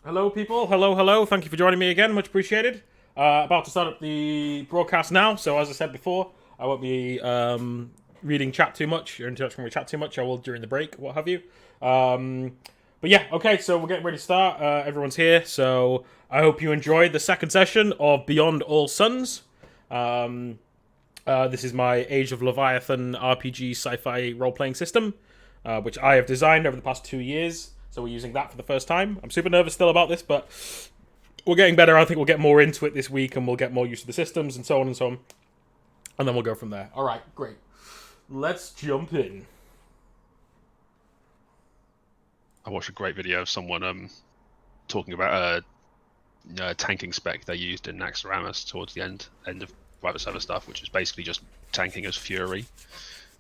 Hello, people. Hello, hello. Thank you for joining me again. Much appreciated. About to start up the broadcast now. So, as I said before, I won't be reading chat too much or interacting with chat too much. I will during the break, what have you. But yeah, okay. So we're getting ready to start. Everyone's here. So I hope you enjoyed the second session of Beyond All Suns. This is my Age of Leviathan RPG sci-fi role-playing system, which I have designed over the past 2 years. So we're using that for the first time. I'm super nervous still about this, but we're getting better. I think we'll get more into it this week, and we'll get more used to the systems and so on and so on. And then we'll go from there. All right, great. Let's jump in. I watched a great video of someone talking about a tanking spec they used in Naxxramas towards the end of Private Server stuff, which is basically just tanking as Fury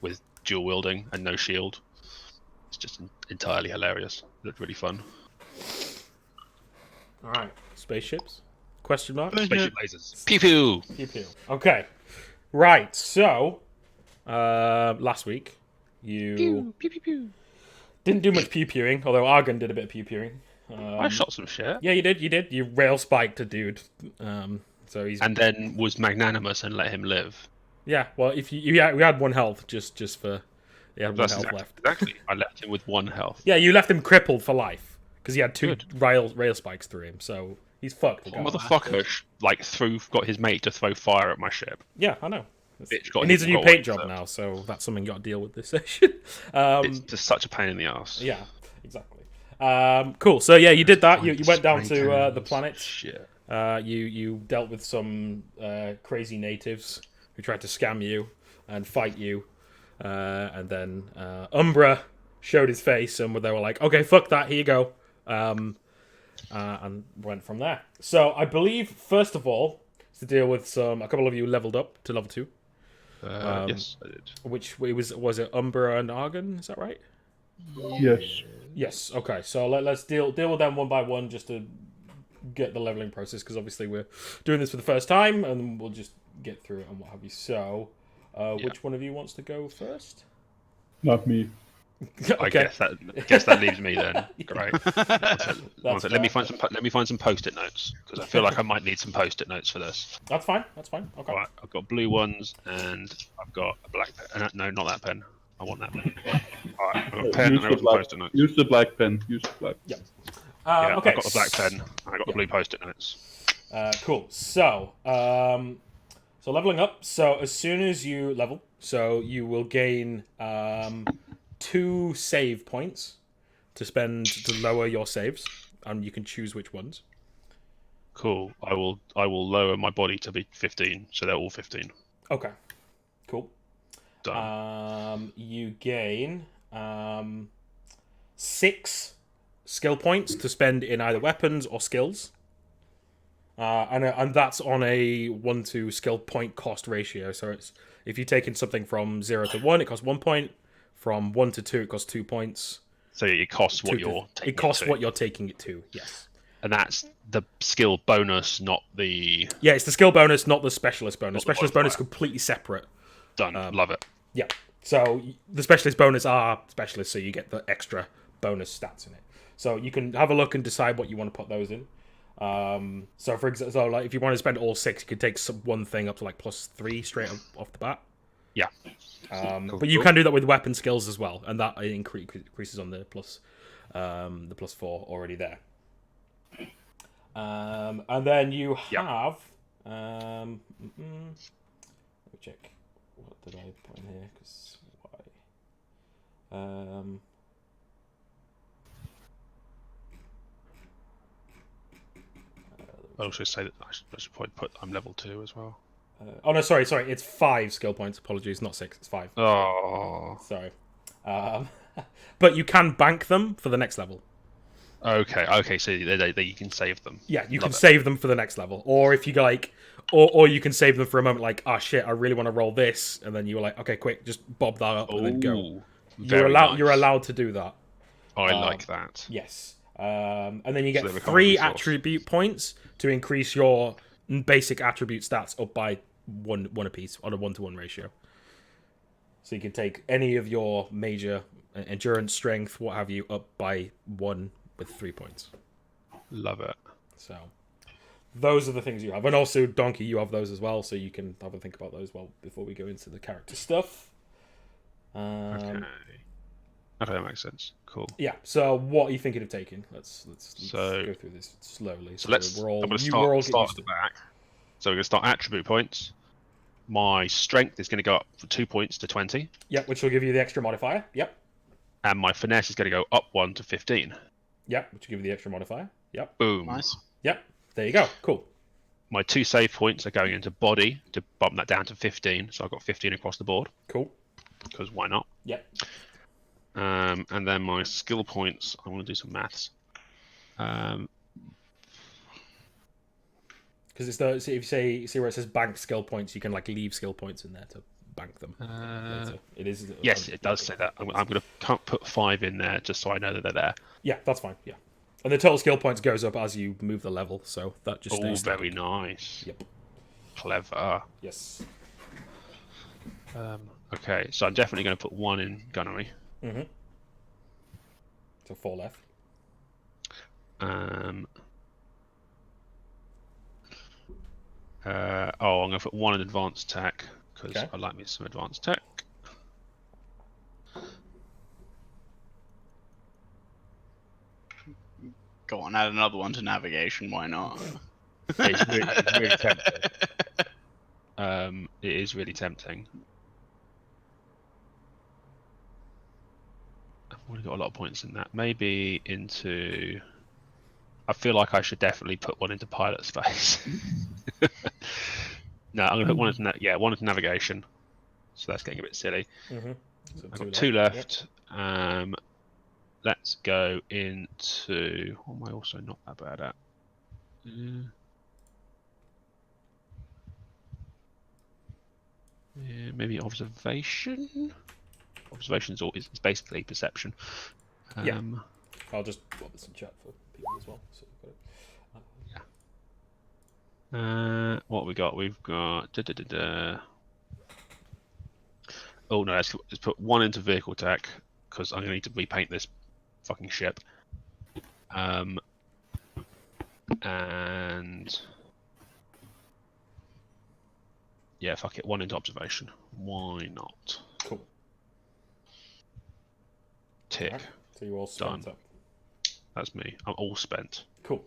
with dual wielding and no shield. It's just entirely hilarious. It looked really fun. All right, spaceships? Question mark? Spaceship lasers. Pew pew! Pew pew. Okay. Right, so, last week, you Pew pew pew pew. didn't do much pew-pewing, although Argon did a bit of pew-pewing. I shot some shit. Yeah, you did. You rail spiked a dude. So he's... And then was magnanimous and let him live. Yeah, well, if we had one health just for... He had one That's health left. Exactly. I left him with 1 health. Yeah, you left him crippled for life, because he had 2 Good. rail spikes through him, so he's fucked. The guy. Motherfucker, got his mate to throw fire at my ship. Yeah, I know. Bitch got He needs a him new got paint one, job so now, so that's something you got to deal with this session. It's just such a pain in the ass. Yeah, exactly. Cool. So yeah, you did that. You went down to the planet. Shit. You dealt with some crazy natives who tried to scam you and fight you, and then Umbra showed his face, and they were like, "Okay, fuck that. Here you go," and went from there. So I believe first of all, to deal with a couple of you leveled up to level 2. Yes, I did. Which was it Umbra and Argon? Is that right? Yes. Yes. Okay. So let's deal with them one by one just to get the leveling process, because obviously we're doing this for the first time, and we'll just get through it and what have you. So, which one of you wants to go first? Not me. Okay. I guess that leaves me then. Great. One sec. That's Let me fair. find some post-it notes, because I feel like I might need some post-it notes for this. That's fine. Okay. All right, I've got blue ones and I've got a black pen. No, not that pen. I want that pen. All right, I've got a pen and I've got some post-it notes. Use the black pen. Use the black. Yeah. Yeah, Okay. I've got the black pen and I got the blue post-it notes. Cool. So, leveling up. So as soon as you level, so you will gain 2 save points to spend to lower your saves, and you can choose which ones. Cool. I will lower my body to be 15, so they're all 15. Okay. Cool. Done. You gain 6 skill points to spend in either weapons or skills. And that's on a 1 to skill point cost ratio. So it's if you're taking something from 0 to 1, it costs 1 point. From 1 to 2, it costs 2 points. So it costs what you're taking It costs to. what you're taking it to. Yes. And that's the skill bonus, not the... Yeah, it's the skill bonus, not the specialist bonus. Not the Specialist bonus is modifier. completely separate. Done. Love it. Yeah. So the specialist bonus are specialists, so you get the extra bonus stats in it. So you can have a look and decide what you want to put those in. So for example, like if you want to spend all 6, you could take one thing up to like +3 straight off the bat. Yeah. But you can do that with weapon skills as well, and that increases on the +4 already there. And then you have. Let me check. What did I put in here? Because why? I'll also say that I should probably put I'm level 2 as well. Oh no, sorry. It's 5 skill points. Apologies, not 6. It's 5. Oh. Sorry. But you can bank them for the next level. Okay. So they you can save them. Yeah, you Love can it. save them for the next level, or if you like, or you can save them for a moment. Like, oh shit, I really want to roll this, and then you were like, okay, quick, just bob that up and then go. Ooh, You're very allowed. nice. You're allowed to do that. I like that. Yes. And then you get they become a 3 resource. attribute points to increase your basic attribute stats up by one apiece on a 1-to-1 ratio. So you can take any of your major endurance, strength, what have you, up by 1 with 3 points. Love it. So those are the things you have. And also, Donkey, you have those as well, so you can have a think about those before we go into the character stuff. Okay. Okay, that makes sense. Cool. Yeah, so what are you thinking of taking? Let's So- go through this slowly. So let's. we're all, I'm going to we're all start getting at the back. So we're going to start attribute points. My strength is going to go up for 2 points to 20, Yep, which will give you the extra modifier. Yep. and my finesse is going to go up 1 to 15. Yep, which will give you the extra modifier. Yep. Boom. Nice. Yep. There you go. Cool. My 2 save points are going into body to bump that down to 15. So I've got 15 across the board, Cool. because why not? Yep. And then my skill points, I want to do some maths. Because it's the, so if you see where it says bank skill points, you can like leave skill points in there to bank them. later. It is. Yes, it does say that. I'm going to put 5 in there just so I know that they're there. Yeah, that's fine. Yeah. And the total skill points goes up as you move the level, so that just Oh, stays very standard. nice. Yep. Clever. Yes. Okay, so I'm definitely going to put 1 in gunnery. Mm-hmm. So 4 left. I'm going to put 1 in advanced tech because Okay. I like me some advanced tech. Go on, add another one to navigation. Why not? It's really tempting. It is really tempting. I've already got a lot of points in that. Maybe into. I feel like I should definitely put 1 into pilot space. No, I'm gonna put 1 into 1 into navigation. So that's getting a bit silly. Mm-hmm. So I've got 2 left. Let's go into. What am I also not that bad at? Yeah, maybe observation. Observation is basically perception. Yeah. I'll just put this in chat for people as well. So we've got it. What have we got? We've got. Oh no, let's put 1 into vehicle tech because I'm gonna need to repaint this fucking ship. And yeah, fuck it. 1 into observation. Why not? Cool. Tick. Alright, so you're all spent Done. up. That's me. I'm all spent. Cool.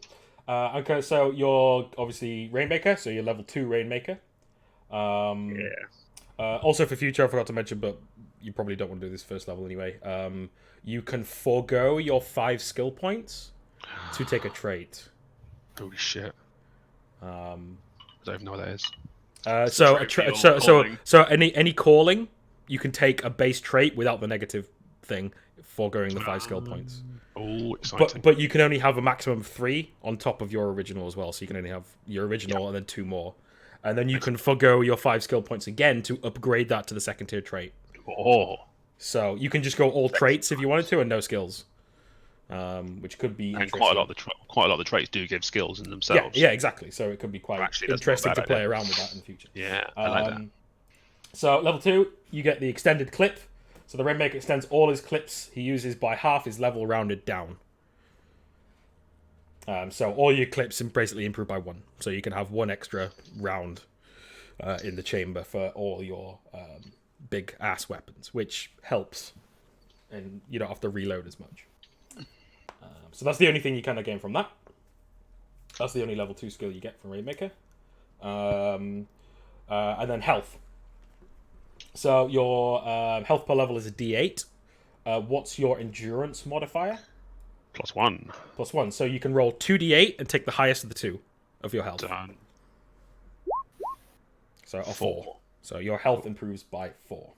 Okay, so you're obviously Rainmaker, so you're level 2 Rainmaker. Also for future, I forgot to mention, but you probably don't want to do this first level anyway. You can forego your 5 skill points to take a trait. Holy shit. I don't even know what that is. So calling. any calling, you can take a base trait without the negative thing, foregoing the 5 skill points. Oh, exciting. But you can only have a maximum of 3 on top of your original as well. So you can only have your original and then 2 more. And then you can forgo your 5 skill points again to upgrade that to the second tier trait. Oh. So you can just go all traits if you wanted to and no skills. Which could be And interesting. quite a lot of the traits do give skills in themselves. Yeah, exactly. So it could be quite Actually, that's not a interesting bad to play idea. around with that in the future. Yeah, I like that. So level 2, you get the extended clip. So the Rainmaker extends all his clips he uses by half his level rounded down. So all your clips basically improve by 1. So you can have 1 extra round in the chamber for all your big ass weapons, which helps. And you don't have to reload as much. So that's the only thing you kind of gain from that. That's the only level 2 skill you get from Rainmaker. And then health. So your health per level is a D8. What's your endurance modifier? +1. +1. So you can roll 2d8 and take the highest of the 2 of your health. Done. So a 4. So your health improves by 4.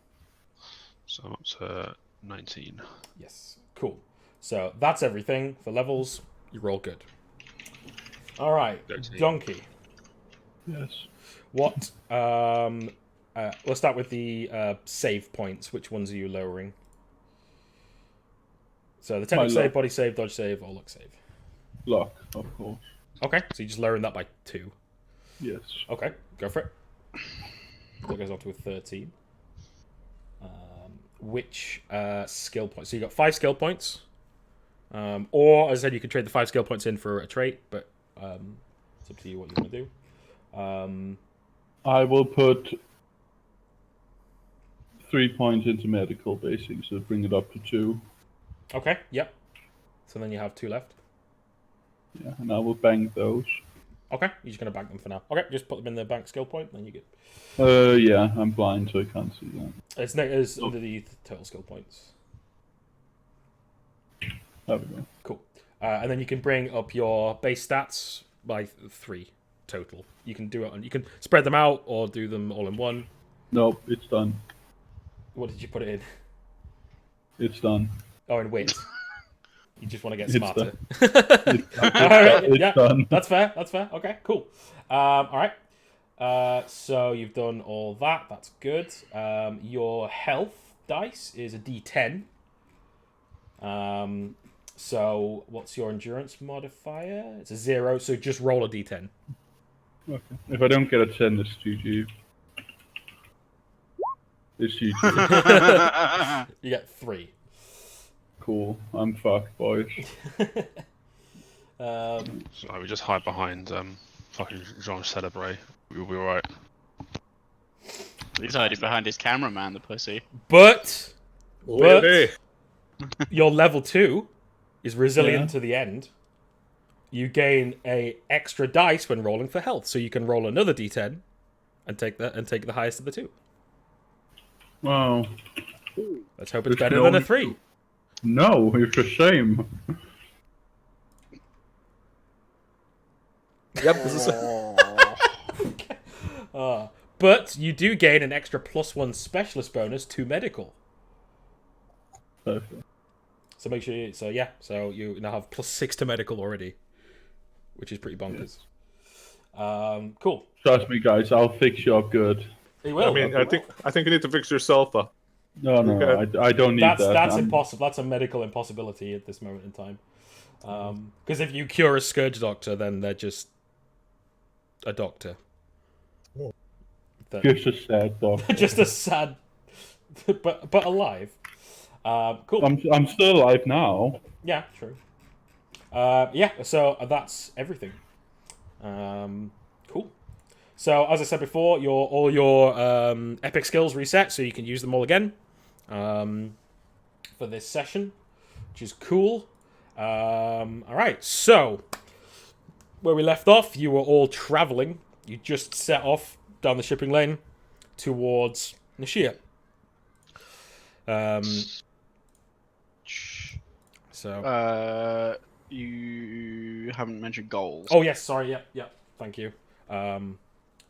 So I'm up to 19. Yes. Cool. So that's everything for levels. You roll good. All right, 13. Donkey. Yes. What? Let's start with the save points. Which ones are you lowering? So the technical My save, luck. body save, dodge save, or luck save. Luck, of course. Okay, so you just lowering that by 2. Yes. Okay, go for it. That goes on to a 13. Which skill points? So you got 5 skill points. Or, as I said, you can trade the 5 skill points in for a trait, but it's up to you what you want to do. I will put 3 points into medical, basically, so bring it up to 2. Okay, yep. So then you have 2 left. Yeah, and I will bank those. Okay, you're just going to bank them for now. Okay, just put them in the bank skill point, then you get... Yeah, I'm blind, so I can't see that. It's underneath total skill points. There we go. Cool. And then you can bring up your base stats by 3 total. You can do it on... You can spread them out or do them all in one. Nope, it's done. What did you put it in? It's done. Oh, in wit. You just want to get It's smarter. It's done. That's fair. That's fair. Okay, cool. All right. So you've done all that. That's good. Your health dice is a D10. So what's your endurance modifier? It's a 0. So just roll a D10. Okay. If I don't get a 10, it's GG. It's GG. You get 3. Cool. I'm fucked, boys. So we just hide behind fucking Jean Celebre. We'll be alright. He's hiding behind his cameraman, the pussy. But Really? your level 2 is resilient to the end. You gain a extra dice when rolling for health, so you can roll another D10 and take the highest of the 2. Wow. Let's hope it's There's better no than a need 3. No, it's a shame. Yep. This is But you do gain an extra +1 specialist bonus to medical. Perfect. So make sure so you now have +6 to medical already, which is pretty bonkers. Cool. Trust me, guys. I'll fix you up good. You will. I mean, I think you need to fix yourself up. No, Okay. I don't need that. That's impossible. That's a medical impossibility at this moment in time. Because if you cure a scourge doctor, then they're just a doctor. Just a sad dog. Just a sad, but alive. Cool. I'm still alive now. Yeah, true. So that's everything. Cool. So as I said before, all your epic skills reset, so you can use them all again for this session, which is cool. All right. So where we left off, you were all traveling. You just set off down the shipping lane towards Nashia. So You haven't mentioned goals. oh yes, sorry, yep, thank you.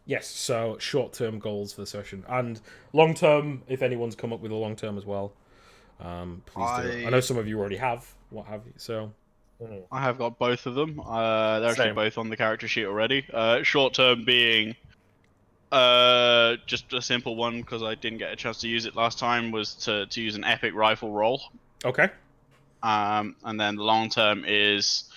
Yes, so short-term goals for the session and long-term. If anyone's come up with a long-term as well, please do. I know some of you already have. What have you? So I have got both of them. They're actually Same. both on the character sheet already. Short term being just a simple one because I didn't get a chance to use it last time, was to use an epic rifle roll. okay, And then the long term is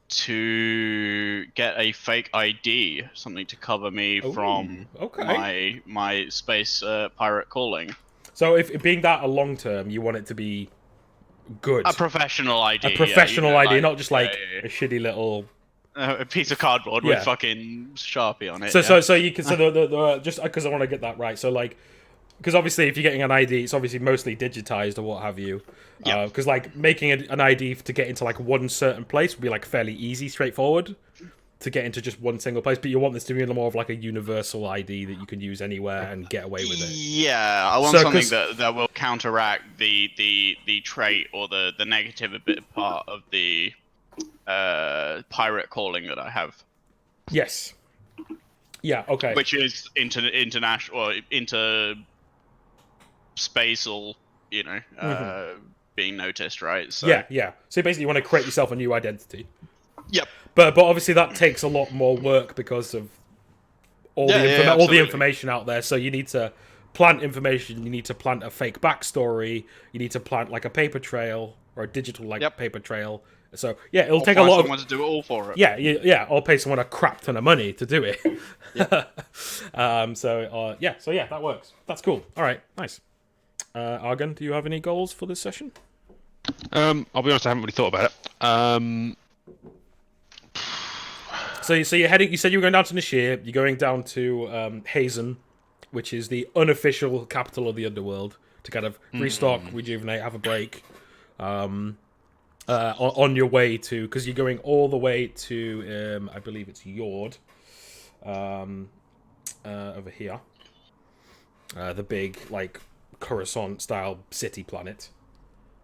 to get a fake ID, something to cover me from okay. my space pirate calling. So if being that a long-term, you want it to be good, A professional ID. a professional ID, like, not just like yeah. a shitty little. A piece of cardboard Yeah. with fucking Sharpie on it. So you can the just because I want to get that right. So like, because obviously if you're getting an ID, it's obviously mostly digitized or what have you. Yeah. Because like making an ID to get into like one certain place would be like fairly easy, straightforward to get into just one single place. But you want this to be more of like a universal ID that you can use anywhere and get away with it. Yeah, I want So, something 'cause- that will counteract the trait or the negative part of the pirate calling that I have, Yes. Yeah. Okay. which is international or interspatial, being noticed, right? So, Yeah. So basically, you want to create yourself a new identity. Yep. But obviously that takes a lot more work because of all the all the absolutely. information out there. So you need to plant information. You need to plant a fake backstory. You need to plant like a paper trail or a digital paper trail. So yeah, it'll take a lot of someone to do it all for it. yeah. I'll pay someone a crap ton of money to do it. So that works. That's cool. All right, nice. Argon, do you have any goals for this session? I'll be honest, I haven't really thought about it. So you're heading. You said you were going down to Nashir. You're going down to Hazen, which is the unofficial capital of the underworld, to kind of restock, rejuvenate, have a break. On your way to, because you're going all the way to, I believe it's Yord, over here. The big like Coruscant style city planet.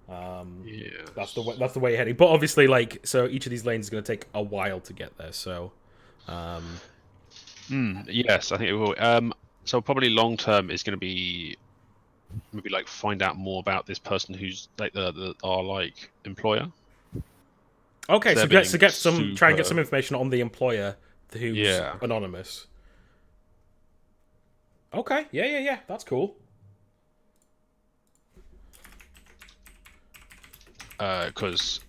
That's the way you're heading. But obviously, like, so each of these lanes is going to take a while to get there. So, yes, I think it will. So probably long term is going to be maybe like find out more about this person who's like our like employer. okay, so They're get being some try and get super- some information on the employer who's Yeah. anonymous. Okay, yeah, that's cool. Because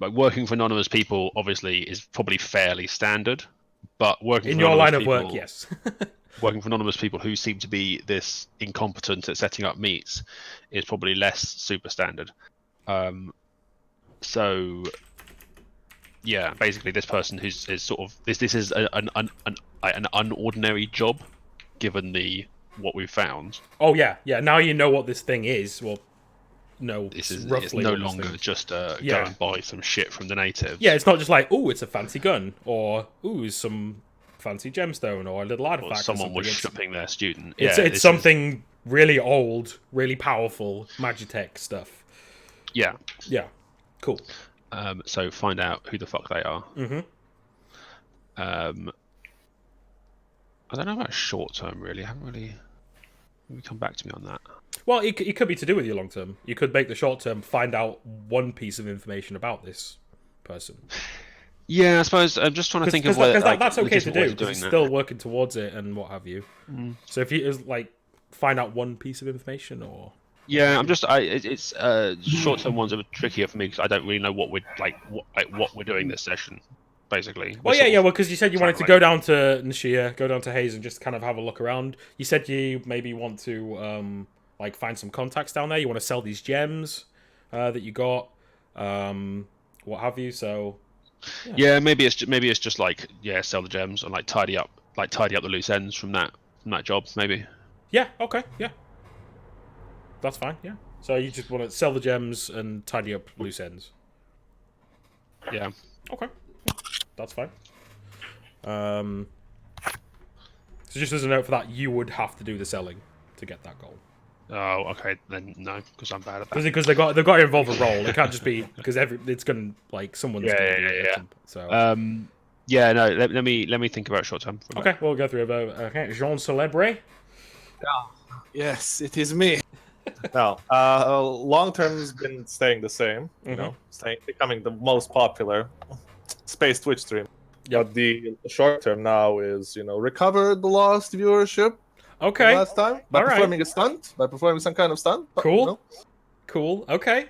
like working for anonymous people obviously is probably fairly standard, but working In for your anonymous line of people, work, yes. working for anonymous people who seem to be this incompetent at setting up meets is probably less super standard. So yeah, basically this person is sort of this is an unordinary job given what we've found. Oh yeah. Now you know what this thing is. Well, no, This is roughly it's no what this longer thing is. just go Yeah. and buy some shit from the natives. Yeah, it's not just like, oh, it's a fancy gun, or ooh, some fancy gemstone, or a little Or artifact. someone was It's- shipping their student. It's Yeah, it's this something really old, really powerful Magitech stuff. Yeah. Yeah, cool. So find out who the fuck they are. Mm-hmm. I don't know about short term really. I haven't really. Maybe come back to me on that. Well, it could be to do with your long term. You could make the short term find out one piece of information about this person. Yeah, I suppose I'm just trying to think of Because whether that's okay to legitimate ways do of because doing you're that. still working towards it and what have you. So if you like find out one piece of information or Yeah, I'm just. It's short term ones are trickier for me because I don't really know what we're doing this session. Basically. well, We're yeah, sort well, because you said you wanted to go down to Nashir, go down to Hayes, and just kind of have a look around. You said you maybe want to like find some contacts down there. You want to sell these gems that you got, what have you. So Yeah, maybe it's just like sell the gems and like tidy up the loose ends from that job maybe. yeah, okay, yeah, that's fine. Yeah, so you just want to sell the gems and tidy up loose ends. Yeah. Okay, that's fine. So just as a note for that, you would have to do the selling to get that goal. Oh, okay. Then no, because I'm bad at that. Because they've got to involve a role. It can't just be because it's gonna like someone's gonna do it. Yeah. So Yeah, no. Let me think about short term. okay, we'll go through about Jean Celebre. Yes, it is me. Now, long term's been staying the same. You know, becoming the most popular space Twitch stream. Yep. But the short term now is recover the lost viewership. Okay, Last time by All right. performing a stunt, by performing some kind of stunt. but, Cool. Cool. Okay,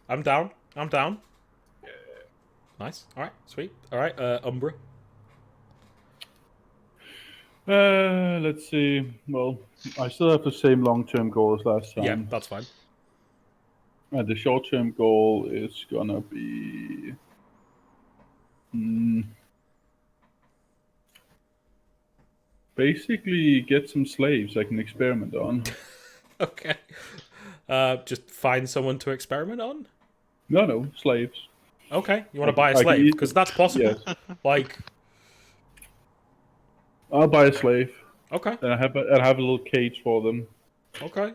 I'm down. Nice. All right. Sweet. All right. Umbra. Let's see. Well, I still have the same long-term goal as last time. Yeah, that's fine. And the short-term goal is gonna be. Basically, get some slaves I can experiment on. Okay. Just find someone to experiment on. No, slaves. Okay. You want to buy a I can slave eat- because that's possible. Yes. Like. I'll buy a slave, Okay. and I'll have a little cage for them. Okay.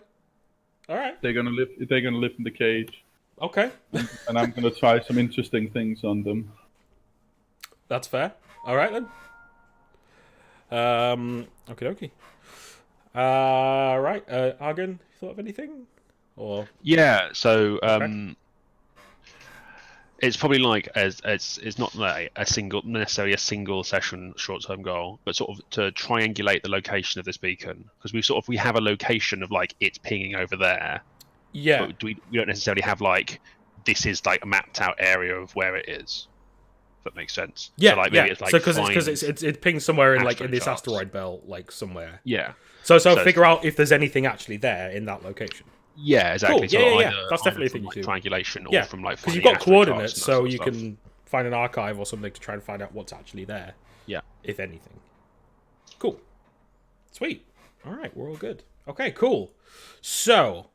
All right. They're gonna live in the cage, Okay. and I'm gonna try some interesting things on them. That's fair. All right then. Okay. Right. Argon, you thought of anything? Or Yeah. So Okay. it's probably like it's not like necessarily a single session short term goal, but sort of to triangulate the location of this beacon because we have a location of like it's pinging over there, yeah. but we don't necessarily have like this is like a mapped out area of where it is. that makes sense. Yeah, so, like, yeah. maybe it's like so because it pings somewhere in like in this charts. asteroid belt, like somewhere. Yeah. So So figure out if there's anything actually there in that location. Yeah, exactly. Cool. So Yeah. either, That's definitely a thing from, you like, do. triangulation or Yeah, from like because you've finding got asteroid coordinates, charts and that so sort of you stuff. can find an archive or something to try and find out what's actually there. Yeah. If anything. Cool. Sweet. All right, we're all good. Okay, cool. So,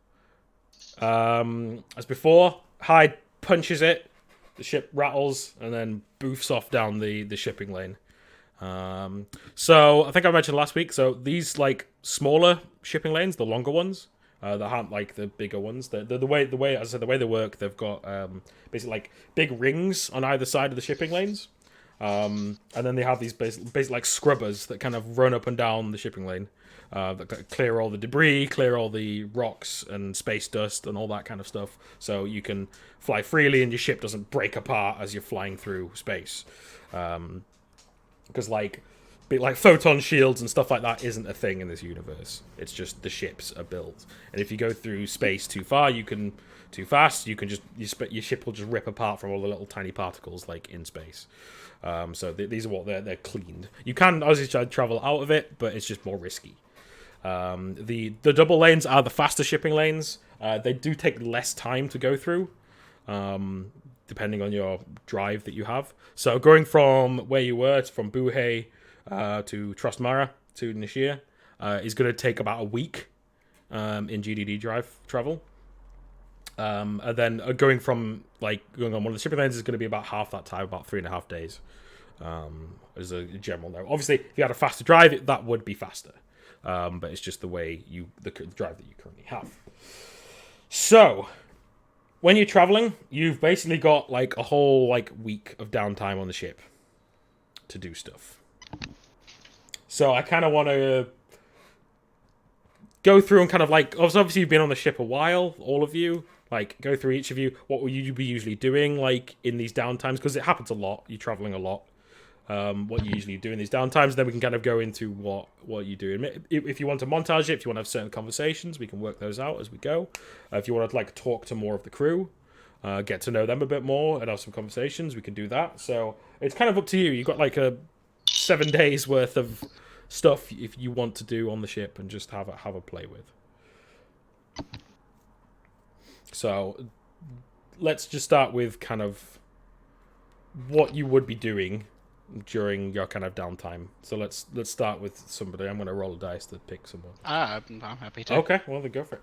as before, Hyde punches it, the ship rattles, and then boofs off down the shipping lane. So I think I mentioned last week. So these like smaller shipping lanes, the longer ones, that aren't like the bigger ones. The way as I said, the way they work, they've got basically like big rings on either side of the shipping lanes, and then they have these basically like scrubbers that kind of run up and down the shipping lane, that clear all the debris, clear all the rocks and space dust and all that kind of stuff, so you can fly freely and your ship doesn't break apart as you're flying through space. Because like photon shields and stuff like that isn't a thing in this universe. It's just the ships are built, and if you go through space too fast, you can just your ship will just rip apart from all the little tiny particles like in space. So these are what they're cleaned. You can obviously travel out of it, but it's just more risky. The double lanes are the faster shipping lanes. They do take less time to go through, depending on your drive that you have. So going from where you were, from Buhey to Trostmara to Nishir, is going to take about a week in GDD drive travel. And then going on one of the shipping lanes is going to be about half that time, about 3.5 days, as a general note. Obviously, if you had a faster drive, that would be faster. But it's just the way the drive that you currently have. So, when you're traveling, you've basically got like a whole like week of downtime on the ship to do stuff. So I kind of want to go through and kind of like, obviously you've been on the ship a while, all of you. Like, go through each of you. What will you be usually doing, like, in these downtimes? Because it happens a lot. You're traveling a lot. What you usually do in these downtimes. Then we can kind of go into what you do. If you want to montage it, if you want to have certain conversations, we can work those out as we go. If you want to, like, talk to more of the crew, get to know them a bit more, and have some conversations, we can do that. So it's kind of up to you. You've got, like, a 7 days worth of stuff if you want to do on the ship and just have a play with. So let's just start with kind of what you would be doing during your kind of downtime. So let's start with somebody. I'm going to roll a dice to pick someone. I'm happy to. Okay, well then go for it.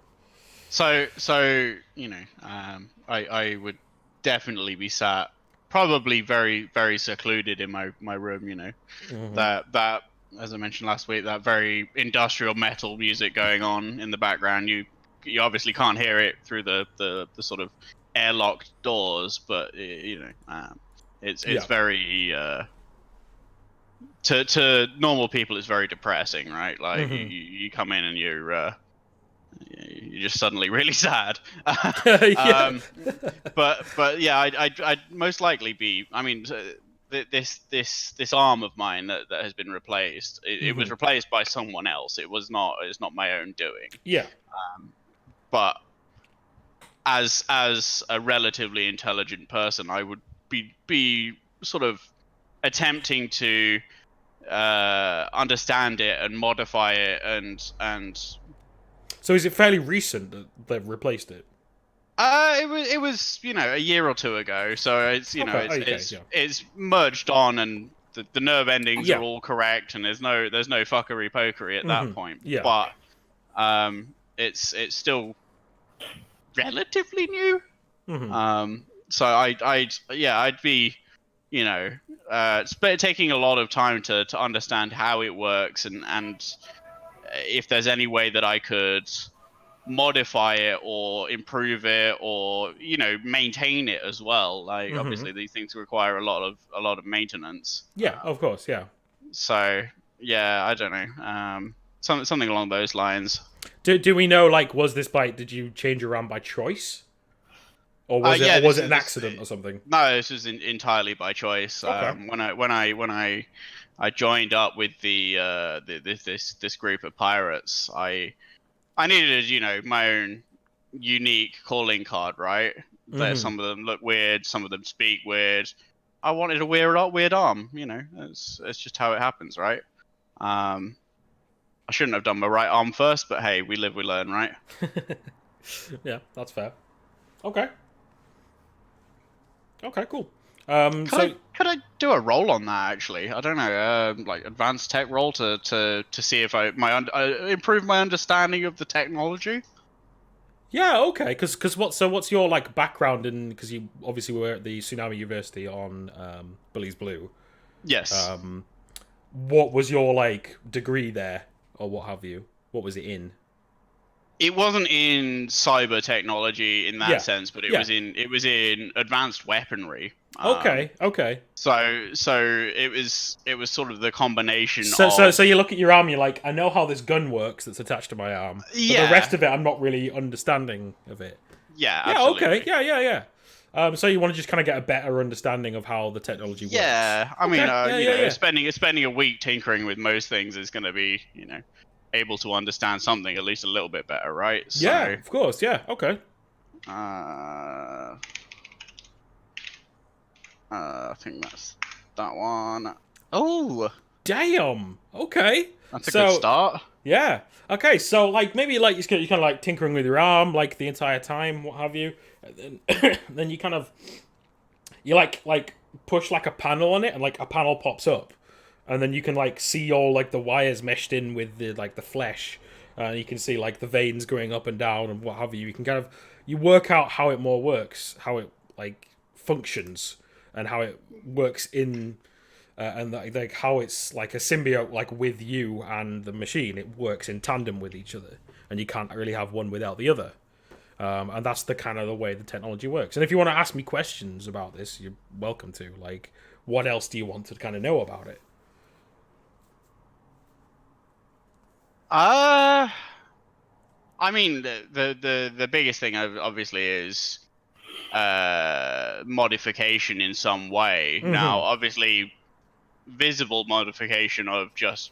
So you know, I would definitely be sat probably very, very secluded in my room. You know, that as I mentioned last week, that very industrial metal music going on in the background. You obviously can't hear it through the sort of airlocked doors, but you know, it's very to normal people it's very depressing, right? Like you come in and you're just suddenly really sad. Yeah. But yeah, I'd most likely be. I mean, this arm of mine that has been replaced. It was replaced by someone else. It's not my own doing. Yeah. But as a relatively intelligent person, I would be sort of attempting to understand it and modify it and. So is it fairly recent that they've replaced it? It was a year or two ago. So it's it's merged on and the nerve endings are all correct and there's no fuckery pokery at that point. Yeah. But it's still relatively new. So I'd be taking a lot of time to understand how it works and if there's any way that I could modify it or improve it or maintain it as well. Like obviously these things require a lot of maintenance. Yeah, of course, yeah. So yeah, I don't know. Something along those lines. Do we know, like, did you change around by choice? Or was it an accident or something? No, this was entirely by choice. Okay. When I joined up with this group of pirates, I needed my own unique calling card, right? That some of them look weird, some of them speak weird. I wanted a weird arm. You know, it's just how it happens, right? I shouldn't have done my right arm first, but hey, we live, we learn, right? Yeah, that's fair. Okay. Okay, cool. Could I do a roll on that actually? I don't know, like advanced tech roll to see if I improve my understanding of the technology. Yeah, okay. Because what's your like background in? Because you obviously were at the Tsunami University on Bully's Blue. Yes. What was your like degree there, or what have you? What was it in? It wasn't in cyber technology in that Yeah. sense, but it Yeah. was in advanced weaponry. Okay. Okay. So it was sort of the combination So of you look at your arm, you're like, I know how this gun works that's attached to my arm, but Yeah. the rest of it, I'm not really understanding of it. yeah, Yeah. absolutely. Okay. Yeah. So you want to just kind of get a better understanding of how the technology works. Yeah, I mean, Okay. you know, Yeah. spending a week tinkering with most things is going to be, you know, able to understand something at least a little bit better, right? So, Yeah. Of course. Yeah. Okay. I think that's that one. Oh, Damn. Okay. that's a So- good start. Yeah. Okay. So like maybe like you're kind of like tinkering with your arm like the entire time, what have you? And then you kind of you like push like a panel on it, and like a panel pops up, and then you can like see all like the wires meshed in with the like the flesh. You can see like the veins going up and down and what have you. You can kind of you work out how it more works, how it like functions, and how it works in. And like how it's like a symbiote, like with you and the machine, it works in tandem with each other, and you can't really have one without the other. And that's the kind of the way the technology works. And if you want to ask me questions about this, you're welcome to. Like, what else do you want to kind of know about it? I mean, the biggest thing obviously is modification in some way. Mhm. Now, obviously, visible modification of just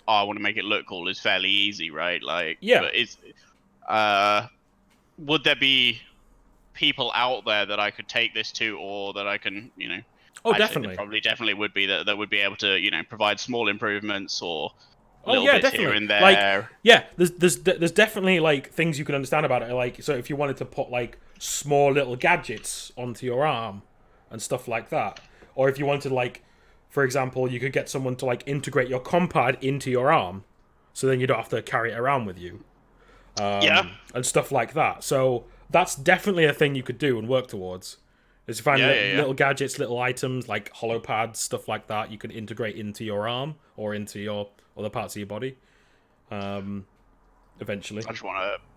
I want to make it look cool is fairly easy, right? Like, Yeah. But it's would there be people out there that I could take this to, or that I can, you know? Oh, actually, definitely. there definitely would be that would be able to, you know, provide small improvements or Oh little yeah, bits definitely. here and there. Like, yeah, there's definitely like things you can understand about it. Like, so if you wanted to put like small little gadgets onto your arm and stuff like that, or if you wanted like, for example, you could get someone to like integrate your compad into your arm, so then you don't have to carry it around with you. Yeah. And stuff like that. So that's definitely a thing you could do and work towards. Is to find Yeah. little gadgets, little items like hollow pads, stuff like that. You could integrate into your arm or into your other parts of your body. Eventually.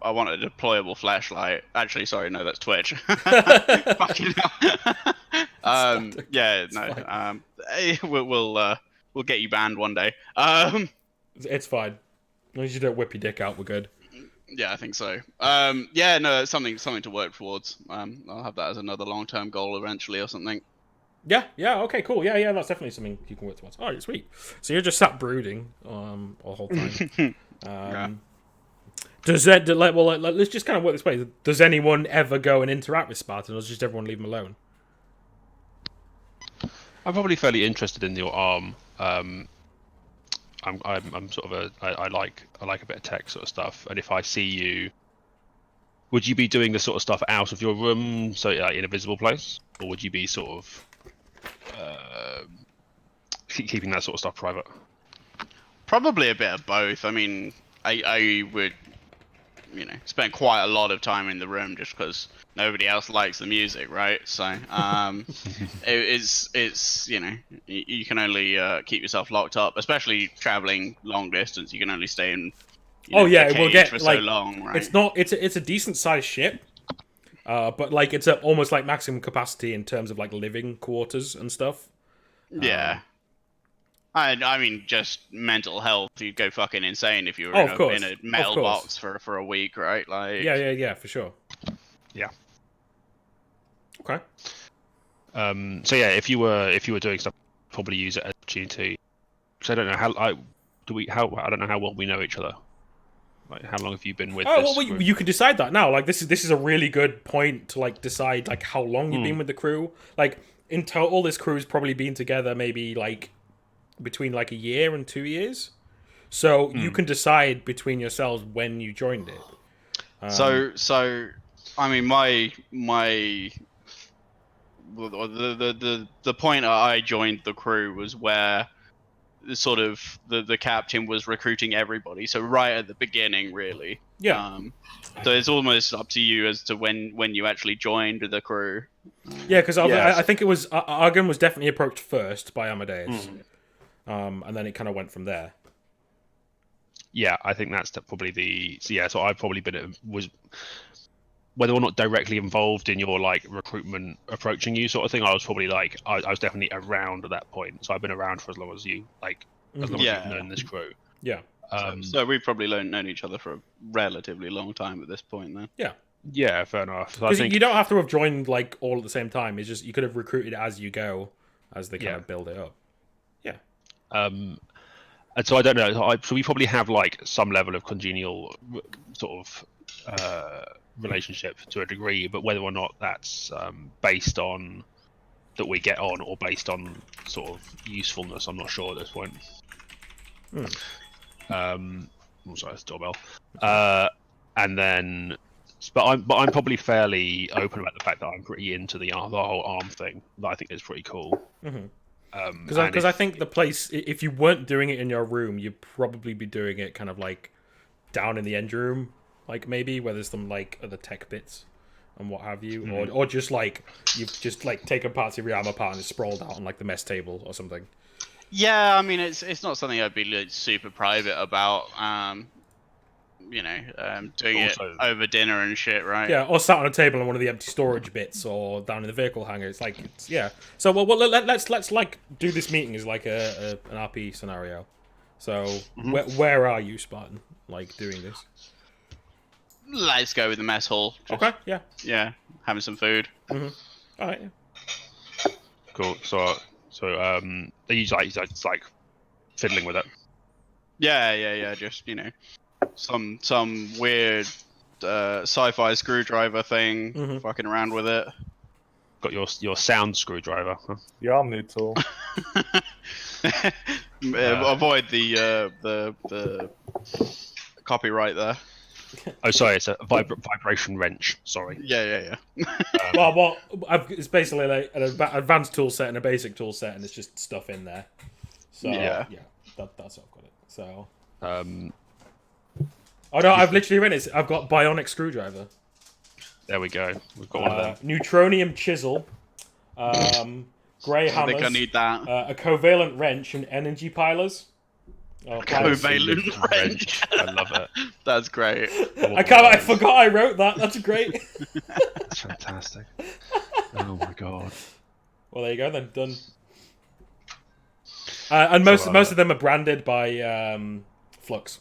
I want a deployable flashlight. Actually, sorry, no, that's Twitch. Fucking hell. Yeah, no. We'll get you banned one day. It's fine. As long as you don't whip your dick out, we're good. Yeah, I think so. Yeah, no, it's something to work towards. I'll have that as another long-term goal eventually or something. Yeah, okay, cool. Yeah, that's definitely something you can work towards. Alright, sweet. So you're just sat brooding the whole time. Yeah. Does that let's just kind of work this way. Does anyone ever go and interact with Spartan, or does just everyone leave them alone? I'm probably fairly interested in your arm. I'm sort of I like a bit of tech sort of stuff, and if I see you, would you be doing this sort of stuff out of your room, so like in a visible place, or would you be sort of keeping that sort of stuff private? Probably a bit of both. I mean, I would, you know, spend quite a lot of time in the room just because nobody else likes the music, right? So, it's you know, you can only keep yourself locked up, especially traveling long distance. You can only stay in. You know, Oh yeah, a it will cage get for like so long, right? it's not. It's a decent sized ship, but like it's at almost like maximum capacity in terms of like living quarters and stuff. Yeah. I mean, just mental health. You'd go fucking insane if you were in a metal box for a week, right? Like. Yeah, for sure. Yeah. Okay. So yeah, if you were doing stuff, probably use it as an opportunity. Because I don't know I don't know how well we know each other. Like, how long have you been with this? Well, you can decide that now. Like, this is a really good point to like decide like how long you've been with the crew. Like, in total, this crew's probably been together maybe like between like a year and 2 years. So you can decide between yourselves when you joined it. So I mean, the point I joined the crew was where the captain was recruiting everybody. So right at the beginning, really. Yeah. So it's almost up to you as to when you actually joined the crew. Yeah, because I think it was Argon was definitely approached first by Amadeus, and then it kind of went from there. Yeah, I think that's probably so I've probably was whether or not directly involved in your like recruitment approaching you sort of thing. I was probably like I was definitely around at that point, so I've been around for as long as you as long as you've known this crew. Yeah. So we've probably known each other for a relatively long time at this point, then. Yeah. Yeah, fair enough. Because you don't have to have joined like all at the same time. It's just you could have recruited as you go, as they kind of build it up. Yeah. And so I don't know. So we probably have like some level of congenial sort of relationship to a degree, but whether or not that's based on that we get on or based on sort of usefulness, I'm not sure at this point. I'm sorry, that's the doorbell. And then, but I'm probably fairly open about the fact that I'm pretty into the whole arm thing. That I think is pretty cool. Because I think the place, if you weren't doing it in your room, you'd probably be doing it kind of like down in the engine room, like maybe where there's some like other tech bits and what have you, or just like you've just like taken parts of your armor apart and it's sprawled out on like the mess table or something. Yeah, I mean it's not something I'd be like, super private about. Doing it over dinner and shit, right? Yeah, or sat on a table in one of the empty storage bits, or down in the vehicle hangar. It's like, yeah. So, well, let's like do this meeting as like an RP scenario. So, where are you, Spartan? Like doing this? Let's go with the mess hall. Okay, yeah. Yeah, having some food. All right. Yeah. Cool. So are you like fiddling with it? Yeah. Just some weird sci-fi screwdriver thing, fucking around with it. Got your sound screwdriver. Huh? The Omni tool. Avoid the copyright there. Oh, sorry, it's a vibration wrench. Sorry. Yeah. Well, it's basically like an advanced tool set and a basic tool set, and it's just stuff in there. So yeah, that's how I've got it. So. Oh no, I've literally read it. I've got bionic screwdriver. There we go. We've got one of them. Neutronium chisel. Grey hammers. I think I need that. A covalent wrench and energy pilers. Covalent wrench. I love it. That's great. I forgot I wrote that. That's great. That's fantastic. Oh my god. Well, there you go then. Done. And most of them are branded by Flux.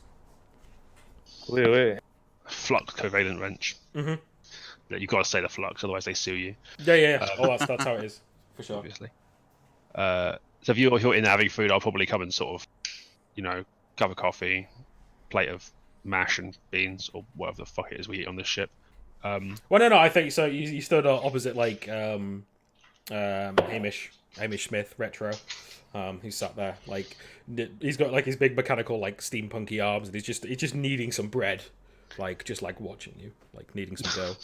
Wait. Flux covalent wrench. Yeah, you've got to say the Flux, otherwise they sue you. Yeah. That's how it is, for sure. Obviously. So if you're in having food, I'll probably come and sort of, cup of coffee, plate of mash and beans, or whatever the fuck it is we eat on this ship. Well, no, I think so. You stood opposite like Hamish Smith retro. He's sat there like he's got like his big mechanical like steampunky arms, and he's just needing some bread, like just like watching you, like needing some dough.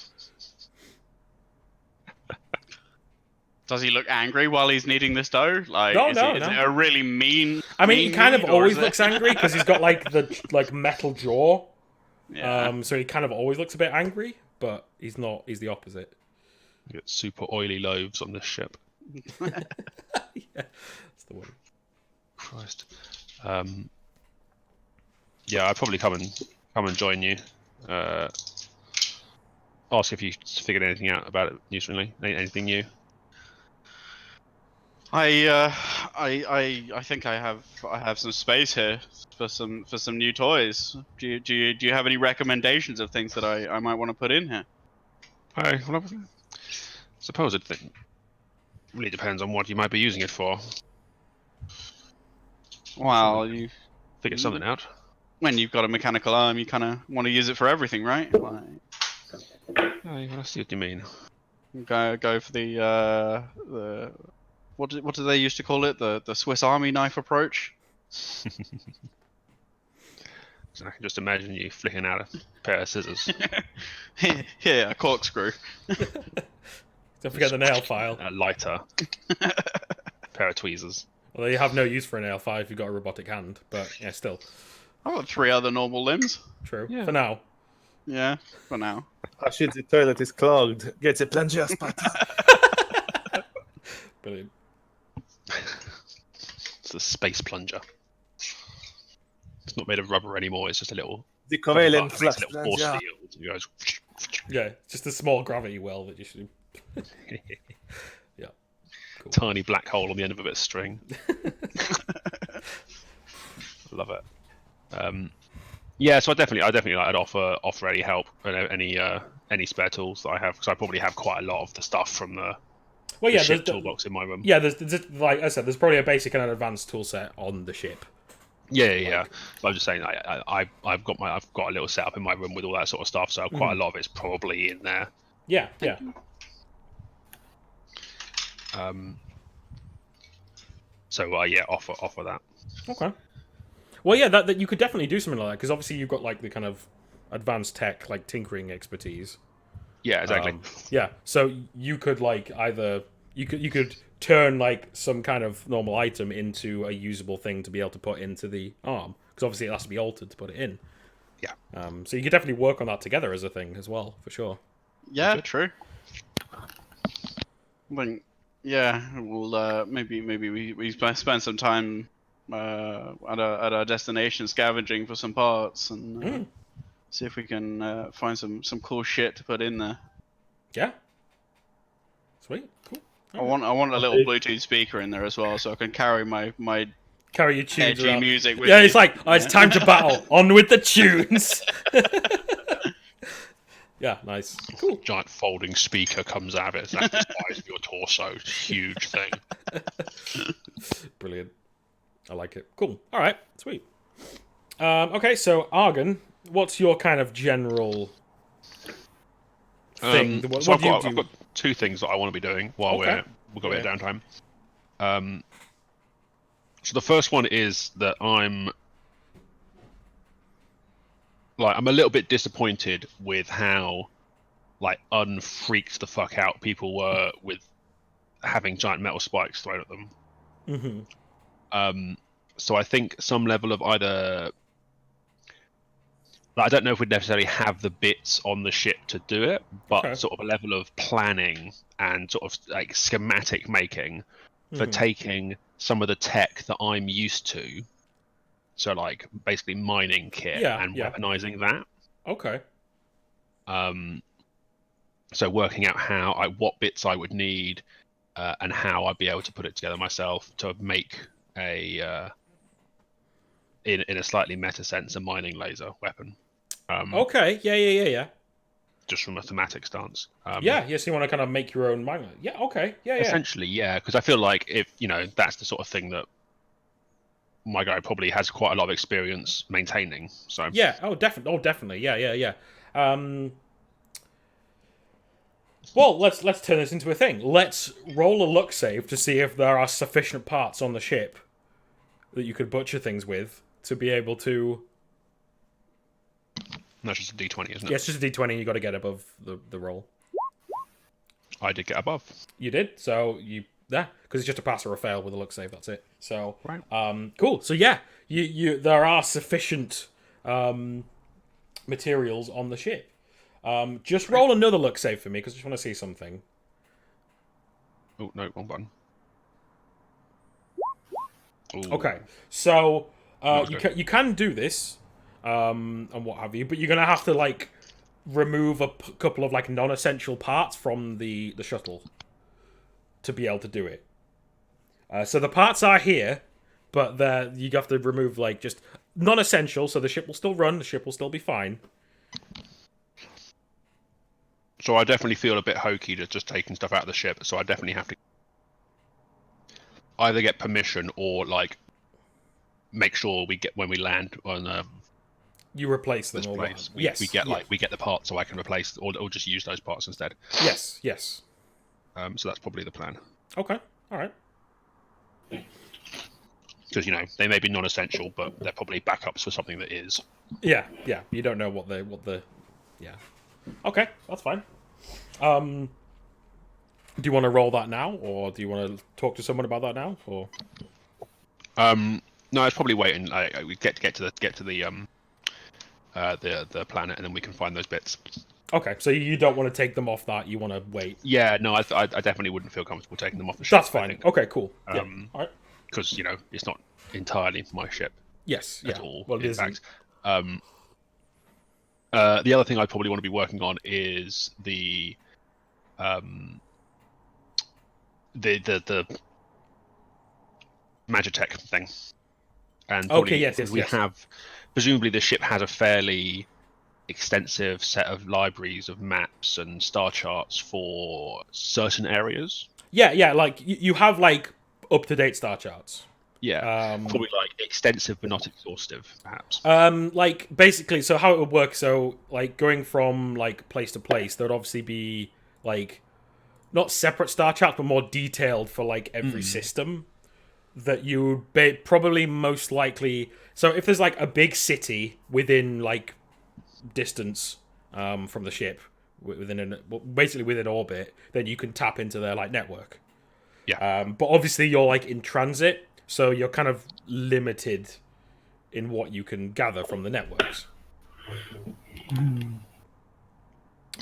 Does he look angry while he's kneading this dough? Like, No. Is it a really mean? I mean, he kind of mood, always looks angry because he's got like the metal jaw. Yeah. So he kind of always looks a bit angry, but he's not. He's the opposite. You get super oily loaves on this ship. Yeah, that's the one. Christ. Yeah, I'd probably come and join you. Ask if you figured anything out about it recently. Anything new? I think I have some space here for some new toys. Do you have any recommendations of things that I might want to put in here? I suppose it really depends on what you might be using it for. Well, you Figure something out. when you've got a mechanical arm, you kind of want to use it for everything, right? Like, I see what you mean. Go for the what do they used to call it? The Swiss Army knife approach. So I can just imagine you flicking out a pair of scissors. Yeah, a corkscrew. Don't forget the nail file. A lighter. Pair of tweezers. Well, you have no use for a nail file if you've got a robotic hand, but yeah, still. I've got 3 other normal limbs. True. Yeah. For now. Yeah, for now. Oh shit, the toilet is clogged. Get a plunger spot. Brilliant. It's the space plunger. It's not made of rubber anymore. It's just a little. The covalent It's a flux little force plunger. field. You guys. Yeah, just a small gravity well that you should. Yeah. Cool. Tiny black hole on the end of a bit of string. Love it. Yeah, so I definitely like I'd offer any help and any spare tools that I have, because I probably have quite a lot of the stuff from the Well, yeah, ship there's, toolbox in my room. yeah, there's like I said, there's probably a basic and an advanced tool set on the ship. Yeah. But I'm just saying, I've got a little setup in my room with all that sort of stuff, so quite a lot of it's probably in there. Yeah. So yeah, offer that. Okay. Well, yeah, that you could definitely do something like that, because obviously you've got like the kind of advanced tech, like tinkering expertise. Yeah, exactly. Yeah, so you could like either you could turn like some kind of normal item into a usable thing to be able to put into the arm, because obviously it has to be altered to put it in. Yeah. So you could definitely work on that together as a thing as well, for sure. Yeah, true. But yeah, we'll maybe we spend some time at our destination scavenging for some parts and see if we can find some cool shit to put in there. Yeah. Sweet. Cool. I want a little Bluetooth speaker in there as well, so I can carry my Carry your tunes edgy around. music with Yeah, me. it's like, oh, it's time to battle. On with the tunes. Yeah, nice. Cool. Giant folding speaker comes out of it. It's like the size of your torso. Huge thing. Brilliant. I like it. Cool. All right. Sweet. Okay, so Argon, what's your kind of general thing? What So do you do? I've got 2 things that I want to be doing while we've got a bit of downtime. So the first one is that I'm a little bit disappointed with how like unfreaked the fuck out people were with having giant metal spikes thrown at them. So I think some level of either, I don't know if we'd necessarily have the bits on the ship to do it, but sort of a level of planning and sort of like schematic making for taking some of the tech that I'm used to. So like basically mining kit and weaponizing that. Okay. So working out what bits I would need and how I'd be able to put it together myself to make a in a slightly meta sense a mining laser weapon. Okay. Yeah. Just from a thematic stance. So you want to kind of make your own mine. Yeah. Okay. Yeah. Essentially, yeah, because I feel like if that's the sort of thing that my guy probably has quite a lot of experience maintaining. So yeah. Oh, definitely. Yeah. Well, let's turn this into a thing. Let's roll a luck save to see if there are sufficient parts on the ship that you could butcher things with to be able to. That's just a D20, isn't it? Yeah, it's just a D20. You got to get above the roll. I did get above. You did, so because it's just a pass or a fail with a luck save. That's it. So right. Cool. So yeah, you there are sufficient materials on the ship. Just roll another luck save for me because I just want to see something. Oh no, wrong button. Ooh. Okay, so you can do this, and what have you, but you're gonna have to like remove a couple of like non-essential parts from the shuttle to be able to do it. So the parts are here, but you have to remove like just non-essential, so the ship will still run, the ship will still be fine. So I definitely feel a bit hokey just taking stuff out of the ship. So I definitely have to either get permission or like make sure when we land on you replace them. this place. We get the parts so I can replace or just use those parts instead. Yes. So that's probably the plan. Okay. All right. Because they may be non-essential, but they're probably backups for something that is. Yeah. You don't know what the. Yeah. Okay, that's fine. Do you want to roll that now, or do you want to talk to someone about that now, or? No, it's probably waiting. We get to the planet, and then we can find those bits. Okay, so you don't want to take them off that. You want to wait. Yeah, no, I definitely wouldn't feel comfortable taking them off the ship. That's fine. Okay, cool. Yeah. All right. Because it's not entirely my ship. Yes. At all. Well, it in isn't. fact. The other thing I probably want to be working on is the Magitech thing. And okay. Yes. We have, presumably, the ship has a fairly extensive set of libraries of maps and star charts for certain areas. Yeah. Like you have like up-to-date star charts. Yeah, probably like extensive but not exhaustive, perhaps. Like basically, so how it would work. So like going from like place to place, there would obviously be like not separate star charts, but more detailed for like every system that you would probably most likely. So if there's like a big city within like distance from the ship, basically within orbit, then you can tap into their like network. Yeah. But obviously you're like in transit. So you're kind of limited in what you can gather from the networks. I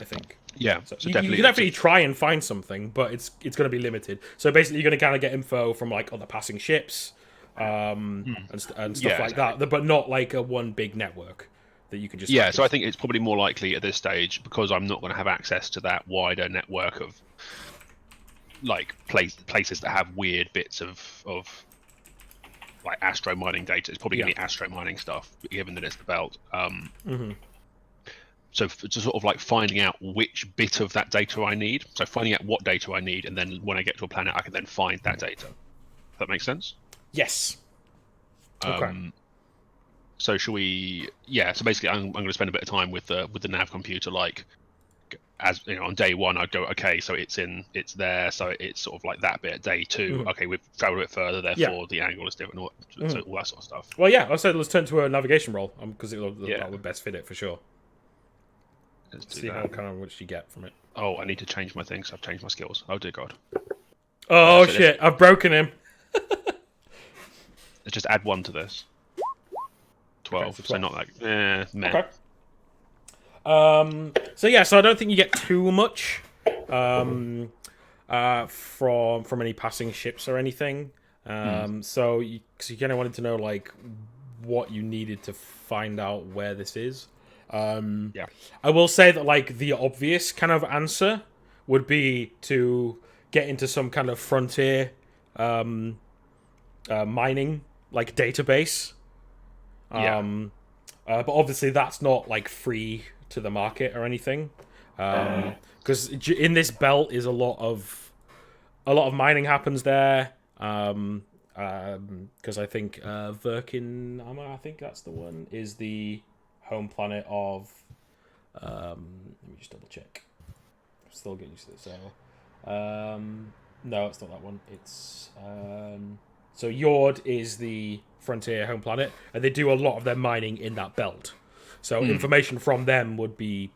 think. Yeah. So So you can definitely try and find something, but it's going to be limited. So basically, you're going to kind of get info from like other passing ships and stuff like that, but not like a one big network that you can just. Yeah. So I think it's probably more likely at this stage, because I'm not going to have access to that wider network of like places that have weird bits of like astro mining data. It's probably going to be astro mining stuff, given that it's the belt. So to sort of like finding out which bit of that data I need. So finding out what data I need, and then when I get to a planet, I can then find that data. Does that make sense? Yes. Okay. So should we? Yeah. So basically, I'm going to spend a bit of time with the nav computer, like. As on day one, I'd go, okay, so it's there, so it's sort of like that bit. Day two, okay, we've traveled a bit further, therefore the angle is different, so all that sort of stuff. Well, yeah, I said let's turn to a navigation roll because that would best fit it for sure. Let's see how kind of what you get from it. Oh, I need to change my things. I've changed my skills. Oh dear God. Oh shit! I've broken him. Let's just add 1 to this. 12. Okay, so not like meh. Okay. So I don't think you get too much from any passing ships or anything. So you kind of wanted to know like what you needed to find out where this is. Yeah. I will say that like the obvious kind of answer would be to get into some kind of frontier mining like database. But obviously that's not like free to the market or anything, because in this belt is a lot of mining happens there. Because I think Virkin, I think that's the one, is the home planet of. Let me just double check. I'm still getting used to it. So, no, it's not that one. It's so Yord is the frontier home planet, and they do a lot of their mining in that belt. So information from them would be,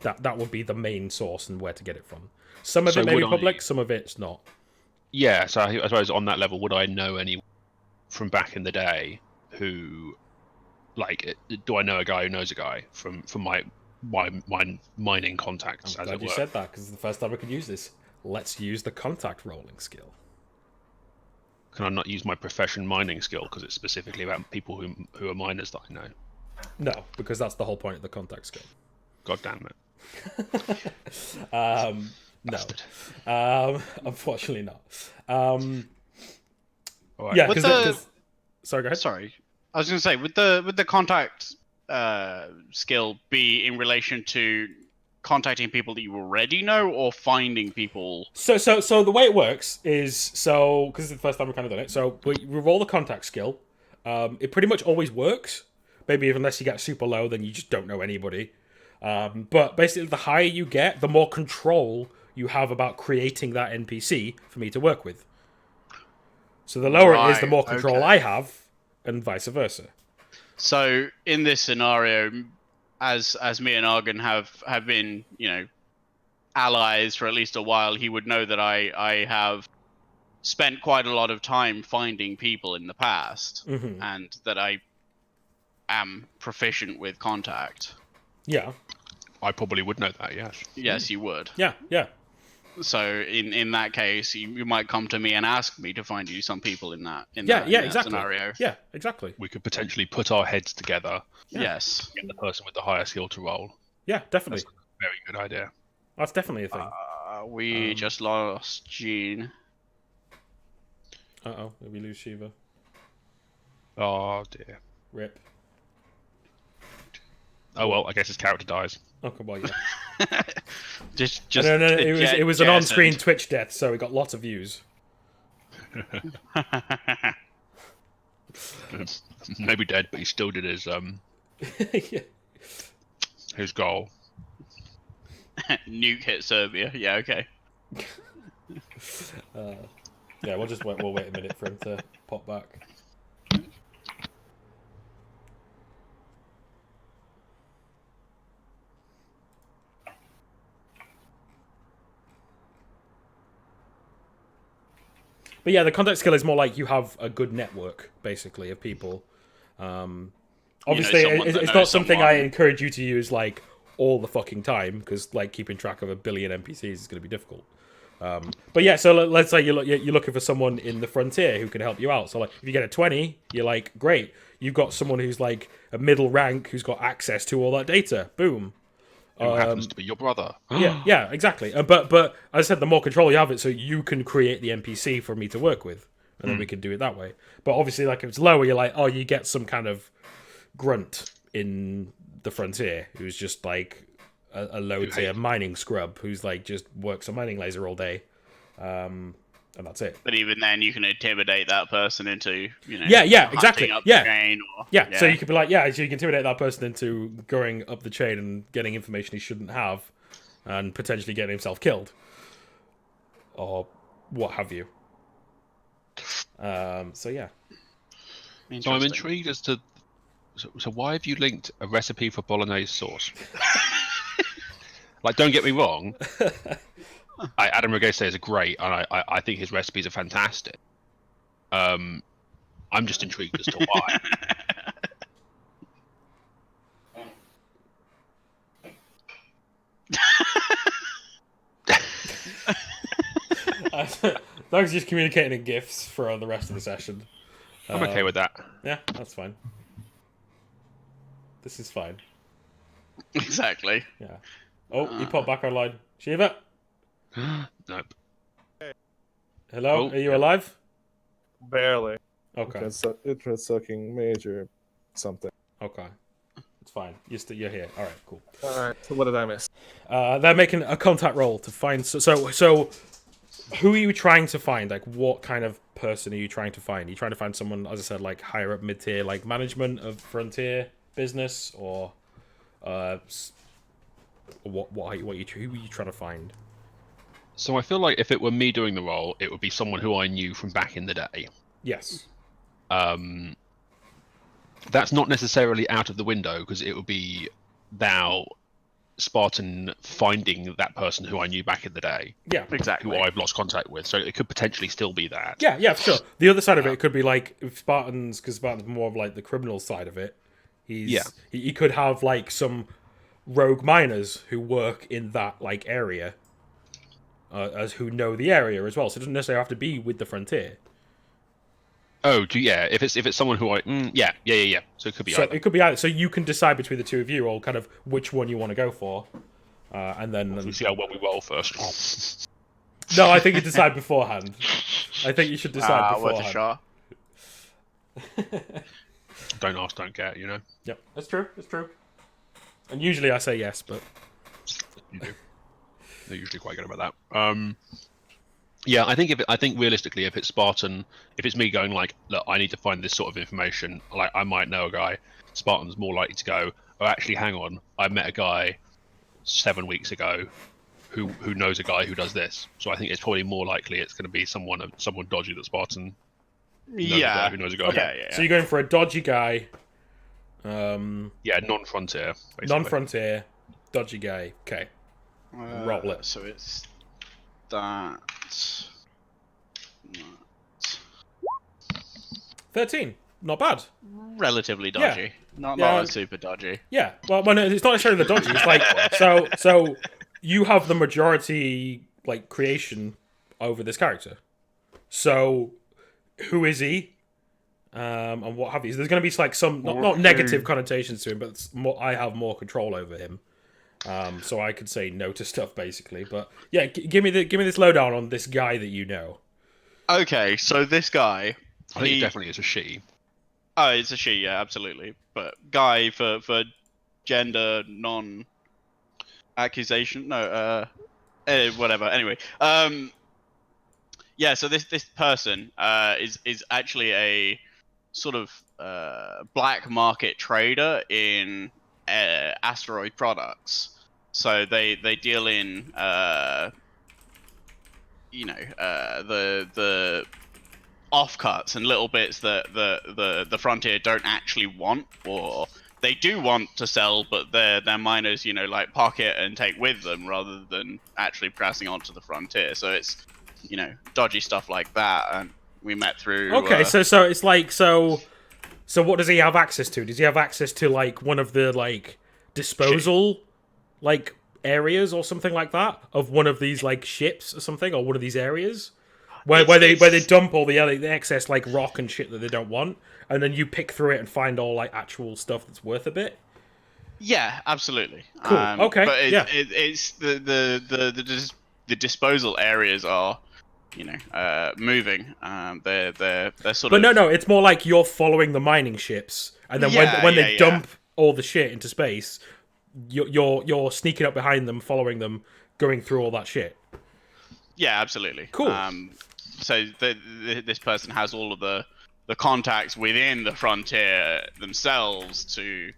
that would be the main source and where to get it from. Some of it may be public, some of it's not. Yeah, so I suppose on that level, would I know anyone from back in the day who, like, do I know a guy who knows a guy from my mining contacts? I'm glad you said that, because it's the first time I could use this. Let's use the contact rolling skill. Can I not use my profession mining skill because it's specifically about people who are miners that I know? No, because that's the whole point of the contact skill. God damn it. No. Unfortunately not. Right. Yeah, because... Sorry, go ahead. Sorry. I was going to say, would the contact skill be in relation to contacting people that you already know, or finding people? So the way it works is, because it's the first time we've kind of done it, so we roll the contact skill. It pretty much always works. Maybe unless you get super low, then you just don't know anybody. But basically, the higher you get, the more control you have about creating that NPC for me to work with. So the lower it is, the more control I have, and vice versa. So in this scenario, as me and Argon have been, allies for at least a while, he would know that I have spent quite a lot of time finding people in the past, and that I am proficient with contact. Yeah. I probably would know that, yes. Yes, you would. Yeah. So in that case, you might come to me and ask me to find you some people in that exactly. scenario. Yeah, exactly. We could potentially put our heads together. Yes. Get the person with the higher skill to roll. Yeah, definitely. That's a very good idea. That's definitely a thing. We just lost Gene. Uh-oh, did we lose Shiva? Oh dear. Rip. Oh well, I guess his character dies. Oh, come on, yeah. just No, it was an on-screen Twitch death, so it got lots of views. Maybe dead, but he still did his his goal. Nuke hit Serbia. Yeah, okay. Yeah, we'll wait a minute for him to pop back. But yeah, the contact skill is more like you have a good network, basically, of people. Obviously, it's not something I encourage you to use like all the fucking time, because like keeping track of 1 billion NPCs is going to be difficult. But yeah, so let's say you're looking for someone in the frontier who can help you out. So like, if you get a 20, you're like, great, you've got someone who's like a middle rank who's got access to all that data. Boom. Who happens to be your brother. Yeah, exactly. But as I said, the more control you have it, so you can create the NPC for me to work with, and then we can do it that way. But obviously, like if it's lower, you're like, oh, you get some kind of grunt in the frontier who's just like a low tier mining scrub who's like just works a mining laser all day, and that's it. But even then, you can intimidate that person into exactly. Up the chain or, So you could be like, so you can intimidate that person into going up the chain and getting information he shouldn't have, and potentially getting himself killed, or what have you. So yeah. So I'm intrigued as to so why have you linked a recipe for bolognese sauce? Like, don't get me wrong. Adam Regese is great, and I think his recipes are fantastic. I'm just intrigued as to why. Doug's just communicating in GIFs for the rest of the session. I'm okay with that. Yeah, that's fine. This is fine. Exactly. Yeah. Oh, he popped back online. Shiva? Nope. Hello? Are you alive? Barely. Okay. It was sucking major something. Okay. It's fine. You're here. All right, cool. All right. So what did I miss? They're making a contact roll to find... So who are you trying to find? Like, what kind of person are you trying to find? Are you trying to find someone, as I said, like higher up mid-tier, like management of Frontier business, or who are you trying to find? So I feel like if it were me doing the role, it would be someone who I knew from back in the day. Yes. That's not necessarily out of the window, because it would be thou, Spartan, finding that person who I knew back in the day. Yeah, exactly. Who I've lost contact with. So it could potentially still be that. Yeah, for sure. The other side of it could be like if Spartans, because Spartan's more of like the criminal side of it. He could have like some rogue miners who work in that like area, as who know the area as well. So it doesn't necessarily have to be with the Frontier. Oh, yeah. If it's someone who I yeah. So it could be. So either. it could be either. So you can decide between the two of you, or kind of which one you want to go for, and then We see how well we roll first. No, I think you decide beforehand. I think you should decide beforehand. Worth a shot. Don't ask, don't get. You know. Yep, that's true. That's true. And usually I say yes, but You do. They're usually quite good about that. Yeah, I think realistically, if it's Spartan, if it's me going like, look, I need to find this sort of information, like I might know a guy. Spartan's more likely to go, oh, actually, hang on, I met a guy 7 weeks ago who knows a guy who does this. So I think it's probably more likely it's going to be someone dodgy that Spartan knows a guy who knows a guy. Okay. So you're going for a dodgy guy. Yeah, non-frontier. Basically. Non-frontier, dodgy guy. Okay. Roll it. So it's that. 13. Not bad. Relatively dodgy. Not super dodgy. Yeah. Well, no, it's not necessarily the dodgy. It's like so you have the majority like creation over this character. So who is he? And what have you? So there's going to be like some not negative connotations to him, but it's more, I have more control over him. So I could say no to stuff basically. But yeah, give me this lowdown on this guy that you know. Okay, so this guy. I think it definitely is a she. Oh, it's a she, yeah, absolutely. But guy for gender non-accusation, whatever. Anyway, yeah. So this person is actually a sort of black market trader in asteroid products. So they deal in the offcuts and little bits that the frontier don't actually want, or they do want to sell, but their miners, like pocket and take with them rather than actually passing on to the frontier. So it's, dodgy stuff like that. And we met through. Okay, so it's like so what does he have access to? Does he have access to like one of the like disposal like areas or something like that of one of these like ships or something, or one of these areas? Where they dump all the excess like rock and shit that they don't want, and then you pick through it and find all like actual stuff that's worth a bit. Yeah, absolutely. Cool. Okay. But it's the disposal areas are, moving. They're sort of. But no, it's more like you're following the mining ships, and then when they dump all the shit into space, you're sneaking up behind them, following them, going through all that shit. Yeah, absolutely. Cool. So this person has all of the contacts within the frontier themselves to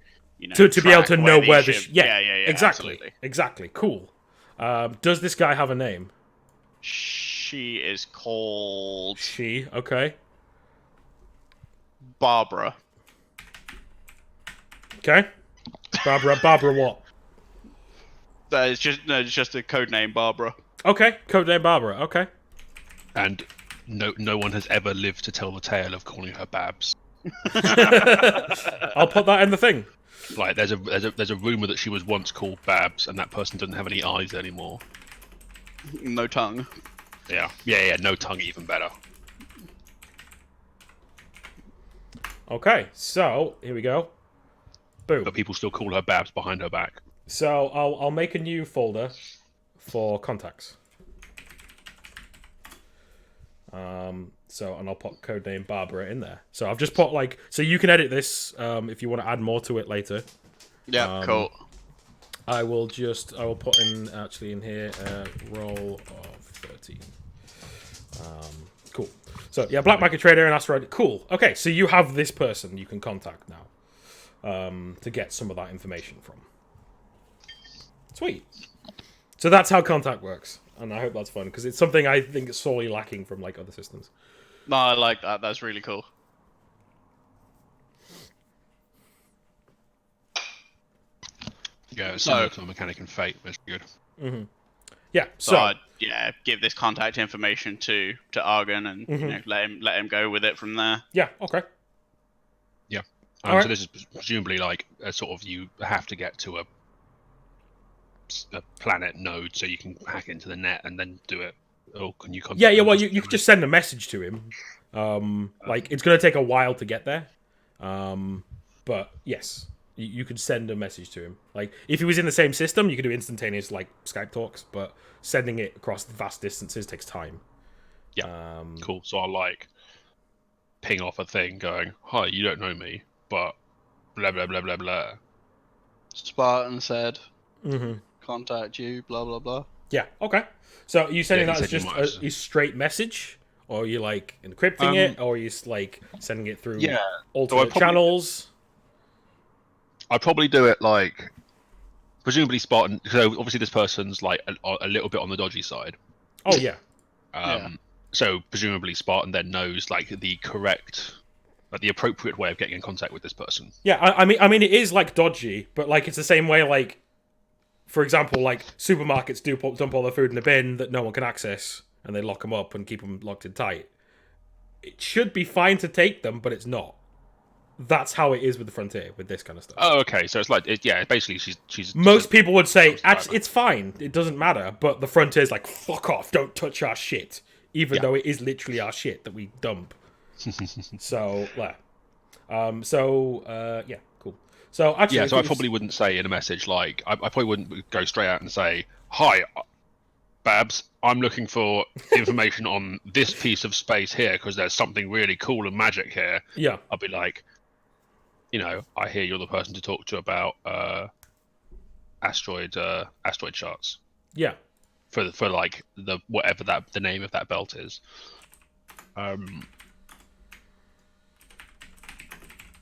to be able to know where the yeah, exactly. Cool. Does this guy have a name? She is called okay. Barbara. Okay. Barbara what? It's just a code name, Barbara. Okay, codename Barbara. Okay. And no one has ever lived to tell the tale of calling her Babs. I'll put that in the thing. Like there's a rumor that she was once called Babs, and that person doesn't have any eyes anymore. No tongue. Yeah. No tongue, even better. Okay, so here we go. Boom. But people still call her Babs behind her back. So I'll make a new folder for contacts. And I'll put codename Barbara in there. So I've just put like, so you can edit this if you want to add more to it later. Yeah, cool. I will put in here roll of 13. Cool. So yeah, black market trader and asteroid. Cool. Okay, so you have this person you can contact now to get some of that information from. Sweet. So that's how contact works, and I hope that's fun because it's something I think is sorely lacking from like other systems. No, I like that. That's really cool. Yeah, it's similar to a mechanic in Fate, but it's good. Mm-hmm. Yeah. So I'd, give this contact information to Argon and let him go with it from there. Yeah. Okay. Yeah. Right. So this is presumably like a sort of you have to get to a planet node so you can hack into the net and then do it. Or can you? Yeah. Well, you could just send a message to him. Like it's going to take a while to get there. But yes, you could send a message to him. Like if he was in the same system, you could do instantaneous like Skype talks. But sending it across vast distances takes time. Yeah. Cool. So I'll like ping off a thing going, "Hi, you don't know me, but blah blah blah blah blah." Spartan said, Mm-hmm. "Contact you." Blah blah blah. Yeah. Okay. So are you sending that as just a straight message, or are you like encrypting it, or are you like sending it through alternate channels? I'd probably do it like presumably Spartan. So obviously this person's like a little bit on the dodgy side. Oh yeah. So presumably Spartan then knows like the correct, like the appropriate way of getting in contact with this person. Yeah, I mean, it is like dodgy, but like it's the same way. Like, for example, like supermarkets do dump all their food in a bin that no one can access, and they lock them up and keep them locked in tight. It should be fine to take them, but it's not. That's how it is with the Frontier with this kind of stuff. Oh, okay. So it's like, basically she's. Most people would say, actually, it's fine. It doesn't matter. But the Frontier's like, fuck off! Don't touch our shit, even though it is literally our shit that we dump. So, yeah. Yeah, cool. So actually, so I probably wouldn't say in a message like I probably wouldn't go straight out and say, "Hi, Babs, I'm looking for information on this piece of space here because there's something really cool and magic here." Yeah, I'll be like, I hear you're the person to talk to about asteroid charts. Yeah. For like the whatever the name of that belt is.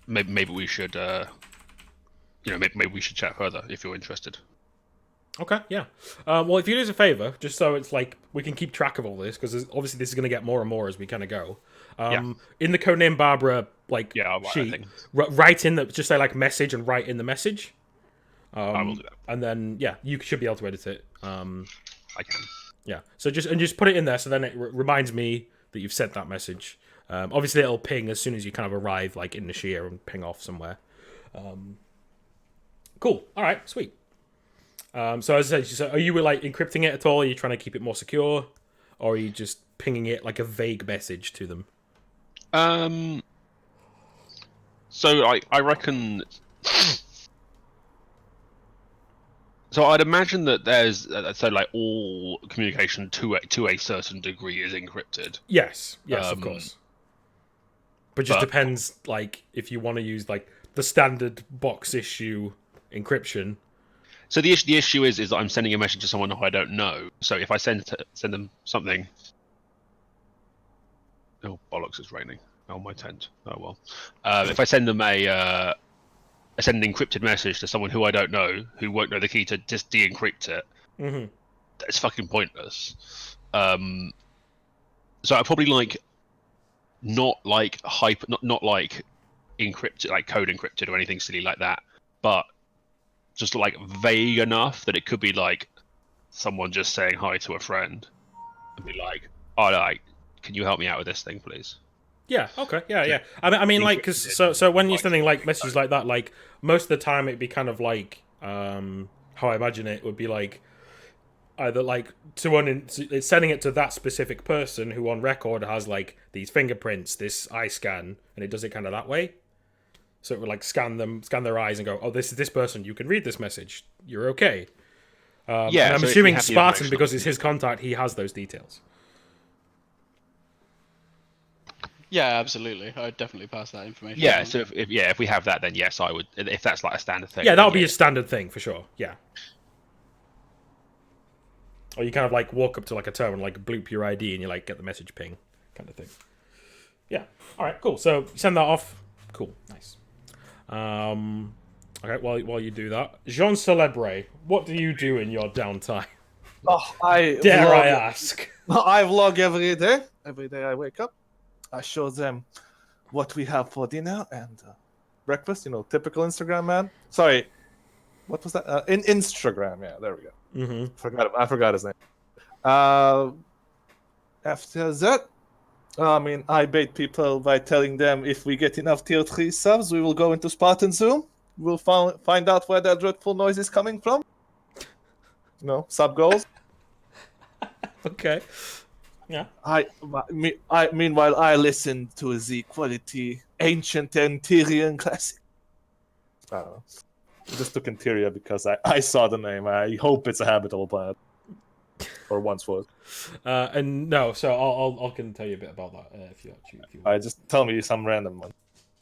Maybe we should maybe we should chat further if you're interested. Okay, yeah. Well, if you do us a favor, just so it's like we can keep track of all this, because obviously this is going to get more and more as we kind of go. In the codename Barbara sheet, write in just say like message and write in the message. I will do that. And then you should be able to edit it. I can. Yeah. So just put it in there, so then it reminds me that you've sent that message. Obviously, it'll ping as soon as you kind of arrive, like in Nashir, and ping off somewhere. Cool. All right. Sweet. So as I said, are you like encrypting it at all? Are you trying to keep it more secure, or are you just pinging it like a vague message to them? So I reckon. So I'd imagine that there's so like all communication to a certain degree is encrypted. Yes, of course. But just depends, like if you want to use like the standard box issue encryption. So the issue is that I'm sending a message to someone who I don't know. So if I send them something, oh bollocks, it's raining. Oh my tent. Oh well. If I send them I send an encrypted message to someone who I don't know, who won't know the key to just de-encrypt it, that's fucking pointless. So I probably like not like not like encrypted, like code encrypted or anything silly like that, but just like vague enough that it could be like someone just saying hi to a friend and be like, "Oh, like, can you help me out with this thing, please?" Yeah. Okay. Yeah. I mean, like, because so when you're sending like messages like that, like most of the time it'd be kind of like how I imagine it would be like either like it's sending it to that specific person who on record has like these fingerprints, this eye scan, and it does it kind of that way. So it would like scan their eyes and go, "Oh, this is this person. You can read this message. You're okay." And I'm assuming Spartan, because it's his contact, he has those details. Yeah, absolutely. I'd definitely pass that information. Yeah, on. so if we have that, then yes, I would. If that's like a standard thing. Yeah, that would be a standard thing for sure. Yeah. Or you kind of like walk up to like a terminal, like bloop your ID, and you like get the message ping, kind of thing. Yeah. All right. Cool. So send that off. Cool. Nice. Okay. While you do that, Jean Celebre, what do you do in your downtime? Oh, Dare I ask? I vlog every day. Every day I wake up, I show them what we have for dinner and breakfast. Typical Instagram man. Sorry, what was that? In Instagram. Yeah, there we go. I forgot his name. After that, I bait people by telling them if we get enough tier 3 subs, we will go into Spartan Zoom. We'll find out where that dreadful noise is coming from. Sub goals. Okay. Yeah. Meanwhile, I listen to the quality ancient Anterian classic. I don't know. I just took Interia because I saw the name. I hope it's a habitable planet. Or once was. And no, so I can tell you a bit about that if you want. Just tell me some random one.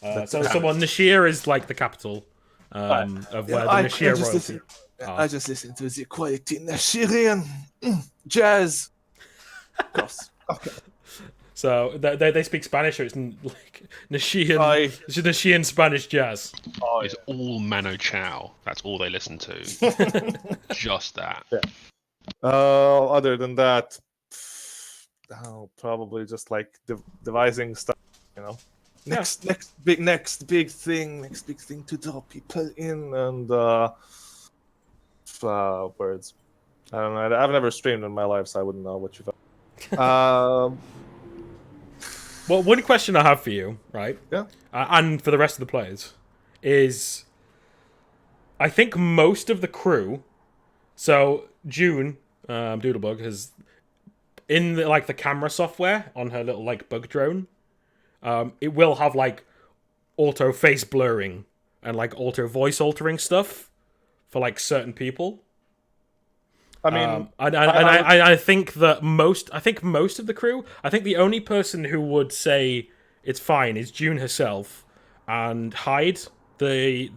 Nashir is like the capital of where the Nashir royalty. I just listen to the quality Nashirian jazz. Of course. Okay. So they speak Spanish, so it's like Nashian, I- Nashian Spanish jazz. Oh, It's all Mano Chao. That's all they listen to. Just that. Other than that, probably just like devising stuff, you know. Next big thing to draw people in and words. I don't know. I've never streamed in my life, so I wouldn't know what you've. Well, one question I have for you, right? Yeah. And for the rest of the players, is I think most of the crew. So June, Doodlebug has in the camera software on her little like bug drone. It will have like auto face blurring and like auto voice altering stuff for like certain people. I mean, I think that most of the crew. I think the only person who would say it's fine is June herself and Hyde, the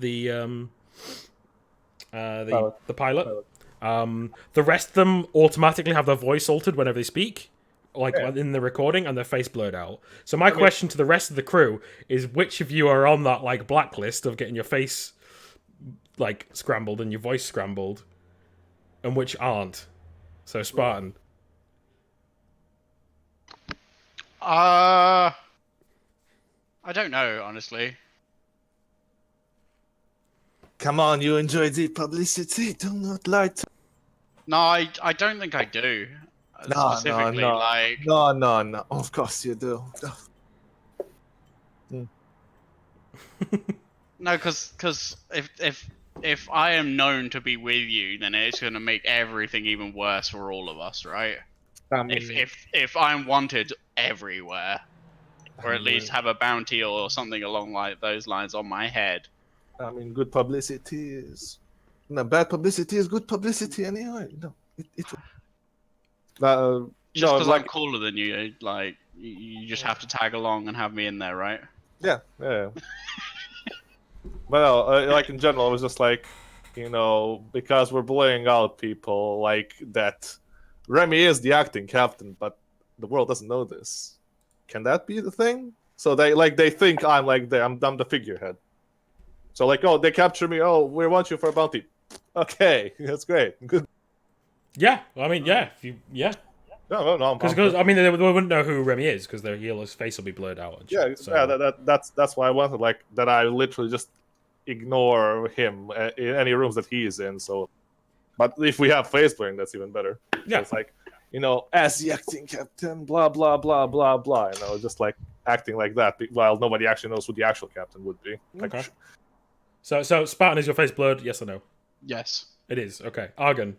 pilot. The rest of them automatically have their voice altered whenever they speak, like in the recording, and their face blurred out. So my question to the rest of the crew is: which of you are on that like blacklist of getting your face like scrambled and your voice scrambled, and which aren't? So Spartan. I don't know, honestly. come on, you enjoy the publicity. Do not lie to. No, I don't think I do. Specifically, no. like No. Of course you do. no, because if I am known to be with you, then it's gonna make everything even worse for all of us, right? I mean, If I'm wanted everywhere, or at least have a bounty or something along like those lines on my head. I mean, good publicity is. No, bad publicity is good publicity anyway. No, Just no, because like I'm cooler than you, like you just have to tag along and have me in there, right? yeah. But no, like in general, it was just like, you know, because we're blowing out people like that. Remy is the acting captain, but the world doesn't know this. Can that be the thing? So they think I'm like I'm the figurehead. So like, oh, they capture me. Oh, we want you for a bounty. Okay, that's great. Good. Yeah, I mean, yeah, No. because I mean they wouldn't know who Remy is because their healer's face will be blurred out. And shit, so. That's why I wanted like that. I literally just ignore him in any rooms that he is in. So, but if we have face blurring, that's even better. Yeah, So it's like, you know, as the acting captain, blah blah blah blah blah. You know, just like acting like that while nobody actually knows who the actual captain would be. Like, okay. So Spartan, is your face blurred? Yes or no? Yes. It is. Okay. Argon.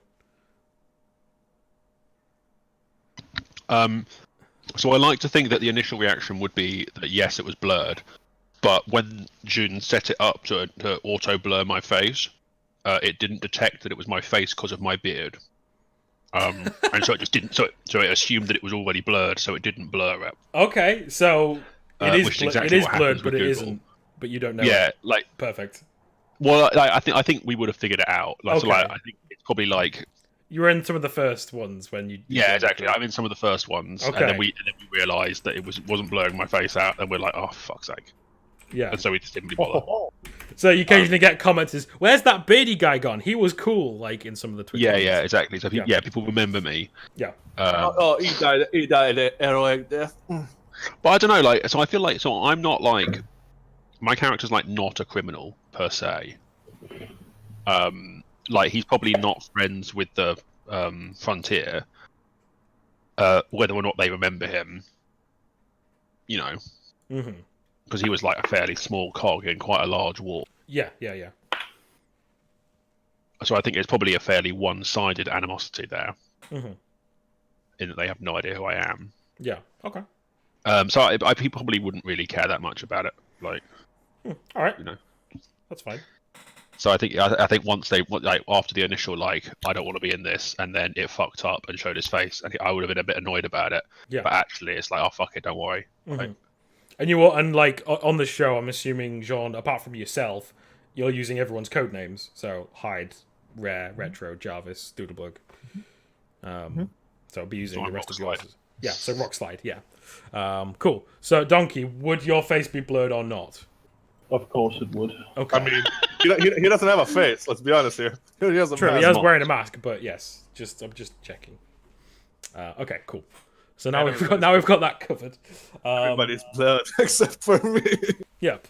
So I like to think that the initial reaction would be that yes, it was blurred, but when June set it up to auto blur my face, it didn't detect that it was my face because of my beard, and so it just didn't. So it assumed that it was already blurred, so it didn't blur it. Okay, so it is which is exactly it is what blurred, happens but with it Google. isn't. But you don't know. Yeah, it. like Perfect. well, I think we would have figured it out. Like, Okay. so, like, I think it's probably like You were in some of the first ones when you. yeah, exactly. I'm in some of the first ones, Okay. and then we realised that it wasn't blurring my face out, and we're like, oh fuck's sake. Yeah. And so we just didn't really bother. So you occasionally get comments as, "Where's that beardy guy gone? He was cool." Like in some of the Twitch. Yeah, ones. yeah, exactly. So Yeah. people remember me. Yeah. he died a heroic death. But I don't know, like, so I feel like, so I'm not like, my character's like not a criminal per se. Like he's probably not friends with the Frontier. Whether or not they remember him, you know, because he was like a fairly small cog in quite a large war. Yeah. So I think it's probably a fairly one-sided animosity there, Mm-hmm. in that they have no idea who I am. Yeah. Okay. So I probably wouldn't really care that much about it, like, All right. you know. That's fine. So I think once they like after the initial like I don't want to be in this, and then it fucked up and showed his face, I would have been a bit annoyed about it. Yeah. But actually, it's like, oh fuck it, don't worry. Like, And you and like on the show, I'm assuming, Jean, apart from yourself, you're using everyone's code names. So Hyde, Rare, Retro, Jarvis, Doodlebug. So I'll be using So the I'm rest of Rockslide. yours. Yeah, so rock slide. Yeah. Cool. So Donkey, would your face be blurred or not? Of course it would. Okay. I mean, he doesn't have a face. Let's be honest here. He has a True, he mask. is wearing a mask, but yes, I'm just checking. Okay, cool. So now we've got that covered. Everybody's blurred except for me. Yep.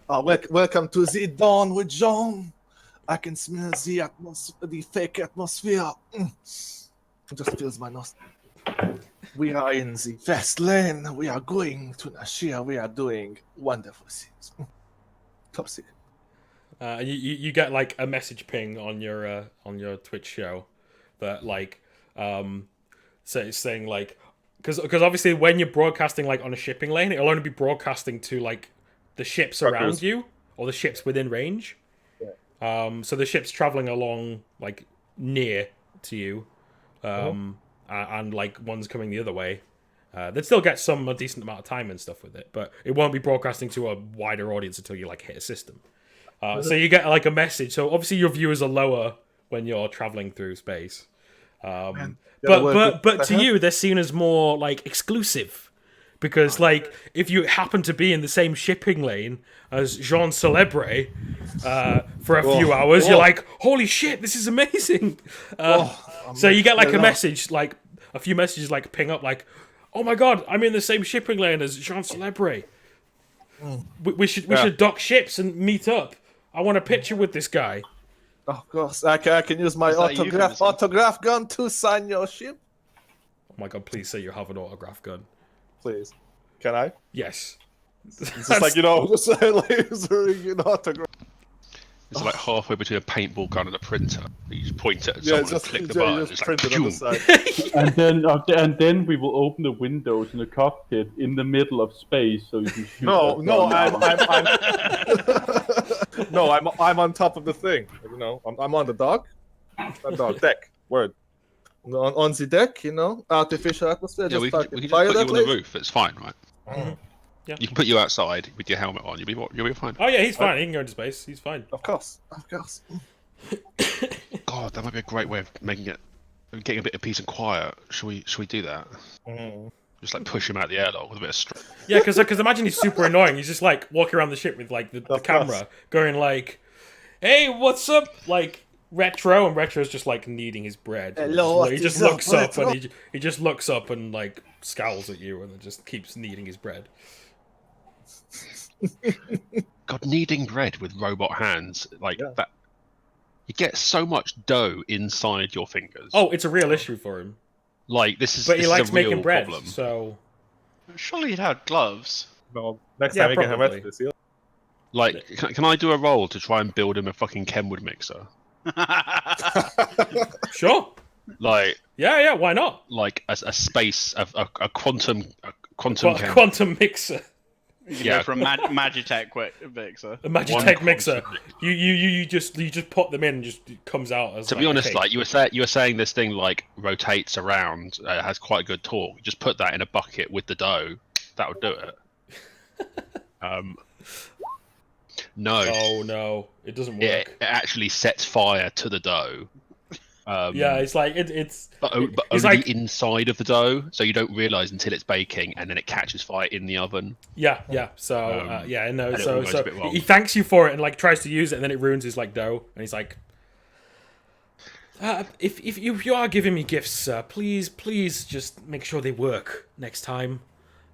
Welcome to the dawn with John. I can smell the fake atmosphere. It just fills my nose. We are in the fast lane. We are going to Nashir. We are doing wonderful things. Top secret. You get like a message ping on your Twitch show that like so it's saying like because obviously when you're broadcasting like on a shipping lane, it'll only be broadcasting to like the ships around you or the ships within range. Yeah. So the ships traveling along like near to you, and like ones coming the other way. They'd still get a decent amount of time and stuff with it, but it won't be broadcasting to a wider audience until you like hit a system. So you get like a message. So obviously your viewers are lower when you're traveling through space. But to you, they're seen as more like exclusive because like if you happen to be in the same shipping lane as Jean Celebre for a few hours, you're like, holy shit, this is amazing. So you get like a message, like a few messages like ping up like, oh my god, I'm in the same shipping lane as Jean Celebre. We should dock ships and meet up. I want a picture with this guy. Of course, I can use my autograph gun to sign your ship. Oh my god, please say you have an autograph gun. Please. Can I? Yes. It's just like, just lasering an autograph. It's like halfway between a paintball gun and a printer. You just point it at someone and click the button. Just It's print like, it on the side. and then we will open the windows in the cockpit in the middle of space, so you can shoot. No, I'm on top of the thing. I'm on the dock. Deck. Word. On the deck, artificial atmosphere. yeah, just we can just put you on the roof. It's fine, right? Mm-hmm. Yeah. You can put you outside with your helmet on. You'll be fine. Oh yeah, he's fine. He can go into space. He's fine. Of course. God, that might be a great way of getting a bit of peace and quiet. Should we do that? Just like push him out the airlock with a bit of strength. Yeah, because imagine he's super annoying. He's just like walking around the ship with like the camera, going like, "Hey, what's up?" Like Retro, and Retro's just like kneading his bread. Hello, he just looks up and he just looks up and like scowls at you and then just keeps kneading his bread. God, kneading bread with robot hands like that. You get so much dough inside your fingers. Oh, it's a real issue for him. Like this is. But he this likes is a real making bread, problem. so. Surely he'd have gloves. No, next time you can have probably. this. Yeah? Like, can I do a roll to try and build him a fucking Kenwood mixer? Sure. Like. Yeah, why not? Like a space, a quantum Quantum mixer. You can go from Magitech mixer. A Magitech mixer. You just put them in and just it comes out as. To be honest, like you were saying, this thing like rotates around, has quite a good torque. Just put that in a bucket with the dough. That would do it. No. Oh no, it doesn't work. It actually sets fire to the dough. Yeah, it's like it's. But only like, the inside of the dough, so you don't realise until it's baking, and then it catches fire in the oven. Yeah. So no. So wrong. he thanks you for it and like tries to use it, and then it ruins his like dough, and he's like, if you are giving me gifts, please just make sure they work next time.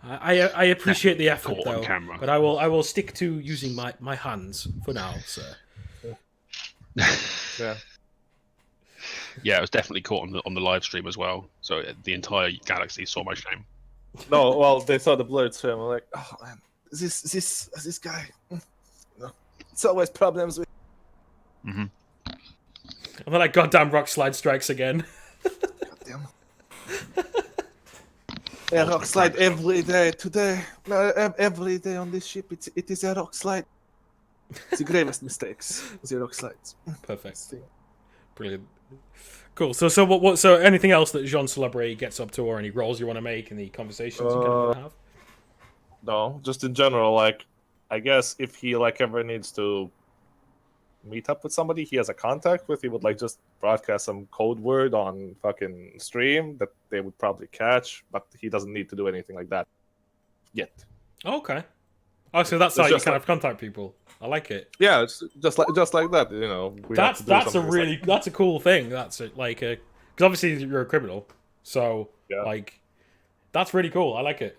I appreciate the effort Caught though, on camera. but I will stick to using my hands for now, sir. Yeah. Yeah, it was definitely caught on the live stream as well. So the entire galaxy saw my shame. No, well, they saw the blurred stream. I'm like, oh man, this guy. No, it's always problems with. Mm-hmm. And then like goddamn rock slide strikes again. Goddamn. Yeah, rock slide every day today. Every day on this ship, it is a rock slide. It's the gravest mistakes. The rock slides. Perfect. Brilliant. Cool. So what? So anything else that Jean Celebre gets up to, or any roles you want to make, any conversations you kind of have? No, just in general. Like, I guess if he like ever needs to meet up with somebody he has a contact with, he would like just broadcast some code word on fucking stream that they would probably catch, but he doesn't need to do anything like that yet. Okay. Oh, so that's It's how you just kind like- of contact people. I like it. Yeah, it's just like that. You know, we have to do That's a something really that's a cool thing. That's like a because obviously you're a criminal, so Yeah. like that's really cool. I like it.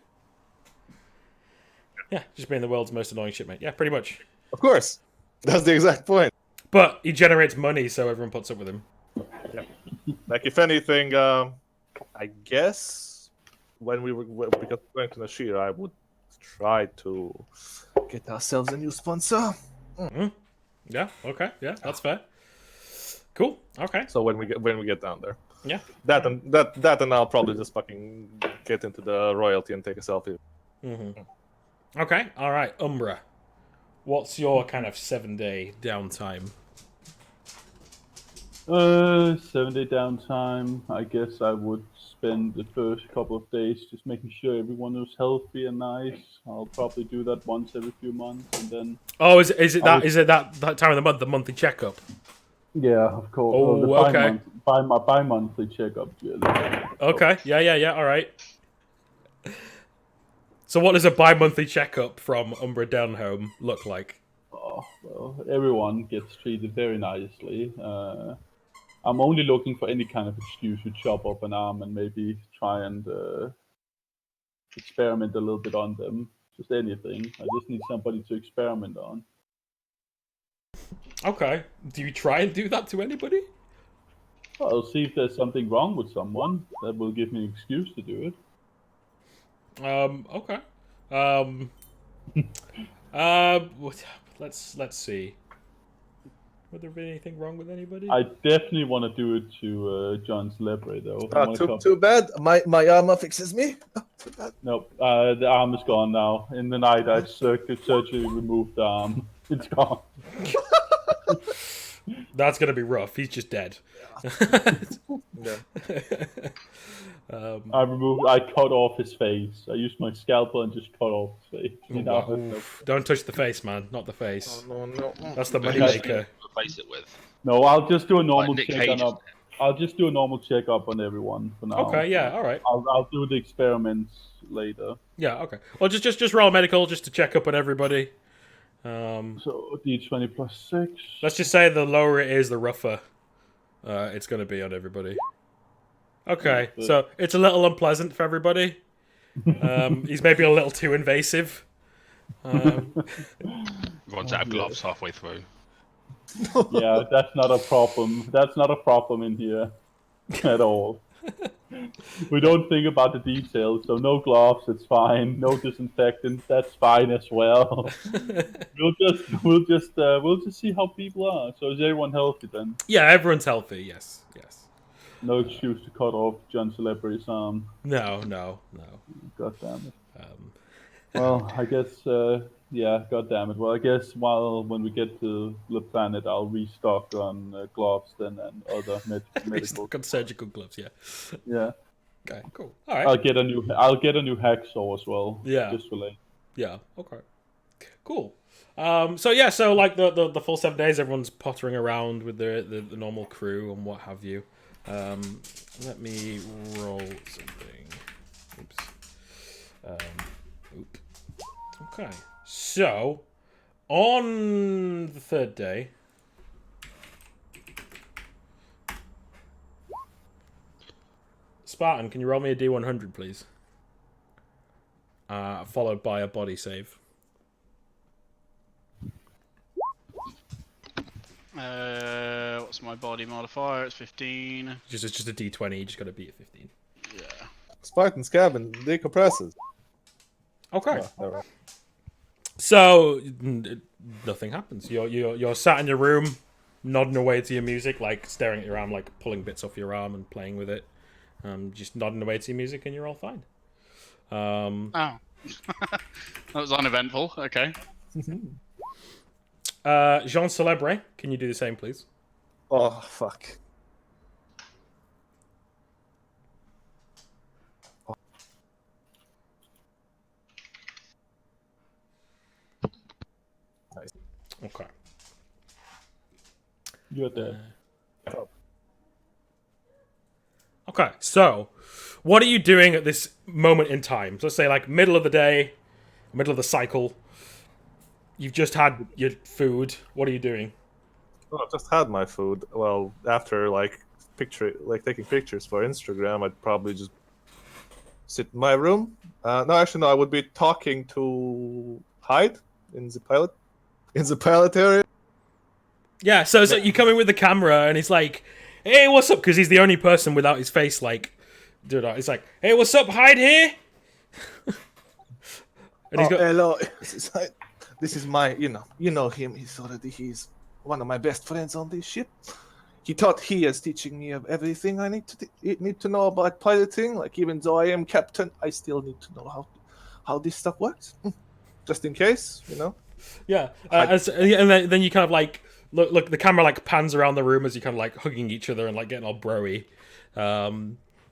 Yeah, just being the world's most annoying shipmate. Yeah, pretty much. Of course, that's the exact point. But he generates money, so everyone puts up with him. Like, if anything, I guess when we were because we went to Nashir, I would try to get ourselves a new sponsor. Yeah. Okay. Yeah, that's fair. Cool. Okay. So when we get down there, Yeah. that and I'll probably just fucking get into the royalty and take a selfie. Okay. All right. Umbra, what's your kind of 7-day downtime? 7-day downtime. I guess I would spend the first couple of days just making sure everyone was healthy and nice. I'll probably do that once every few months, and then Oh, is it that time of the month, the monthly checkup? yeah, of course. Oh, the okay. bi-monthly checkup. Yeah. Okay. Yeah. All right. So, what does a bi-monthly checkup from Umbra Downhome look like? Oh, well, everyone gets treated very nicely. I'm only looking for any kind of excuse to chop up an arm and maybe try and experiment a little bit on them. Just anything. I just need somebody to experiment on. Okay. Do you try and do that to anybody? Well, I'll see if there's something wrong with someone that will give me an excuse to do it. Okay. Let's see. Would there be anything wrong with anybody? I definitely want to do it to John Celebre, though. I wanna Too bad. My armor fixes me. Too bad. Nope, the arm is gone now. In the night, I surgically removed the arm. It's gone. That's gonna be rough. He's just dead. Yeah. I cut off his face. I used my scalpel and just cut off his face. You know? Oof. Don't touch the face, man. Not the face. No. That's the money Who's maker. replace it with? No, I'll just do a normal Nick check Cage on. I'll just do a normal checkup on everyone for now. Okay. Yeah. All right. I'll do the experiments later. Yeah. Okay. Well, just roll medical just to check up on everybody. So D20 plus 6. Let's just say the lower it is, the rougher it's going to be on everybody. Okay, so it's a little unpleasant for everybody. He's maybe a little too invasive. Runs out of gloves halfway through. Yeah, that's not a problem. That's not a problem in here at all. We don't think about the details, so no gloves, it's fine. No disinfectant, that's fine as well. We'll just see how people are. So is everyone healthy then? Yeah, everyone's healthy. Yes. No excuse to cut off John Celebrity's arm. No. God damn it. Well, I guess yeah. God damn it. Well, I guess when we get to the planet, I'll restock on gloves then and other medical. Got surgical gloves. Yeah. Yeah. Okay. Cool. All right. I'll get a new hacksaw as well. Yeah. Just for like. Yeah. Okay. Cool. So like the full 7 days, everyone's pottering around with the normal crew and what have you. Let me roll something. Oops. Okay. So on the third day, Spartan, can you roll me a D100, please? Followed by a body save. What's my body modifier? It's 15. It's just a D20. You just got to beat a 15. Yeah. Spartan's cabin decompresses. Okay. Oh, all right. So nothing happens. You're sat in your room, nodding away to your music, like staring at your arm, like pulling bits off your arm and playing with it. Just nodding away to your music, and you're all fine. Oh. That was uneventful. Okay. Jean Celebre, can you do the same, please? Oh, fuck. Okay. You're dead. Okay, so what are you doing at this moment in time? So let's say like middle of the day, middle of the cycle. You've just had your food. What are you doing? Well, I've just had my food. Well, after taking pictures for Instagram, I'd probably just sit in my room. No, actually, no. I would be talking to Hyde in the pilot area. Yeah, so you come in with the camera and he's like, "Hey, what's up?" Because he's the only person without his face. Like, dude, he's like, "Hey, what's up? Hyde here." And he's got, hello. This is my, you know him. He's one of my best friends on this ship. He thought he is teaching me of everything I need to know about piloting. Like, even though I am captain, I still need to know how this stuff works, just in case, yeah, and then you kind of like look. The camera like pans around the room as you kind of like hugging each other and like getting all broy.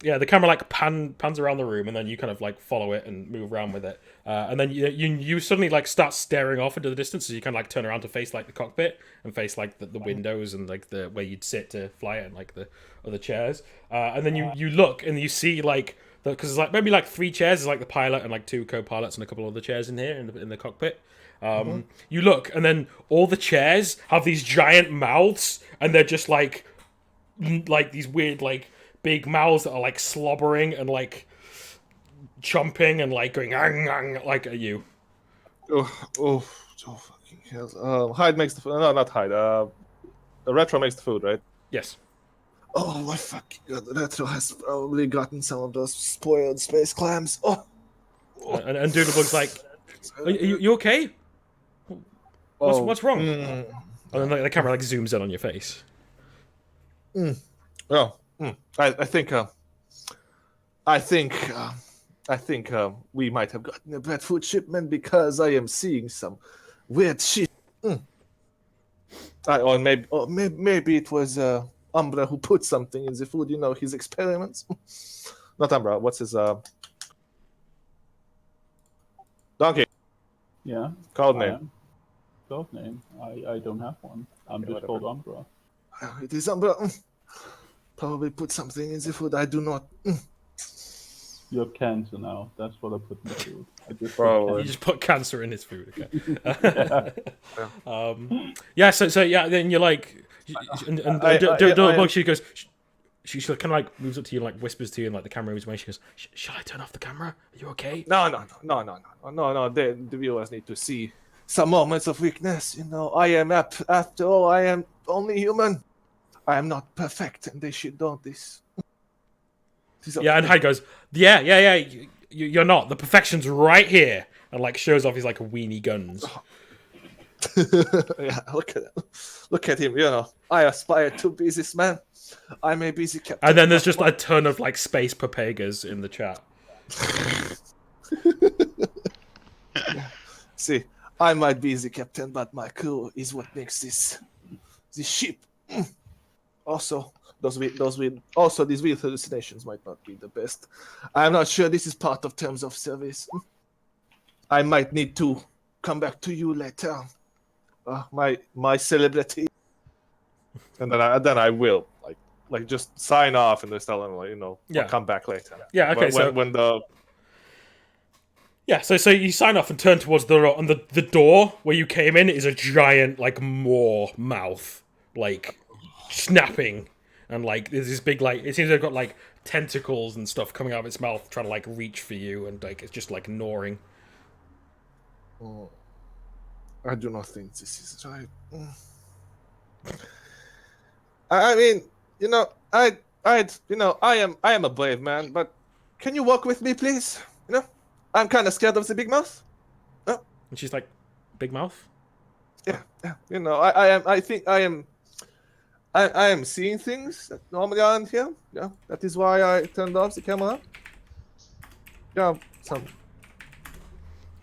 Yeah, the camera like pans around the room, and then you kind of like follow it and move around with it, and then you suddenly like start staring off into the distance, so you kind of like turn around to face like the cockpit and face like the windows and like the where you'd sit to fly it and like the other chairs, and then you look and you see like because there's like maybe like 3 chairs, there's like the pilot and like 2 co-pilots and a couple of other chairs in here in the cockpit. You look, and then all the chairs have these giant mouths, and they're just like these weird like big mouths that are like slobbering and like chomping and like going ang, ang, like at you. Oh, fucking hell. Hyde makes the food. No, not Hyde. The Retro makes the food, right? Yes. Oh my fucking god, the Retro has probably gotten some of those spoiled space clams. And Doodlebug's like, are you okay? What's wrong? And then the camera like zooms in on your face. I think we might have gotten a bad food shipment because I am seeing some weird shit. Or maybe it was Umbra who put something in the food. His experiments. Not Umbra. What's his Donkey? Yeah. Code name. Code name. I don't have one. I'm just called Umbra. It is Umbra. Probably put something in the food. I do not. You have cancer now. That's what I put in the food. You just put cancer in his food. Okay. Yeah. So yeah. Then you're like, and she goes. She kind of like moves up to you and like whispers to you, and like the camera moves away. She goes, "Shall I turn off the camera? Are you okay?" No. The viewers need to see some moments of weakness. I am after all, I am only human. I am not perfect, and they should know this. Yeah, and Hyde goes, yeah. You're not. The perfection's right here, and like shows off his like weenie guns. Yeah, look at him. I aspire to be this man. I'm a busy captain. And then there's just a ton of like space papagas in the chat. See, I might be the captain, but my crew is what makes this ship. Also, these weird hallucinations might not be the best. I'm not sure this is part of terms of service. I might need to come back to you later. My celebrity. And then I will like just sign off and just tell them I'll come back later. Yeah. Okay. So you sign off and turn towards the door, and the door where you came in is a giant like maw mouth, like snapping, and like there's this big like it seems they've got like tentacles and stuff coming out of its mouth trying to like reach for you, and like it's just like gnawing. I do not think this is right. I mean, I am a brave man, but can you walk with me, please? I'm kind of scared of the big mouth. And she's like, big mouth? Yeah. I think I am seeing things that normally aren't here. Yeah, that is why I turned off the camera. Yeah,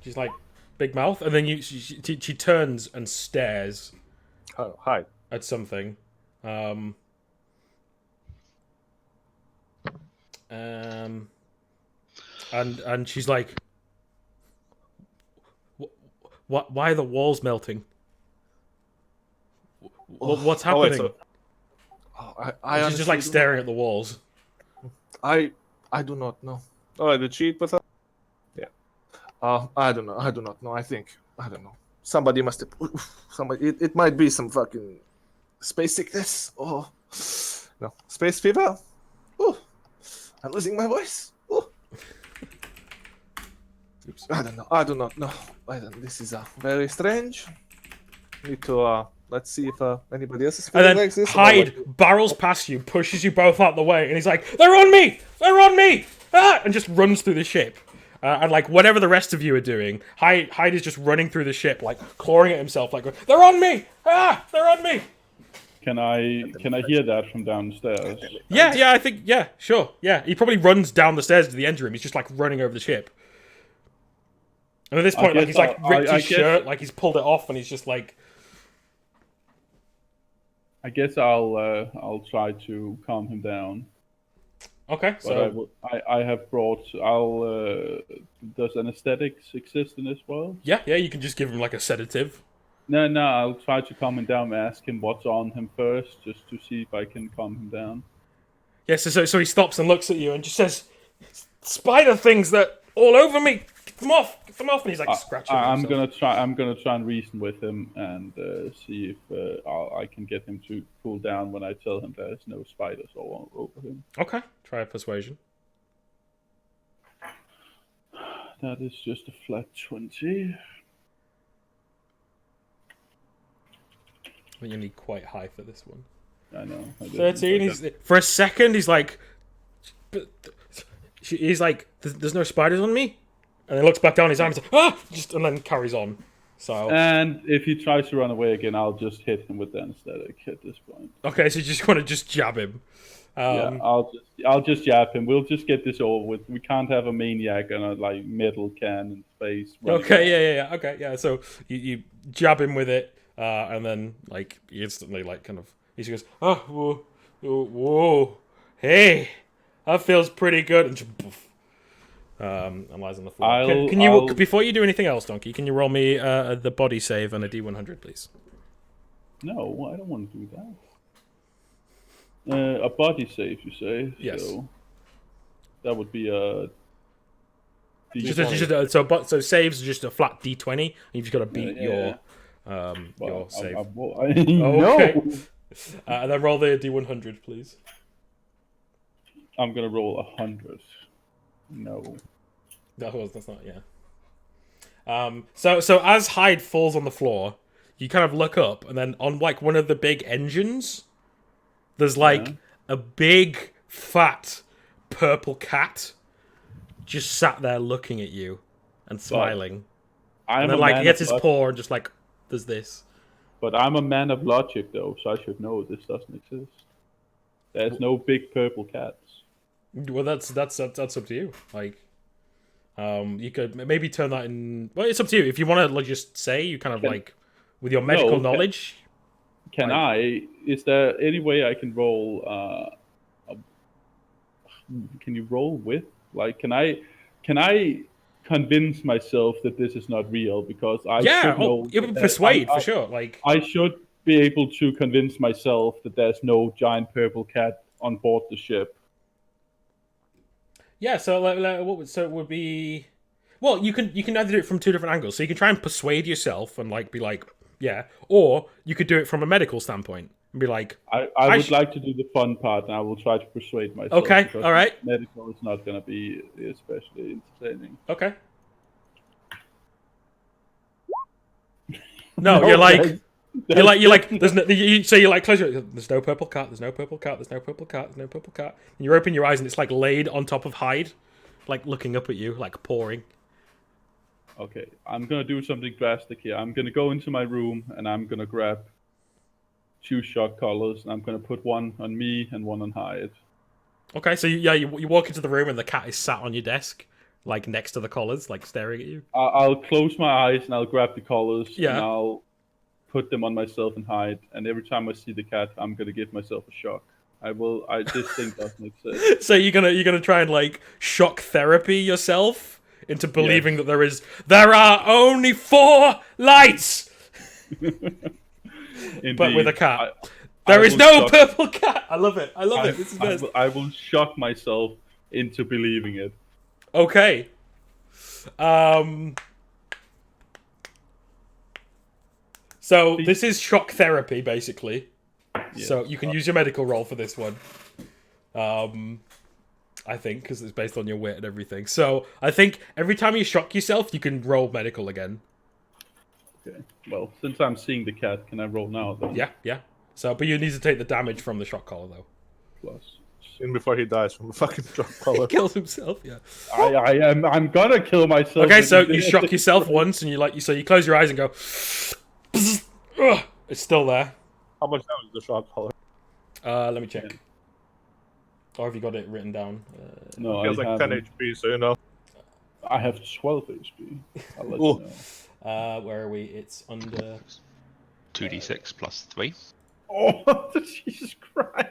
She's like, big mouth? And then she turns and stares. Oh, hi. At something. And she's like, why are the walls melting? What's happening? I She's just like honestly do staring at the walls. I do not know. Oh, I did cheat with her. Yeah. I don't know. I do not know. I don't know. Somebody must have. Somebody. It might be some fucking space sickness or no space fever. Oh, I'm losing my voice. Oh. Oops. I don't know. I do not know. This is very strange. Need to let's see if anybody else is And feeling then like this. Hyde barrels past you, pushes you both out the way, and he's like, "They're on me! They're on me!" Ah! And just runs through the ship. And like whatever the rest of you are doing, Hyde is just running through the ship, like clawing at himself, like, "They're on me! Ah! They're on me!" Can I hear that from downstairs? Yeah, I think, yeah, sure, yeah. He probably runs down the stairs to the engine room. He's just like running over the ship. And at this point, like he's like ripped his shirt, like he's pulled it off, and he's just like. I guess I'll try to calm him down. Okay, But so I have brought. Does anesthetics exist in this world? yeah, you can just give him like a sedative. No, I'll try to calm him down. Ask him what's on him first, just to see if I can calm him down. Yeah, so he stops and looks at you and just says, "Spider things that all over me. Get them off! Get them off!" And he's like scratching. I'm himself. gonna try and reason with him and see if I can get him to cool down when I tell him there's no spiders all over him. Okay, try a persuasion. That is just a flat 20. I think you need quite high for this one. I know. 13. For a second, he's like, "There's no spiders on me," and then looks back down his arms, and then carries on. So. And if he tries to run away again, I'll just hit him with the anesthetic at this point. Okay, so you just want to just jab him. Yeah, I'll just jab him. We'll just get this over with. We can't have a maniac on a like metal can in space. Okay, yeah. Okay, yeah. So you jab him with it, and then like he instantly like kind of he just goes, "Oh, whoa, hey, that feels pretty good," and just poof, and lies on the floor. Can you before you do anything else, Donkey? Can you roll me the body save and a D100, please? No, I don't want to do that. A body save, you say? Yes. So that would be a. So saves are just a flat D20. You've just got to beat your save. No. And then roll the D100, please. I'm gonna roll 100. No. That's not, yeah. So as Hyde falls on the floor, you kind of look up, and then on like one of the big engines, there's like a big fat purple cat just sat there looking at you and smiling. And then like he gets his paw and just like does this. But I'm a man of logic though, so I should know this doesn't exist. There's no big purple cats. Well, that's up to you. Like, you could maybe turn that in. Well, it's up to you. If you want to like just say you kind of like with your medical knowledge. Is there any way I can roll? Can you roll with? Like, can I convince myself that this is not real? Because I should know. You can persuade for sure. Like, I should be able to convince myself that there's no giant purple cat on board the ship. Yeah, so it would be. Well, you can either do it from two different angles. So you can try and persuade yourself and like be like, yeah, or you could do it from a medical standpoint and be like, I would like to do the fun part, and I will try to persuade myself. Okay, all right. Medical is not going to be especially entertaining. Okay. No, you're like. You're like, there's no, so you're like, close your, there's no purple cat, there's no purple cat, there's no purple cat, there's no purple cat. And you open your eyes and it's like laid on top of Hyde, like looking up at you, like pouring. Okay, I'm gonna do something drastic here. I'm gonna go into my room and I'm gonna grab 2 shock collars and I'm gonna put one on me and one on Hyde. Okay, so you walk into the room and the cat is sat on your desk, like next to the collars, like staring at you. I'll close my eyes and I'll grab the collars and I'll put them on myself and Hyde, and every time I see the cat, I'm gonna give myself a shock. This thing doesn't exist. So you're gonna try and like shock therapy yourself into believing that there are only 4 lights. Indeed. But with a cat. There is will no shock- purple cat. I love it. I love it. This is best. I will shock myself into believing it. Okay. So this is shock therapy, basically. Yeah. So you can use your medical roll for this one. I think, because it's based on your wit and everything. So I think every time you shock yourself, you can roll medical again. Okay. Well, since I'm seeing the cat, can I roll now then? Yeah. So, but you need to take the damage from the shock collar, though. Plus. Soon before he dies from a fucking drop He collar. kills himself. Yeah. I'm gonna kill myself. Okay, with so this. you shock yourself once, and you close your eyes and go. Ugh, it's still there. How much damage is the shot collar? Let me check. Or have you got it written down? No, He has like 10 HP, so you know. I have 12 HP. I'll let Ooh. you know. Where are we? It's under. 2d6 plus 3. Oh, Jesus Christ!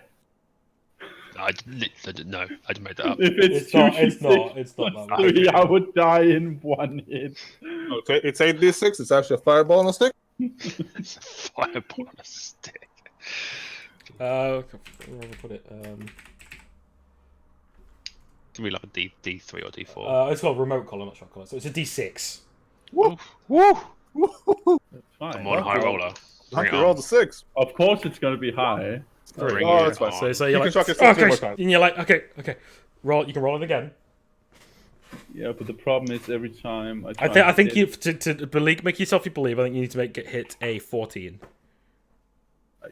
I didn't know. I just made that up. If It's not. It's not. It's not that plus much. 3, I would die in one hit. Okay, it's 8d6. It's actually a fireball on a stick. It's a fireball on a stick. Where do I put it? Can we like a D3 or D4? It's called remote collar, not shot collar. So it's a D6. Woo! Woo! Fine. I'm on high roller. Bring it You rolled on. a 6. Of course, it's gonna be high. Bring Oh, it that's fine. on. So You you're can shock like, yourself two okay, more times. and you're like, okay, roll. You can roll it again. Yeah, but the problem is every time I think you to believe, make yourself believe. I think you need to get hit a 14.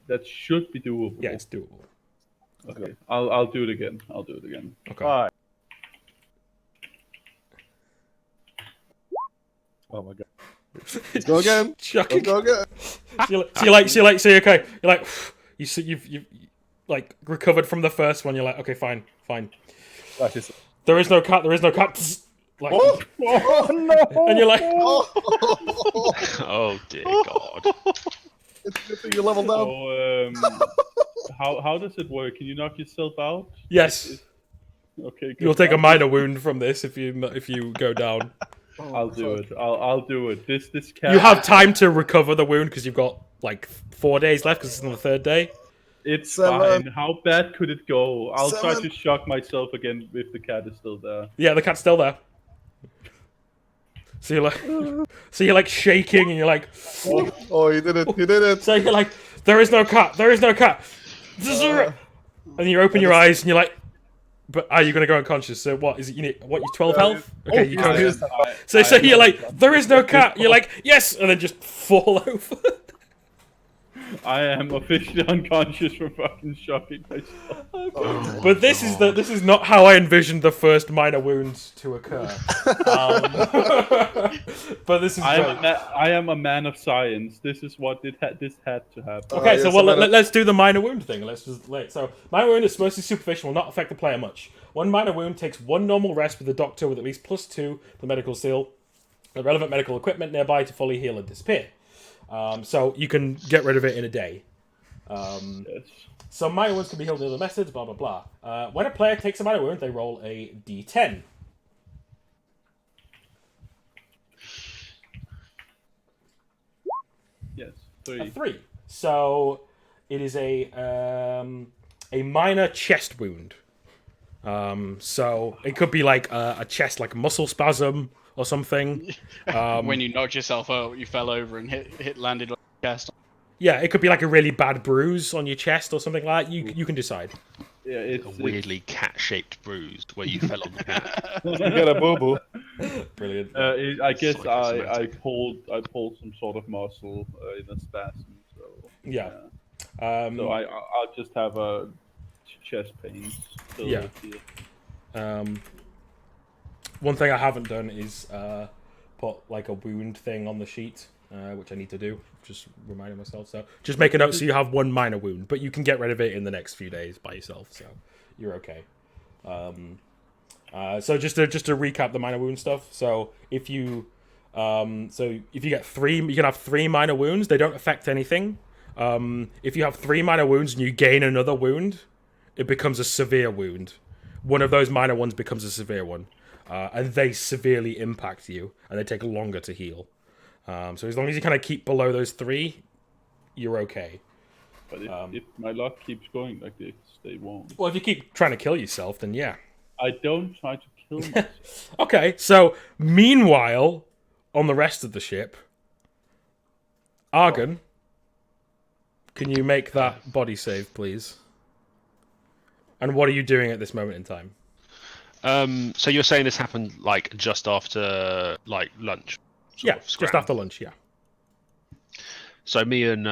that should be doable. Yeah, it's doable. Okay, I'll do it again. Okay. Alright. Oh my god. Let's go again. Shocking. Let's go again. So you're okay. You're like, you've like recovered from the first one. You're like, okay, fine. That is- There is no cut. Like, Oh! Oh no! and you're like, Oh dear God. It's good that you leveled up. So, how does it work? Can you knock yourself out? yes, Okay, good. you'll take a minor wound from this if you go down. I'll do it. I'll do it. This cat. You have time to recover the wound because you've got like 4 days left because it's on the third day. It's 7. fine. How bad could it go? I'll try 7. to shock myself again if the cat is still there. Yeah, the cat's still there. So you're like shaking and you're like, Oh, you did it. You did it. so you're like, there is no cat. And you open your eyes and you're like, but are you gonna go unconscious? So what is it? You need you 12 health? Okay, you yeah, can't. yeah. So you're like, there is no cat. You're like, yes, and then just fall over. I am officially unconscious from fucking shocking myself. But this is not how I envisioned the first minor wounds to occur. But this is great. I am a man of science. This is what this had to happen. Okay, so yes, well, I'm gonna- let's do the minor wound thing. So minor wound is mostly superficial, will not affect the player much. One minor wound takes 1 normal rest with the doctor with at least +2 the medical seal, the relevant medical equipment nearby to fully heal and disappear. So you can get rid of it in a day. Yes. Some minor wounds can be healed in other methods, blah blah blah. When a player takes a minor wound, they roll a d10. Yes. A 3. 3. So it is a minor chest wound. So it could be like a chest, like a muscle spasm or something. When you knocked yourself out, you fell over and landed on your chest. Yeah, it could be like a really bad bruise on your chest or something like that. You can decide. Yeah, it's A weirdly cat-shaped bruise where you fell on the cat. You got a boo boo. Brilliant. I guess I Psychosomatic. pulled some sort of muscle in a spasm. So Yeah. So I'll just have a chest pain. Still Yeah. here. One thing I haven't done is put like a wound thing on the sheet, which I need to do. Just reminding myself. So just make a note so you have 1 minor wound, but you can get rid of it in the next few days by yourself. So you're okay. So just to recap the minor wound stuff. So if you get 3, you can have 3 minor wounds. They don't affect anything. If you have 3 minor wounds and you gain another wound, it becomes a severe wound. One of those minor ones becomes a severe one. And they severely impact you, and they take longer to heal. So as long as you kind of keep below those 3, you're okay. But if my luck keeps going like this, they won't. Well, if you keep trying to kill yourself, then yeah. I don't try to kill myself. Okay, so meanwhile, on the rest of the ship, Argon, can you make that body save, please? And what are you doing at this moment in time? So you're saying this happened like just after like lunch? Yeah, just after lunch. Yeah. So me and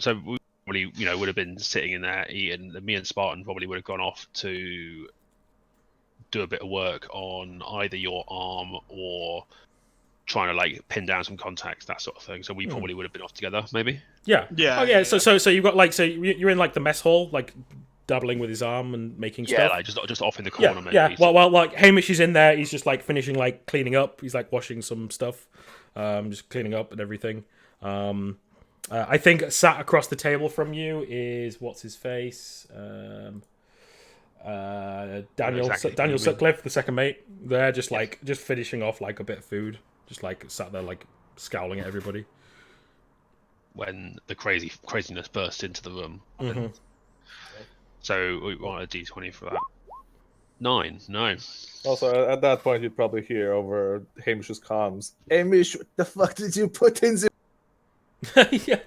so we probably would have been sitting in there eating. Me and Spartan probably would have gone off to do a bit of work on either your arm or trying to like pin down some contacts, that sort of thing. So we probably would have been off together, maybe. Yeah. Yeah. Oh yeah. So you've got like you're in like the mess hall, like dabbling with his arm and making stuff. Yeah, like just off in the corner. Maybe. Yeah. Well, like Hamish is in there. He's just like finishing like cleaning up. He's like washing some stuff, just cleaning up and everything. I think sat across the table from you is what's his face. Daniel Sutcliffe, the second mate. They're just just finishing off like a bit of food, just like sat there like scowling at everybody. When the craziness burst into the room. Mm-hmm. So we want a D20 for that. 9, no. Also, at that point, you'd probably hear over Hamish's comms. Hamish, what the fuck did you put in the... yeah,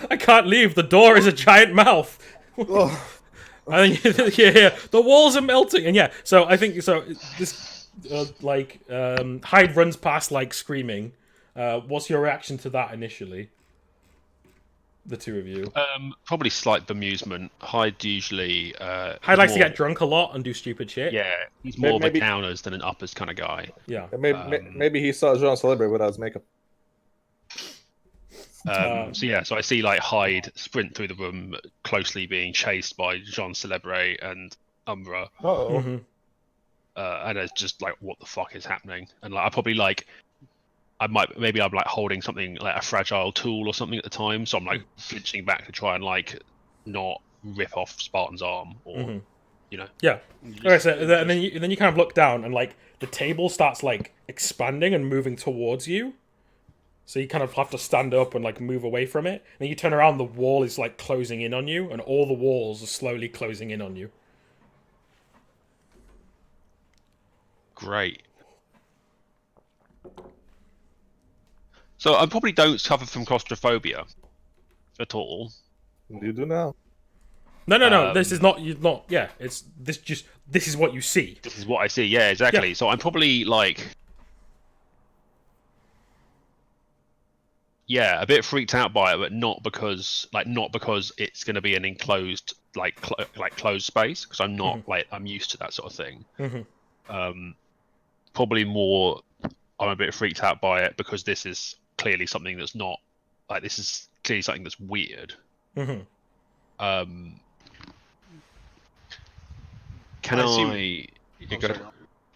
I can't leave. The door is a giant mouth. Oh. I think yeah, the walls are melting, and yeah. So I think so. This Hyde runs past like screaming. What's your reaction to that initially? The two of you. Probably slight bemusement. Hyde usually. Hyde likes to get drunk a lot and do stupid shit. Yeah, he's more of a downers than an uppers kind of guy. Yeah. Maybe he saw Jean Celebre without his makeup. So I see like Hyde sprint through the room, closely being chased by Jean Celebre and Umbra. Uh-oh. And it's just like, what the fuck is happening? And like, I probably like, I'm like holding something like a fragile tool or something at the time, so I'm like flinching back to try and like not rip off Spartan's arm or Yeah. Okay, so and then you kind of look down and like the table starts like expanding and moving towards you. So you kind of have to stand up and like move away from it. And then you turn around, the wall is like closing in on you, and all the walls are slowly closing in on you. Great. So I probably don't suffer from claustrophobia at all. You do now. No. This is not. You're not. Yeah. It's this. This is what you see. This is what I see. Yeah, exactly. Yeah. So I'm probably like. Yeah, a bit freaked out by it, but not because it's going to be an enclosed closed space, because I'm not I'm used to that sort of thing. Mm-hmm. Probably more, I'm a bit freaked out by it because this is clearly something that's not this is clearly something that's weird. Mm-hmm. Can I?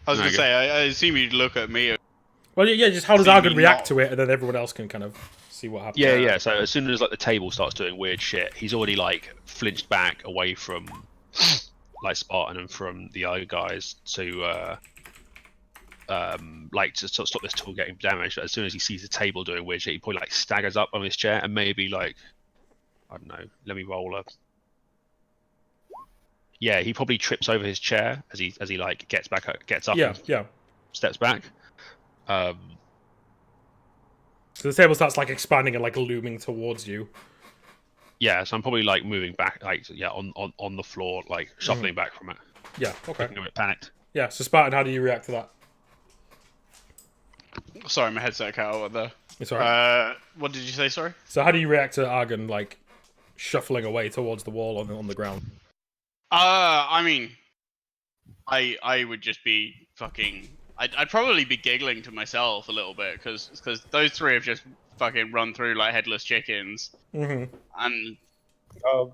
I was gonna say, I assume you'd look at me. Well, yeah. Just how does Argon react to it, and then everyone else can kind of see what happens. Yeah. So as soon as like the table starts doing weird shit, he's already like flinched back away from like Spartan and from the other guys to to stop this tool getting damaged. As soon as he sees the table doing weird shit, he probably like staggers up on his chair and maybe like, I don't know, let me roll a. Yeah, he probably trips over his chair as he like gets up. Yeah. Steps back. So the table starts like expanding and like looming towards you. Yeah, so I'm probably like moving back, on the floor, like shuffling back from it. Yeah. Okay. Looking a bit panicked. Yeah. So Spartan, how do you react to that? Sorry, my headset cut out there. It's alright. What did you say? Sorry. So how do you react to Argon like shuffling away towards the wall on the ground? I mean, I would just be fucking. I'd probably be giggling to myself a little bit because those three have just fucking run through like headless chickens. Mm-hmm. And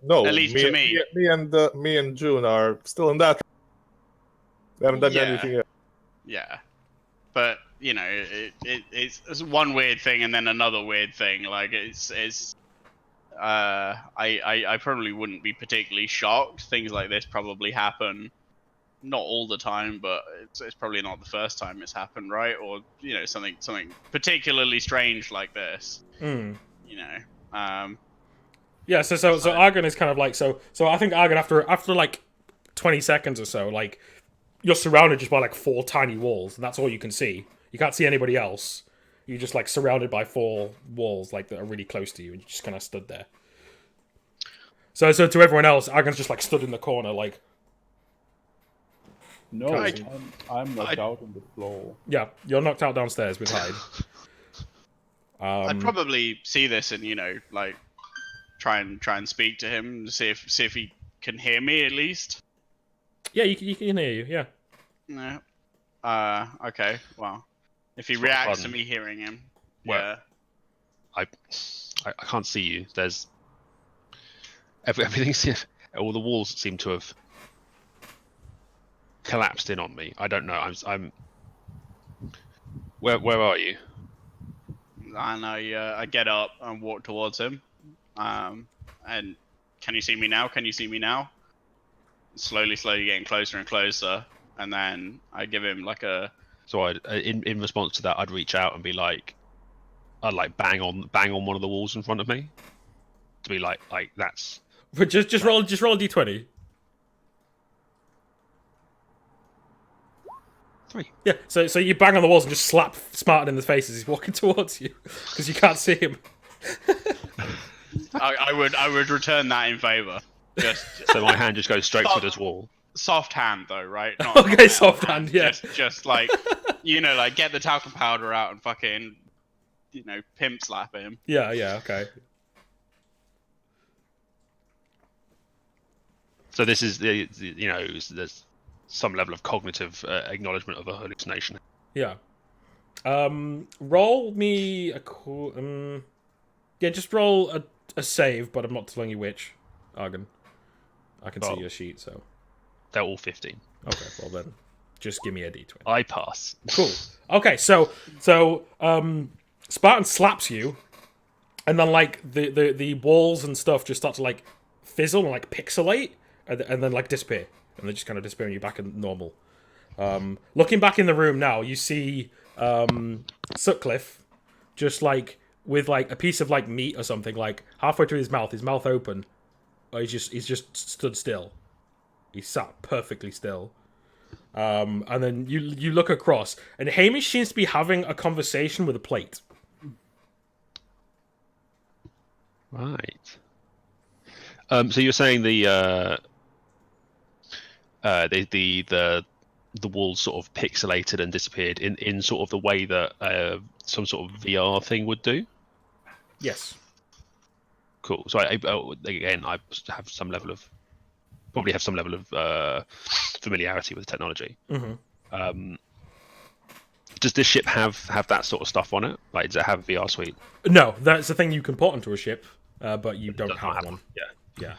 no, at least to me. Me and June are still in that. We haven't done anything yet. Yeah, but you know, it's one weird thing and then another weird thing. Like I probably wouldn't be particularly shocked. Things like this probably happen, not all the time, but it's probably not the first time it's happened, right? Or something particularly strange like this. Mm. Yeah, so Argon is kind of like so I think Argon after like 20 seconds or so, like you're surrounded just by like 4 tiny walls, and that's all you can see. You can't see anybody else. You're just like surrounded by 4 walls like that are really close to you, and you just kind of stood there. So to everyone else, Argon's just like stood in the corner, like No, Can't I'm knocked out on the floor. yeah, you're knocked out downstairs with Hyde. I'd probably see this and like try and speak to him, see if he can hear me at least. Yeah, you can hear you. Yeah. No. Okay. Well, if he reacts to me hearing him, Well, I can't see you. There's everything. All the walls seem to have collapsed in on me. I don't know. I'm. Where are you? And I get up and walk towards him. And can you see me now? Can you see me now? Slowly getting closer and closer, and then I give him like a. So in response to that, I'd reach out and be like, I'd like bang on one of the walls in front of me, to be like that's. But just roll a d20. 3. Yeah. So you bang on the walls and just slap Smarten in the face as he's walking towards you because you can't see him. I would return that in favor. So my hand just goes straight to this wall. Soft hand though, right? Not Okay, soft hand. Yeah. Just like like get the talcum powder out and fucking pimp slap him. Yeah. Okay. So this is there's some level of cognitive acknowledgement of a hallucination. Yeah. Roll me a yeah, just roll a save, but I'm not telling you which. Argon. I can see your sheet, so. They're all 15. Okay, well then, just give me a d20. I pass. Cool. Okay, so Spartan slaps you, and then like the walls and stuff just start to like fizzle and like pixelate, and then like disappear, and they just kind of disappear and you're back in normal. Looking back in the room now, you see Sutcliffe just like with like a piece of like meat or something like halfway through his mouth open. He's just stood still. He sat perfectly still. And then you look across, and Hamish seems to be having a conversation with a plate. Right. So you're saying the walls sort of pixelated and disappeared in sort of the way that some sort of VR thing would do? Yes. Cool. So I have some level of familiarity with the technology. Mm-hmm. Does this ship have that sort of stuff on it? Like, does it have a VR suite? No, that's the thing you can put onto a ship, but you don't have one. Yeah.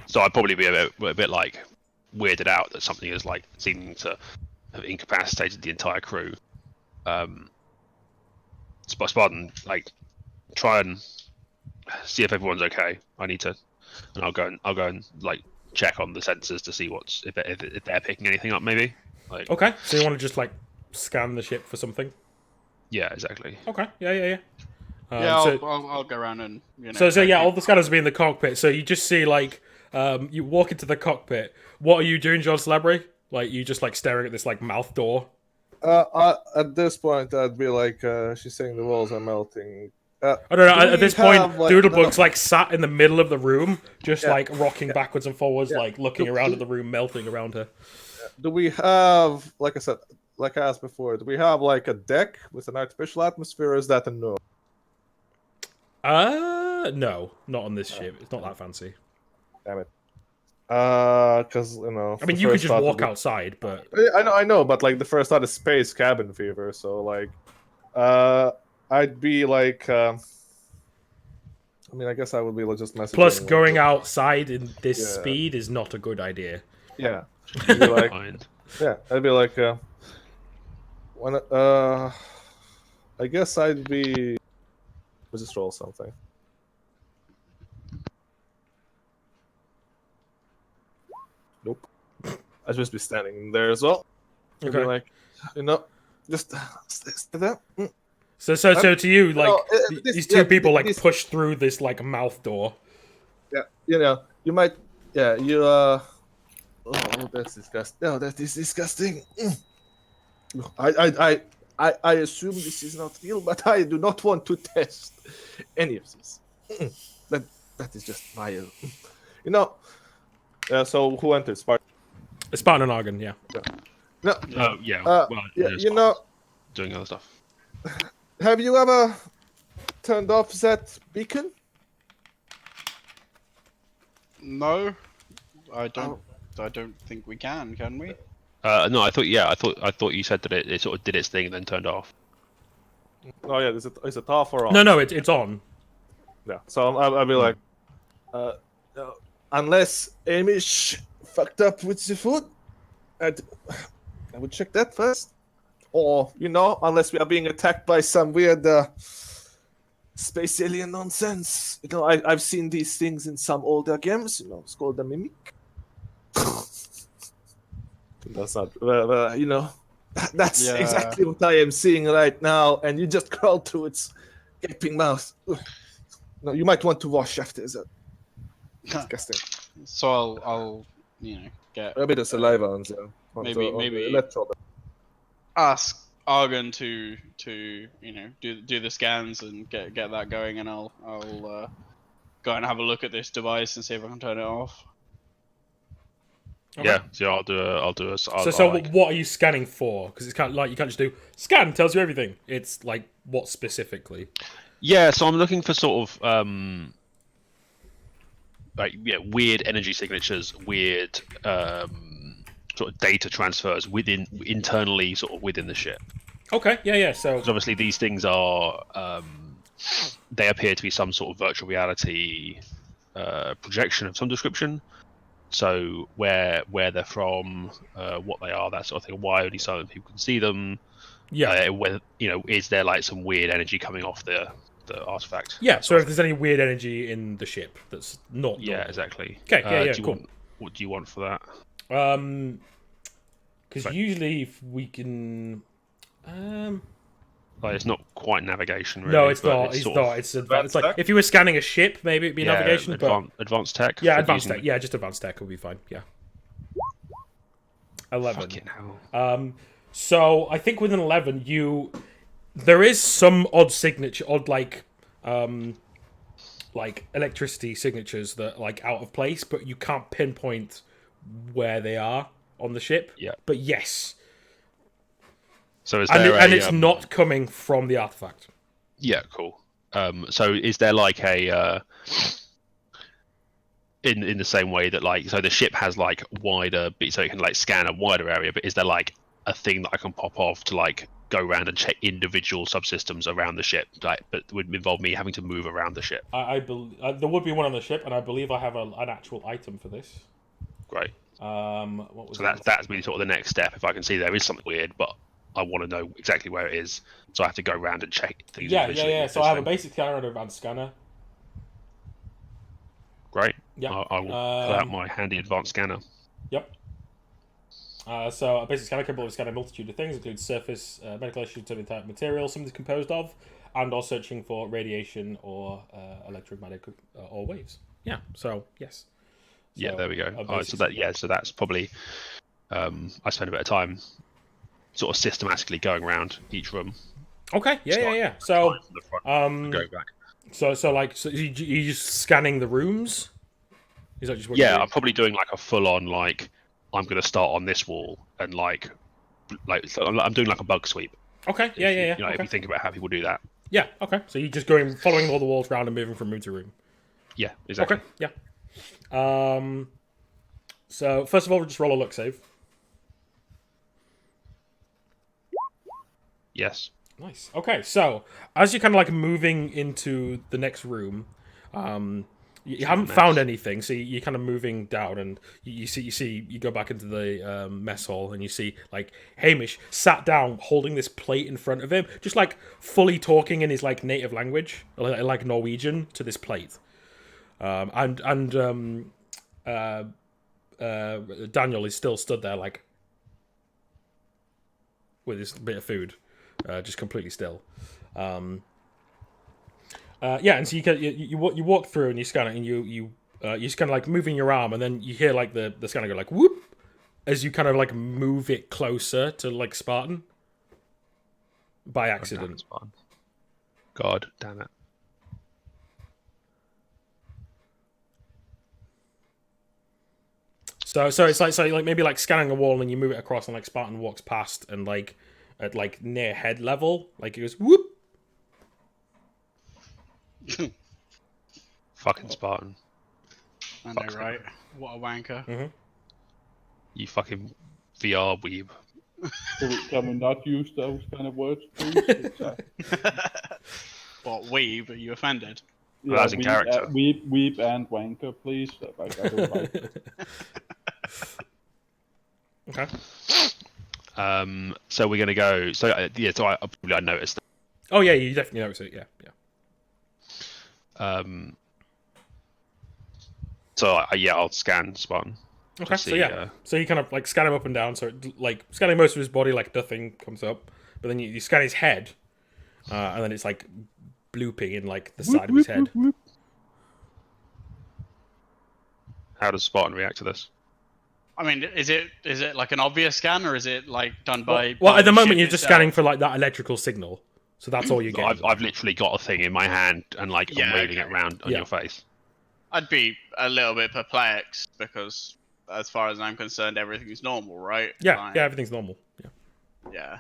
So I'd probably be a bit like weirded out that something is like seeming to have incapacitated the entire crew. Spartan, like, try and see if everyone's okay. I need to, and I'll go and like check on the sensors to see if they're picking anything up. Maybe. Like, Okay, so you want to just like scan the ship for something? yeah, exactly. Okay, yeah. I'll go around and So yeah, all the scanners will be in the cockpit. So you just see like you walk into the cockpit. What are you doing, John Slabbery? Like you just like staring at this like mouth door. At this point, I'd be like, she's saying the walls are melting. I don't know. At this point, like, Doodlebug's like sat in the middle of the room, just like rocking backwards and forwards, like looking around at the room, melting around her. Do we have, like I said, like I asked before, do we have like a deck with an artificial atmosphere, or is that a no? No, not on this ship. It's not that fancy. Damn it. Because I mean, you could just walk outside, but I know, but like the first thought is space cabin fever. So like, I'd be like, I mean, I guess I would be just messaging. Plus, going outside in this speed is not a good idea. Yeah, I'd be like, I'd be like, I guess I'd be. Let's just roll something. Nope. I'd just be standing there as well. You'll Okay. be like, just stay there. So to you, like these two people like this, push through this like mouth door. Yeah, you might, you oh, that's disgusting. No, that is disgusting. I assume this is not real, but I do not want to test any of this. That is just vile. So who enters? Spartan and Argon, yeah. No, doing other stuff. have you ever turned off that beacon? No, I don't think we can we? No, I thought you said that it sort of did its thing and then turned off. Oh yeah, is it off or on? No, it's on. Yeah, so I'll be like, unless Amish fucked up with the food, I would check that first. Or, unless we are being attacked by some weird space alien nonsense. I've seen these things in some older games, it's called a mimic. That's not, that's exactly what I am seeing right now, and you just crawled through its gaping mouth. No, you might want to wash after that. Disgusting. So I'll get a bit of saliva on there. Maybe ask Argon to do the scans and get that going, and I'll go and have a look at this device and see if I can turn it off. Okay. Yeah, so I'll do a. What are you scanning for? Because it's kind of like you can't just do scan tells you everything. It's like what specifically? Yeah, so I'm looking for sort of weird energy signatures, weird sort of data transfers internally sort of within the ship. Okay, yeah. So obviously these things are they appear to be some sort of virtual reality projection of some description. So where they're from, what they are, that sort of thing. Why only some people can see them? Yeah. Whether is there like some weird energy coming off the artifact? Yeah. So if there's any weird energy in the ship that's not. Yeah, normal. exactly. Okay. Cool. What do you want for that? Because usually if we can. Like it's not quite navigation, really. No, it's not. It's It's like if you were scanning a ship, maybe it'd be navigation. Advanced tech. Yeah, advanced tech. Yeah, just advanced tech will be fine. Yeah. 11. Fucking hell. So I think within 11, there is some odd signature, like electricity signatures that are, like out of place, but you can't pinpoint where they are on the ship. Yeah. But yes. So is there it's not coming from the artifact. Yeah, cool. So is there like a in the same way that like so the ship has like wider, so it can like scan a wider area, but is there like a thing that I can pop off to like go around and check individual subsystems around the ship, like but would involve me having to move around the ship? I believe there would be one on the ship, and I believe I have an actual item for this. Great. What was so that's really sort of the next step. If I can see there is something weird, but I want to know exactly where it is, so I have to go around and check things. Yeah. So I have a basic scanner and an advanced scanner. Great. Yeah. I will pull out my handy advanced scanner. Yep. So a basic scanner capable of scanning a multitude of things, including surface, medical issues, to the type of material something's composed of, and or searching for radiation or electromagnetic or waves. Yeah. So yes. Yeah, there we go. So that's probably. I spend a bit of time sort of systematically going around each room. Okay. Yeah. So go back. So you just scanning the rooms? Is that just what I'm probably doing like a full on like I'm going to start on this wall and like so I'm doing like a bug sweep. Okay. Yeah. If you think about how people do that. Yeah. Okay. So you're just following all the walls around and moving from room to room. Yeah. Exactly. Okay. Yeah. So first of all, we'll just roll a luck save. Yes. Nice. Okay, so as you're kind of like moving into the next room, you haven't found anything, so you're kind of moving down, and you go back into the mess hall, and you see like Hamish sat down holding this plate in front of him, just like fully talking in his like native language, like Norwegian, to this plate, and Daniel is still stood there like. with his bit of food, just completely still. And so you walk through and you scan it, and you just kind of like moving your arm, and then you hear like the scanner go like whoop as you kind of like move it closer to like Spartan by accident. God damn it. So it's like maybe like scanning a wall and you move it across and like Spartan walks past and like at like near head level, like it goes whoop. Fucking Spartan. I know, right? What a wanker. Mm-hmm. You fucking VR weeb. Can we not use those kind of words, please? What, weeb? Are you offended? Well, as in character. Weep and wanker, please. Like, I don't like it. Okay. So we're gonna go. So so I noticed that. Oh yeah, you definitely notice it. Yeah. So I'll scan Spartan. Okay. See, So you kind of like scan him up and down. So like scanning most of his body, like nothing comes up, but then you scan his head, and then it's like blooping in like the side of his head. How does Spartan react to this? I mean, is it like an obvious scan, or is it like done by? Well, by at the moment ship you're just itself? scanning for like that electrical signal, so that's all you get. I've literally got a thing in my hand and like I'm waving it around on Yeah. your face. I'd be a little bit perplexed because, as far as I'm concerned, everything's normal, right? Yeah, everything's normal. Yeah. Yeah.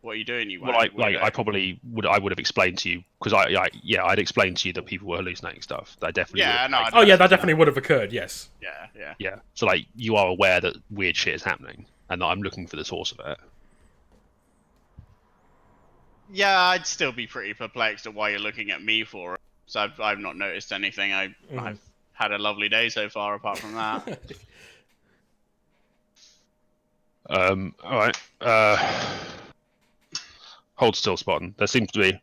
What are you doing? Well, I probably would. I would have explained to you because I'd explained to you that people were hallucinating stuff. I definitely. Yeah, would, no, like, Oh yeah, that definitely would have occurred. Yes. Yeah. yeah. So like you are aware that weird shit is happening, and that I'm looking for the source of it. Yeah, I'd still be pretty perplexed at why you're looking at me for it. So I've not noticed anything. I've had a lovely day so far, apart from that. All right. Hold still, Spartan. There seems to be.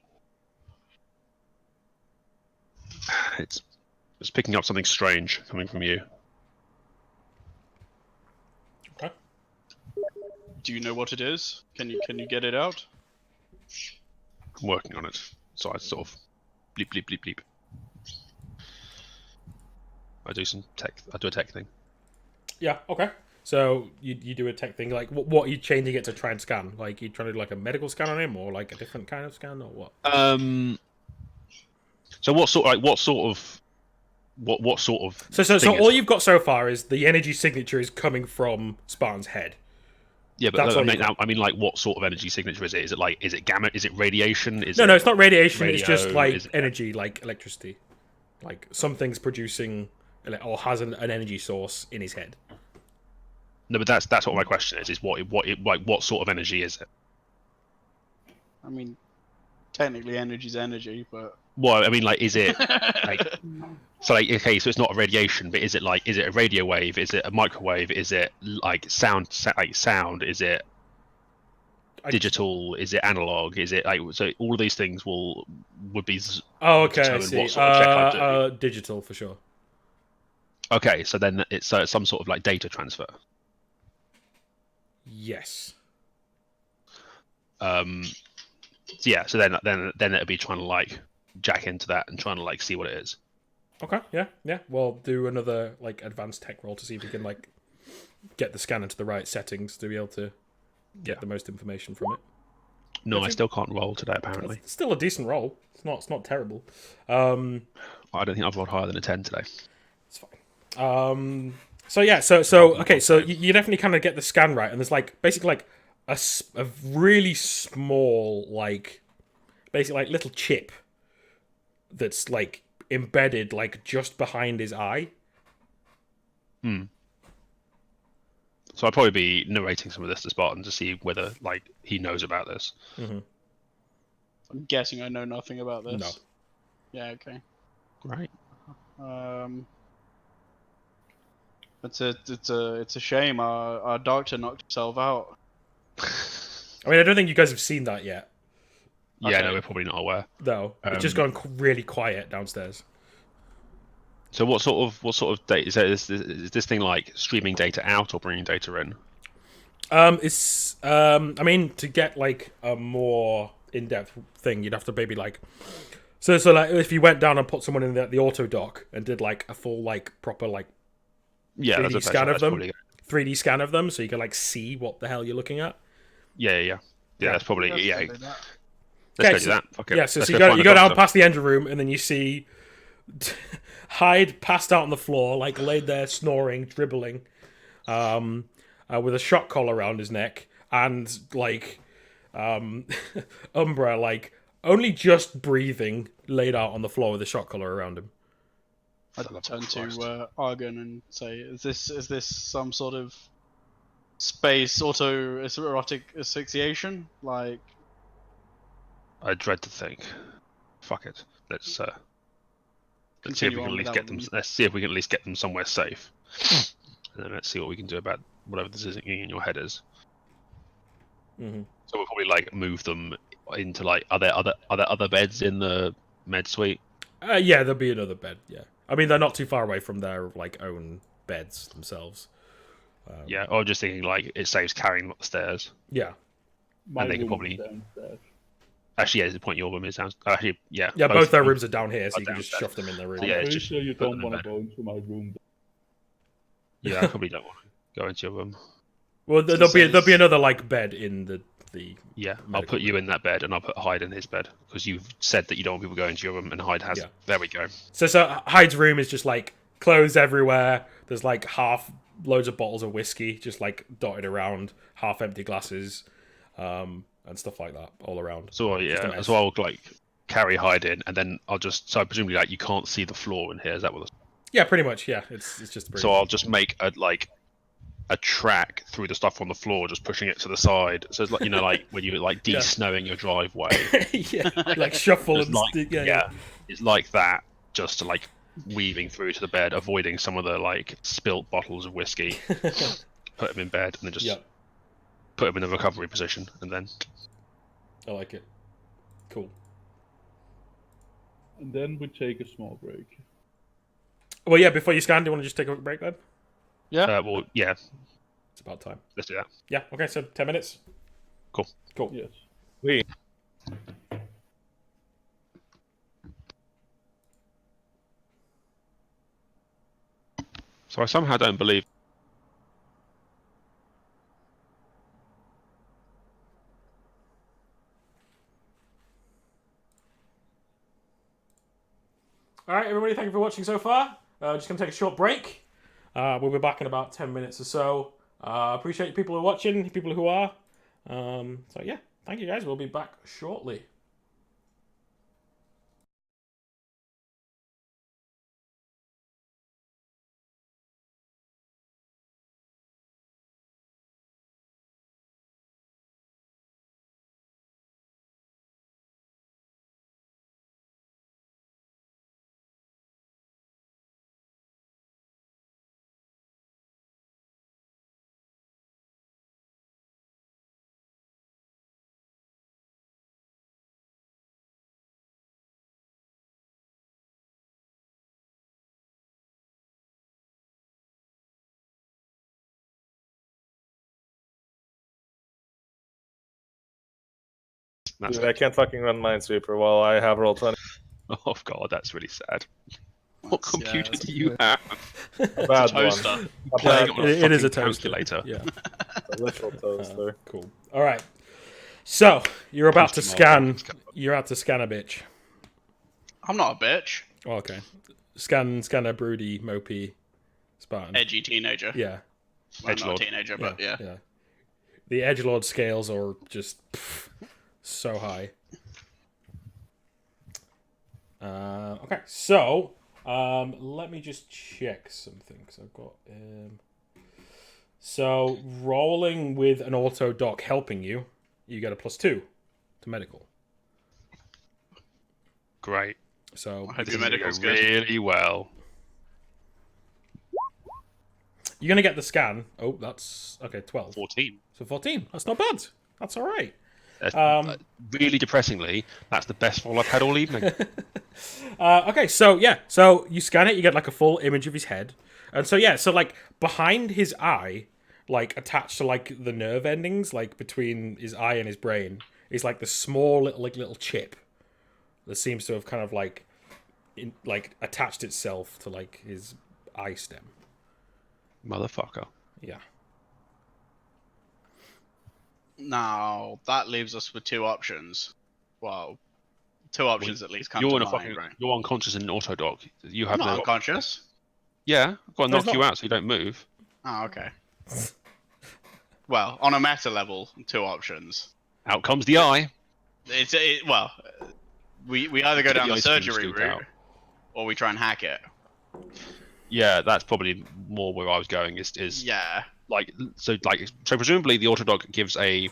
It's picking up something strange coming from you. Okay. Do you know what it is? Can you get it out? I'm working on it. So I sort of bleep bleep bleep bleep. I do a tech thing. Yeah. Okay. So you do a tech thing, like what are you changing it to try and scan? Like you trying to do like a medical scan on him, or like a different kind of scan, or what? So what sort of So thing all is- you've got so far is the energy signature is coming from Spartan's head. Yeah, but That's all I mean, like, what sort of energy signature is it? Is it gamma? Is it radiation? No, it's not radiation. It's radio? just like Is it- energy, like electricity. Like something's producing or has an energy source in his head. No, but that's what my question is. Is what sort of energy is it? I mean, technically, energy's energy, but Well, I mean, like, is it like so? Like, okay, so it's not a radiation, but is it a radio wave? Is it a microwave? Is it like sound? Sound? Is it digital? Is it analog? Is it like so? All of these things would be. Oh, okay. I determine see. what sort of check I do. Digital for sure. Okay, so then it's some sort of like data transfer. Yes. Yeah, so then it'll be trying to like jack into that and trying to like see what it is. Okay. Yeah. We'll do another like advanced tech roll to see if we can like get the scanner to the right settings to be able to get the most information from it. No, I still can't roll today. Apparently, It's still a decent roll. It's not terrible. I don't think I've rolled higher than a 10 today. It's fine. So okay, so you definitely kind of get the scan right, and there's like basically like a really small like basically like little chip that's like embedded like just behind his eye. So I'll probably be narrating some of this to Spartan to see whether like he knows about this. Mm-hmm. I'm guessing I know nothing about this. No. Yeah. Okay. Right. It's a shame our doctor knocked himself out. I mean, I don't think you guys have seen that yet. Yeah, Okay. no, we're probably not aware. No, it's just gone really quiet downstairs. So what sort of data is this thing like streaming data out or bringing data in? I mean, to get like a more in-depth thing, you'd have to maybe like. So like if you went down and put someone in the auto dock and did like a full like proper like 3D scan of them, 3D scan of them, so you can like see what the hell you're looking at. Yeah. That's probably Let's yeah. do that. Let's go do that. Fuck it. Yeah, so Let's you go go find you a go down doctor. past the engine room and then you see Hyde passed out on the floor, like laid there snoring, dribbling, with a shock collar around his neck, and like Umbra like only just breathing, laid out on the floor with a shock collar around him. I'd turn to Argon and say, "Is this some sort of space autoerotic asphyxiation? Like, I dread to think. Fuck it. Let's see if we Continue can on at least without get them. them. Let's see if we can at least get them somewhere safe. And then let's see what we can do about whatever this is in your head is. Mm-hmm. So we'll probably like move them into like are there other beds in the med suite? Yeah, there'll be another bed. Yeah, I mean they're not too far away from their like own beds themselves. Yeah, or just thinking like it saves carrying them up the stairs. Yeah, My And they could room probably- is downstairs. Actually, yeah, the point your room is down. Actually, yeah. yeah. Both their rooms are down here, so are you can just downstairs. shove them in their room. Yeah, I'm it's pretty just sure you put don't them in want to bed. go into my room. Yeah, I probably don't want to go into your room. Well, there'll be another like bed in the Yeah, I'll medical put you in that bed and I'll put Hyde in his bed because you've said that you don't want people going into your room and Hyde has. Yeah. There we go. So Hyde's room is just like clothes everywhere. There's like loads of bottles of whiskey just like dotted around, half empty glasses, and stuff like that all around. So Just a yeah, mess. so I'll like carry Hyde in and then I'll just so presumably like you can't see the floor in here. Is that what? Yeah, pretty much. Yeah, it's just. So I'll just make a track through the stuff on the floor, just pushing it to the side. So it's like like when you like Yeah. de-snowing your driveway. yeah, like shuffle It's and like, yeah. it's like that, just like weaving through to the bed, avoiding some of the like spilt bottles of whiskey. Put him in bed, and then just Yeah, put him in a recovery position, and then I like it. Cool. And then we take a small break. Well, yeah. Before you scan, do you want to just take a quick break then? well, yeah, It's about time. let's do that. Yeah. Okay. So 10 minutes. Cool. Cool. Yes. So I somehow don't believe. All right, everybody. Thank you for watching so far. Just gonna take a short break. We'll be back in about 10 minutes or so. Appreciate people who are watching, people who are. So yeah, thank you guys. We'll be back shortly. That's Dude, I can't fucking run Minesweeper while I have roll 20. Oh god, that's really sad. What That's- computer that's do you have? A bad toaster. one. Playing on a It is a fucking toaster. calculator. Yeah. A literal toaster. Cool. All right. So you're about to Too small. scan. You're out to scan a bitch. I'm not a bitch. Oh, okay. Scan a broody, mopey Spartan. Edgy teenager. Yeah. Well, not Edgelord. a teenager, but yeah. The edgelord scales are just so high. Okay, so let me just check something because I've got. So rolling with an auto doc helping you, you get a +2 to medical. Great. So I hope This your is gonna medical's go good. really well. you're gonna get the scan. Oh, that's okay. 12. 14. So 14. That's not bad. That's all right. That's, Um, really depressingly, that's the best roll I've had all evening. Okay, so yeah, so you scan it, you get like a full image of his head, and so yeah, so like behind his eye, like attached to like the nerve endings, like between his eye and his brain, is like the small little chip that seems to have kind of like attached itself to like his eye stem. Motherfucker. Yeah. Now that leaves us with two options. Well, two options at least come to mind, right? You're unconscious in an autodoc. You I'm have not no. unconscious. Yeah, I've got to No, it's knock you not. out so you don't move. Oh, okay. Well, on a meta level, two options. Out comes the eye. Well, we either go Get down the the ice cream surgery scoop route, out. or we try and hack it. Yeah, that's probably more where I was going. Is Yeah. so presumably the autodoc gives a.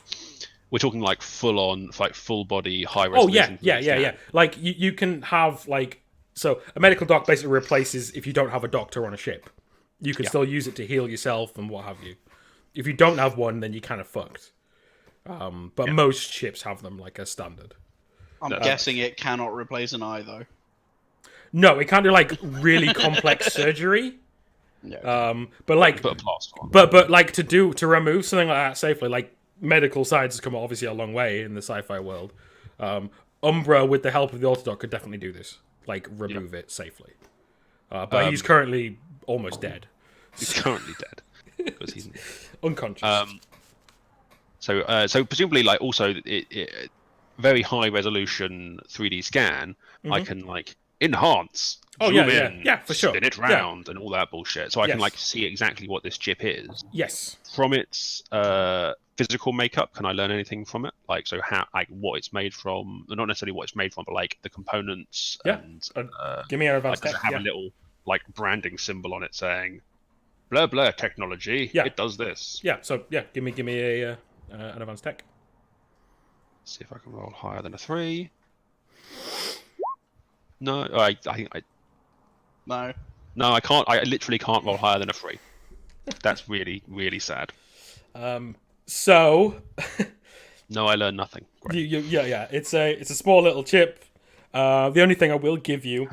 We're talking like full on, like full body, high Oh resolution. yeah. Like you can have like, so a medical doc basically replaces if you don't have a doctor on a ship. You can still use it to heal yourself and what have you. If you don't have one, then you're kind of fucked. But most ships have them like as standard. I'm guessing it cannot replace an eye, though. No, it can't do like really complex surgery. Yeah. But like, Put a plaster on. but like to remove something like that safely, like medical science has come obviously a long way in the sci-fi world. Umbra, with the help of the autodoc, could definitely do this. Like remove it safely. But he's currently almost dead. He's currently dead because he's Unconscious. So presumably, like also, very high resolution 3D scan. I can like enhance, Oh, zoom yeah, in, yeah, for sure. spin it round, and all that bullshit. So I can Yes. like see exactly what this chip is Yes. from its physical makeup. Can I learn anything from it? Like, so how, like, what it's made from? Not necessarily what it's made from, but like the components. Yeah. And Give me an like, advanced does it tech. have Yeah. a little like branding symbol on it saying, "Blah blah technology"? Yeah. It does this. Yeah. So yeah, give me an advanced tech. See if I can roll higher than a 3. No, I think No. I can't. I literally can't roll higher than a 3. That's really, really sad. So No, I learned nothing. Great. yeah. It's a small little chip. The only thing I will give you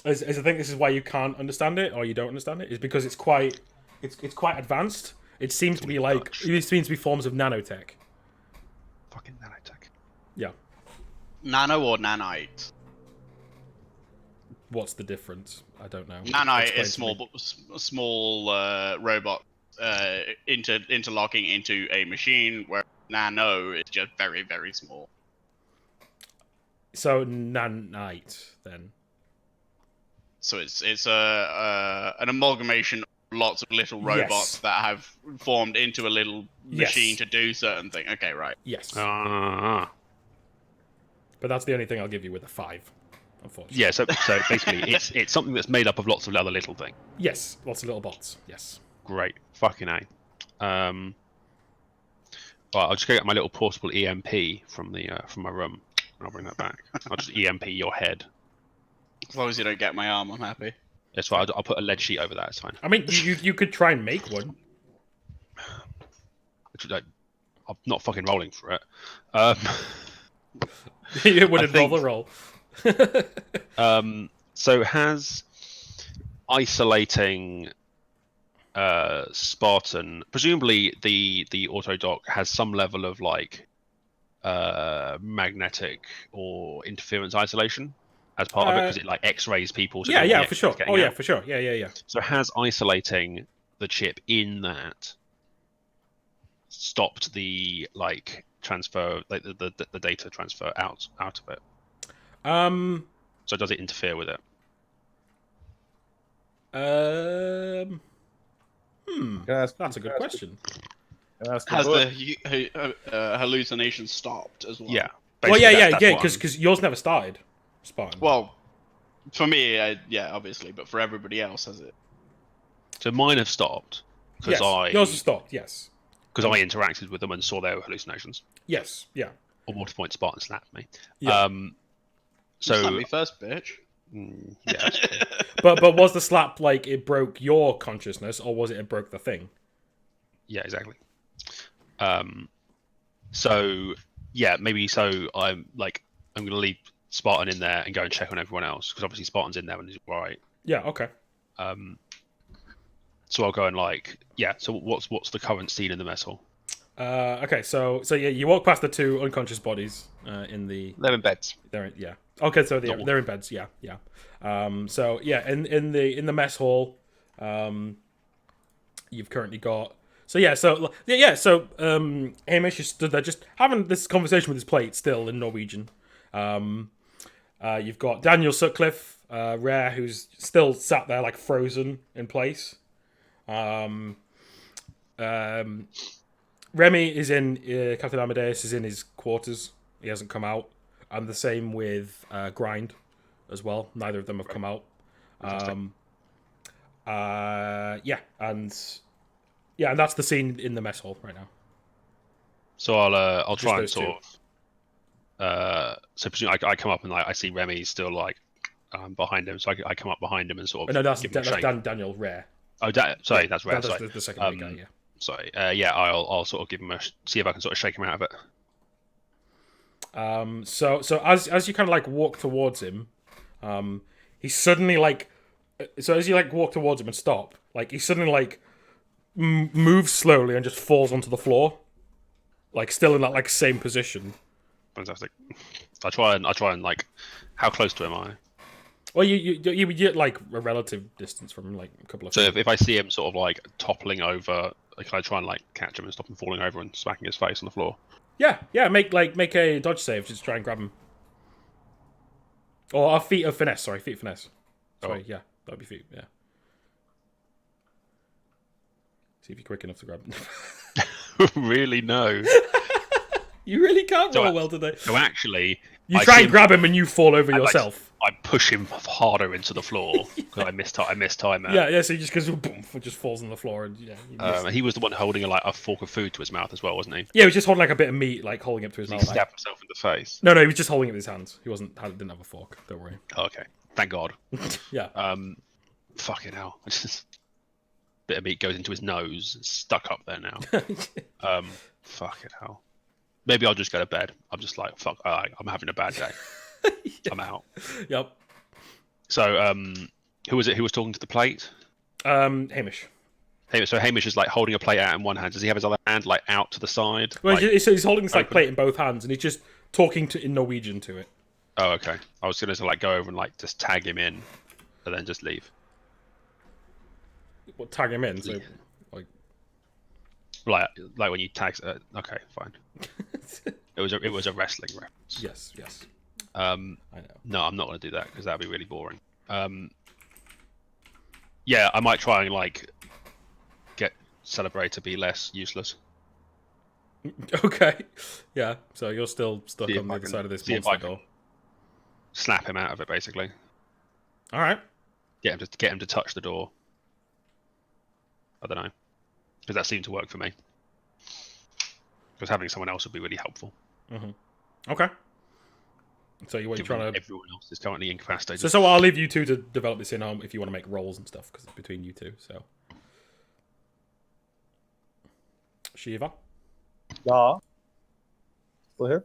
is I think this is why you can't understand it or you don't understand it is because it's quite advanced. It seems to be like it seems to be forms of nanotech. Fucking nanotech. Yeah. Nano or nanite? What's the difference? I don't know. Nanite Explain is to me. small robot interlocking into a machine, where nano is just very, very small. So nanite then. So it's an amalgamation of lots of little robots Yes. that have formed into a little Yes. machine to do certain things. Okay, right. Yes. Ah. But that's the only thing I'll give you with a 5, unfortunately. Yeah. So basically, it's something that's made up of lots of other little things. Yes. Lots of little bots. Yes. Great. Fucking A. Right, I'll just go get my little portable EMP from my room. I'll bring that back. I'll just EMP your head. As long as you don't get my arm, I'm happy. That's fine. I'll put a lead sheet over that. It's fine. I mean, you could try and make one. I'm not fucking rolling for it. It would I involve think- a roll. So has isolating Spartan, presumably the autodoc has some level of like magnetic or interference isolation as part of it because it like X-rays people. To Yeah, the for sure. X-rays getting Oh, yeah, out. for sure. Yeah. So has isolating the chip in that stopped the like transfer, like the data transfer out of it? So does it interfere with it? Can I ask, That's a good question. can I ask Has Book? the hallucination stopped as well? Yeah. Well, Basically, yeah, that's what I'm- because yours never started, Spartan. Well, for me, yeah, obviously, but for everybody else, has it? So mine have stopped because yes. Yours has stopped. Yes. I interacted with them and saw their hallucinations. Yes. Yeah. Or water point Spartan slapped me. Yeah. Slap So me first, bitch. yeah, But was the slap like it broke your consciousness, or was it broke the thing? yeah, exactly. So yeah, maybe so. I'm gonna leave Spartan in there and go and check on everyone else because obviously Spartan's in there and he's right. Yeah. Okay. So I'll go and like, yeah. So what's the current scene in the mess hall? Okay, so yeah, you walk past the two unconscious bodies in the. They're in beds. Yeah. Okay, so Normal. they're in beds. Yeah. So yeah, in the mess hall, you've currently got. So yeah. So Hamish is stood there just having this conversation with his plate still in Norwegian. You've got Daniel Sutcliffe, Rare, who's still sat there like frozen in place. Remy is in Captain Amadeus is in his quarters. He hasn't come out, and the same with Grind as well. Neither of them have come out. And that's the scene in the mess hall right now. So I'll try and those sort of. So presumably I come up and like I see Remy still like behind him. So I come up behind him and sort of. No, that's give him a shake. Daniel Rare. Oh, sorry, that's Rare. That's Sorry. the second guy. Yeah. Sorry. Yeah, I'll sort of give him see if I can sort of shake him out of it. So as you kind of like walk towards him, he suddenly like, so as you like walk towards him and stop, like he suddenly like moves slowly and just falls onto the floor, like still in that like same position. Fantastic. I try and like, how close to him am I? Well, you would get like a relative distance from him, like a couple of. So feet. if I see him sort of like toppling over, like, can I try and like catch him and stop him falling over and smacking his face on the floor? Yeah, make a dodge save, just try and grab him. Or a feat of finesse, feat of finesse. Sorry, yeah, that'd be feat, yeah. See if you're quick enough to grab him. Really, no. You really can't roll well today. So actually, you try and grab him and you fall over yourself. I push him harder into the floor because I missed time. Yeah. So he just goes boom, it just falls on the floor, and he was the one holding a fork of food to his mouth as well, wasn't he? Yeah, he was just holding like a bit of meat, like holding it to his mouth. He stabbed himself in the face. No, he was just holding it with his hands. He didn't have a fork. Don't worry. Oh, okay, thank God. Yeah. Fucking hell. Bit of meat goes into his nose. It's stuck up there now. Fucking hell. Maybe I'll just go to bed. I'm just like, fuck, I'm having a bad day. Yeah. I'm out. Yep. So, who was it who was talking to the plate? Hamish. So Hamish is like holding a plate out in one hand. Does he have his other hand like out to the side? Well, like, so he's holding this like plate in both hands, and he's just talking in Norwegian to it. Oh, okay. I was gonna like go over and like just tag him in, and then just leave. Well, tag him in. So, like when you tag. Okay, fine. It was a wrestling reference. Yes. I know. No, I'm not going to do that because that'd be really boring. Yeah, I might try and like get Celebrate to be less useless. Okay. Yeah. So you're still stuck on the other side of this monster door. Slap him out of it, basically. All right. Get him to touch the door. I don't know, because that seemed to work for me. Because having someone else would be really helpful. Mm-hmm. Okay. So you're trying to. Everyone else is currently incapacitated. So I'll leave you two to develop this in if you want to make rolls and stuff, because it's between you two. So. Shiva. Yeah. Still here?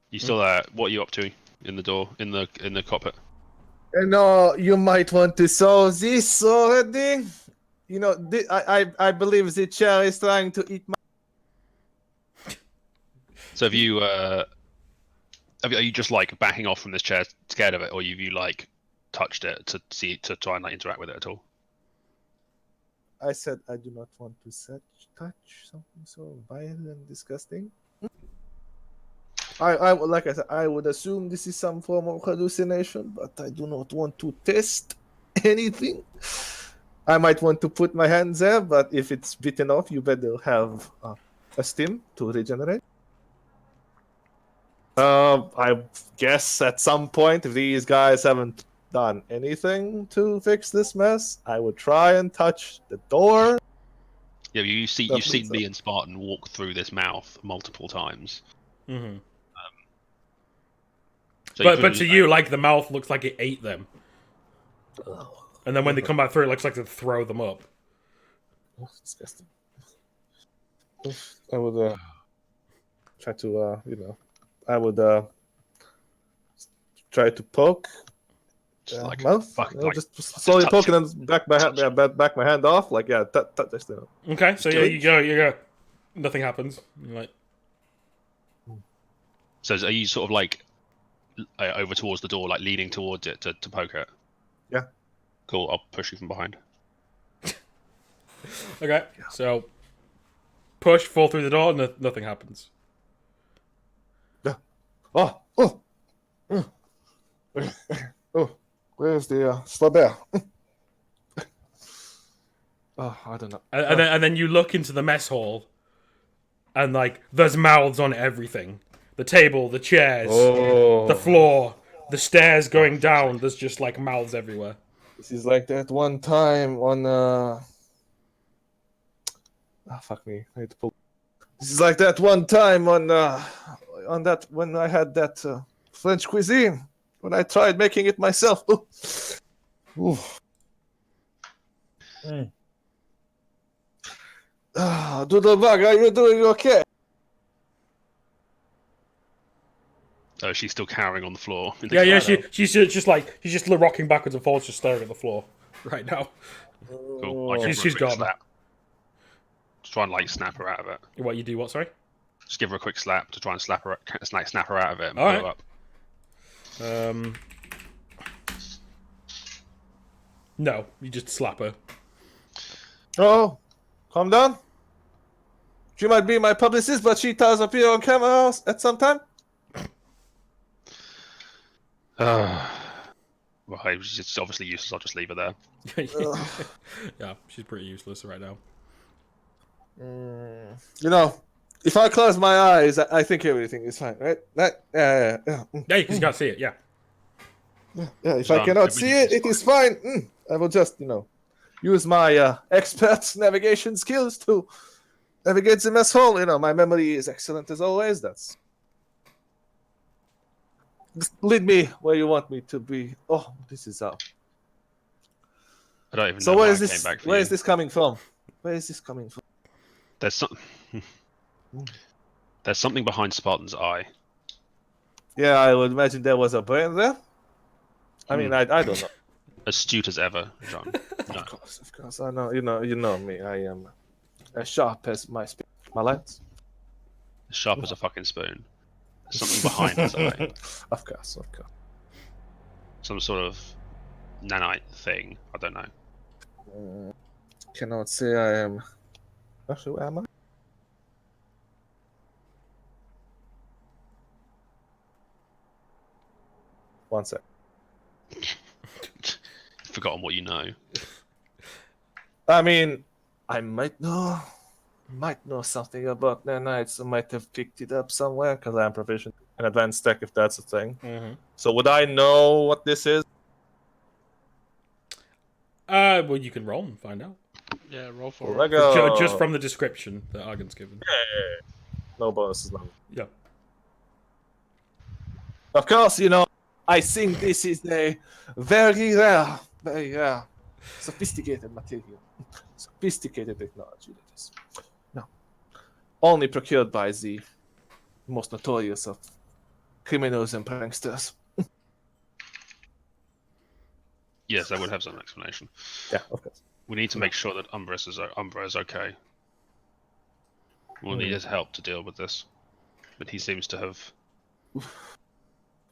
You still there? What are you up to in the door in the cockpit? You might want to solve this already. I believe the chair is trying to eat my. So have you? Are you just like backing off from this chair, scared of it, or have you like touched it to try and like interact with it at all? I said I do not want to touch something so vile and disgusting. Like I said, I would assume this is some form of hallucination, but I do not want to test anything. I might want to put my hands there, but if it's bitten off, you better have a stim to regenerate. I guess at some point, if these guys haven't done anything to fix this mess, I would try and touch the door. Yeah, you've seen me and Spartan walk through this mouth multiple times. Mm-hmm. So but to you, like the mouth looks like it ate them. And then when they come back through, it looks like to throw them up. Oh, disgusting. I would try to, I would try to poke like mouth. fuck, You know, like, just slowly touch poking it. and back my hand, back my hand off. Like just, Okay, so yeah, you go. Nothing happens. You're like, So are you sort of like over towards the door, like leaning towards it to poke it? Yeah. Cool. I'll push you from behind. okay, so push, fall through the door, nothing happens. Oh, where's the slabber? Oh, I don't know. And then you look into the mess hall, and like there's mouths on everything. The table, the chairs, the floor, the stairs going down. There's just like mouths everywhere. This is like that one time on fuck me. I need to pull. This is like that one time on that when I had that French cuisine when I tried making it myself. Ooh. Doodlebug, are you doing okay? Oh, she's still cowering on the floor. Yeah. She's just rocking backwards and forwards, just staring at the floor right now. Cool. I give her a She's quick gone. slap. Just try and like snap her out of it. What you do? What? Sorry. Just give her a quick slap to try and snap her out of it and pull Alright. her up. No, you just slap her. Oh, calm down. She might be my publicist, but she does appear on camera at some time. Well, she's obviously useless. I'll just leave her there. Yeah, she's pretty useless right now. You know, if I close my eyes, I think everything is fine, right? Yeah, because you can't see it. Yeah. Yeah, if I cannot see it, it is fine. I will just, use my expert navigation skills to navigate the mess hall. My memory is excellent as always. Just lead me where you want me to be. Oh, this is I don't even So know where why is I this? came back for Where you. is this coming from? Where is this coming from? There's something behind Spartan's eye. Yeah, I would imagine there was a brain there. I mean, I don't know. Astute as ever, John. No. Of course. I know. You know me. I am as sharp as my lens. As sharp as a fucking spoon. There's something behind his eye. Of course. Some sort of nanite thing. I don't know. Cannot say I am. Actually, am I? One sec. Forgotten what you know. I mean, I might know something about nanites. I might have picked it up somewhere because I am proficient in advanced tech, if that's a thing. Mm-hmm. So would I know what this is? Well, you can roll and find out. Yeah, roll for it. Lego. Just from the description that Argon's given. No bonuses, no. Yeah. Of course, I think this is a very rare, sophisticated material. Sophisticated technology, that is. No. Only procured by the most notorious of criminals and pranksters. Yes, I would have some explanation. Yeah, of course. We need to make sure that Umbra is okay. We'll need his help to deal with this. But he seems to have...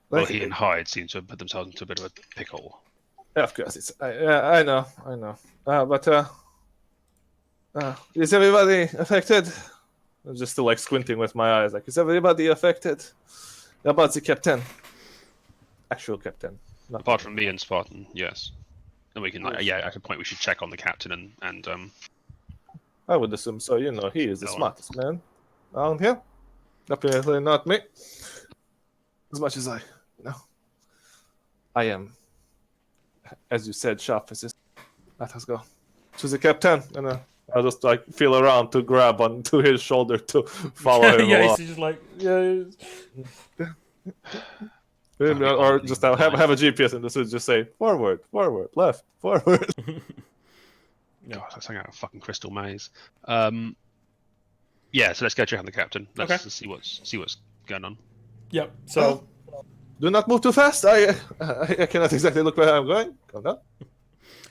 Well, he and Hyde seem to have put themselves into a bit of a pickle. Yeah, of course. I know. But is everybody affected? I'm just still squinting with my eyes. Is everybody affected? About the captain? Actual captain. Not Apart from me and Spartan, yes. And we can, at a point we should check on the captain and I would assume so. He is the smartest man around here. Definitely not me. As much as I am, as you said, sharp as this. Let us go to the captain, and I'll just feel around to grab onto his shoulder to follow him. Yeah, he's just or just have a GPS and this would just say forward, left, forward. God, that's like a fucking crystal maze. Yeah, so let's go check on the captain. Let's see what's going on. Yep. So Do not move too fast. I cannot exactly look where I'm going. Calm down.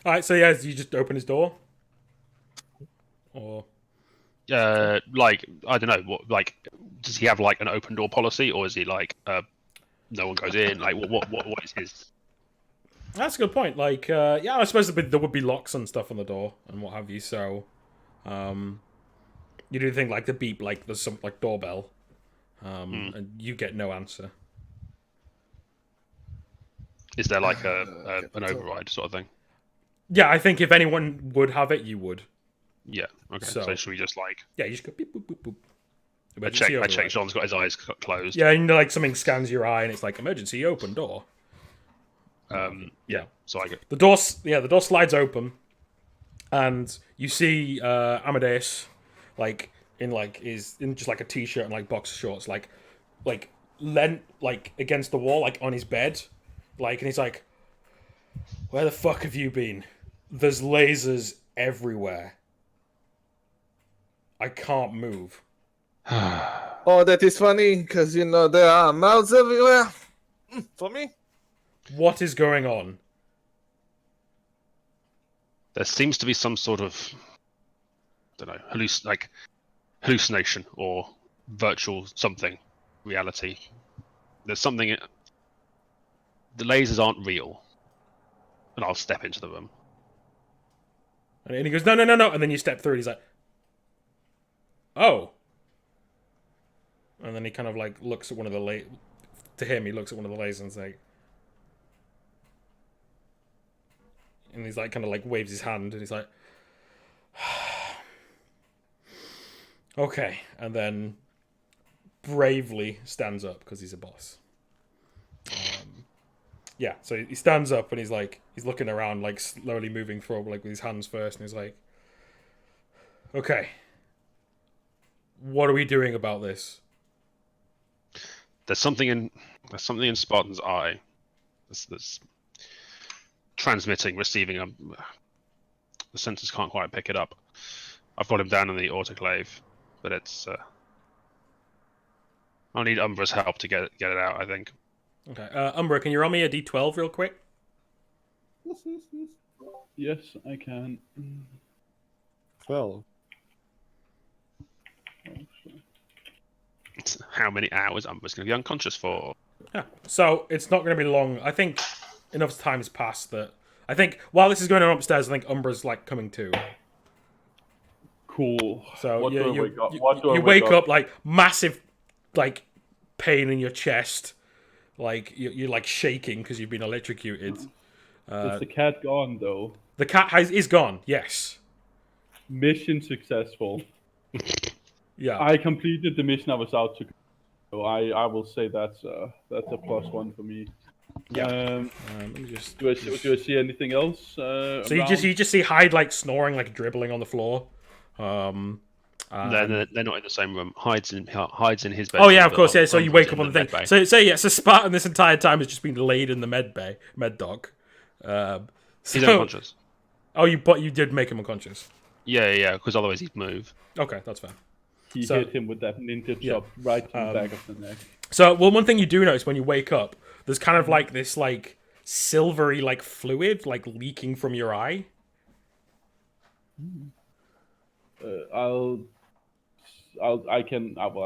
All right, so yeah, you just open his door, or Like I don't know what. Like, does he have like an open door policy, or is he like no one goes in? Like, what is his? that's a good point. Like, yeah, I suppose there would be locks and stuff on the door and what have you. So, you do think like the beep, like there's some like doorbell, and you get no answer. Is there like an override sort of thing? Yeah, I think if anyone would have it, you would. Yeah. Okay. So- So should we just like Yeah, you just go beep boop boop boop. I Emergency check? override. John's got his eyes closed. Yeah, and like something scans your eye and it's like emergency open door. Yeah. So I go. The door slides open, and you see Amadeus, like in just like a t-shirt and like boxer shorts, like lent like against the wall, like on his bed, like, and he's like, "Where the fuck have you been? There's lasers everywhere. I can't move." Oh, that is funny, because, there are mouths everywhere. For me? What is going on? There seems to be some sort of, I don't know, hallucination or virtual something, reality. There's something. The lasers aren't real, and I'll step into the room. And he goes, "No, no, no, no," and then you step through, and he's like, "Oh." And then he kind of like looks at one of the to him, he looks at one of the lasers and is like, and he's like kind of like waves his hand and he's like, "Okay," and then bravely stands up because he's a boss. Yeah, so he stands up and he's looking around, like slowly moving forward, like with his hands first, and he's like, "Okay, what are we doing about this?" There's something in Spartan's eye that's transmitting, receiving. The sensors can't quite pick it up. I've got him down in the autoclave, but it's. I'll need Umbra's help to get it out, I think. Okay, Umbra, can you roll me a d12 real quick? Yes, I can. 12. How many hours Umbra's going to be unconscious for? Yeah. So it's not going to be long. I think enough time has passed that I think while this is going on upstairs, I think Umbra's like coming to. Cool. So What do I you wake up? What do I you wake up like massive, like pain in your chest, like you're like shaking because you've been electrocuted. Is the cat gone though? The cat is gone. Yes. Mission successful. Yeah. I completed the mission I was out to. So I will say that's a +1 for me. Yeah. Um, Let me just. do I see anything else? So you just see Hyde like snoring, like dribbling on the floor. They're not in the same room. Hides in his bed. Oh yeah, of course, yeah. So you wake up on the thing. So Spartan this entire time has just been laid in the med dock. He's unconscious. Oh, you did make him unconscious. Yeah, because otherwise he'd move. Okay, that's fair. He hit him with that ninja chop right to the back of the neck. So, well, one thing you do notice when you wake up, there's kind of like this like silvery like fluid like leaking from your eye. I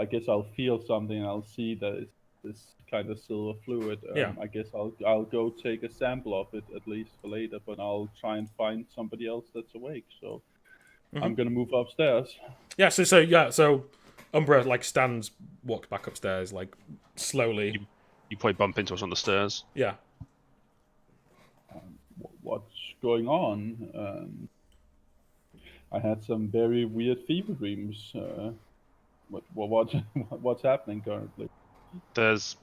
guess I'll feel something and I'll see that it's this kind of silver fluid. Yeah. I guess I'll go take a sample of it at least for later, but I'll try and find somebody else that's awake. So I'm gonna move upstairs. Yeah. So Umbra like walks back upstairs like slowly. You probably bump into us on the stairs. Yeah. What's going on? I had some very weird fever dreams. What's happening currently? There's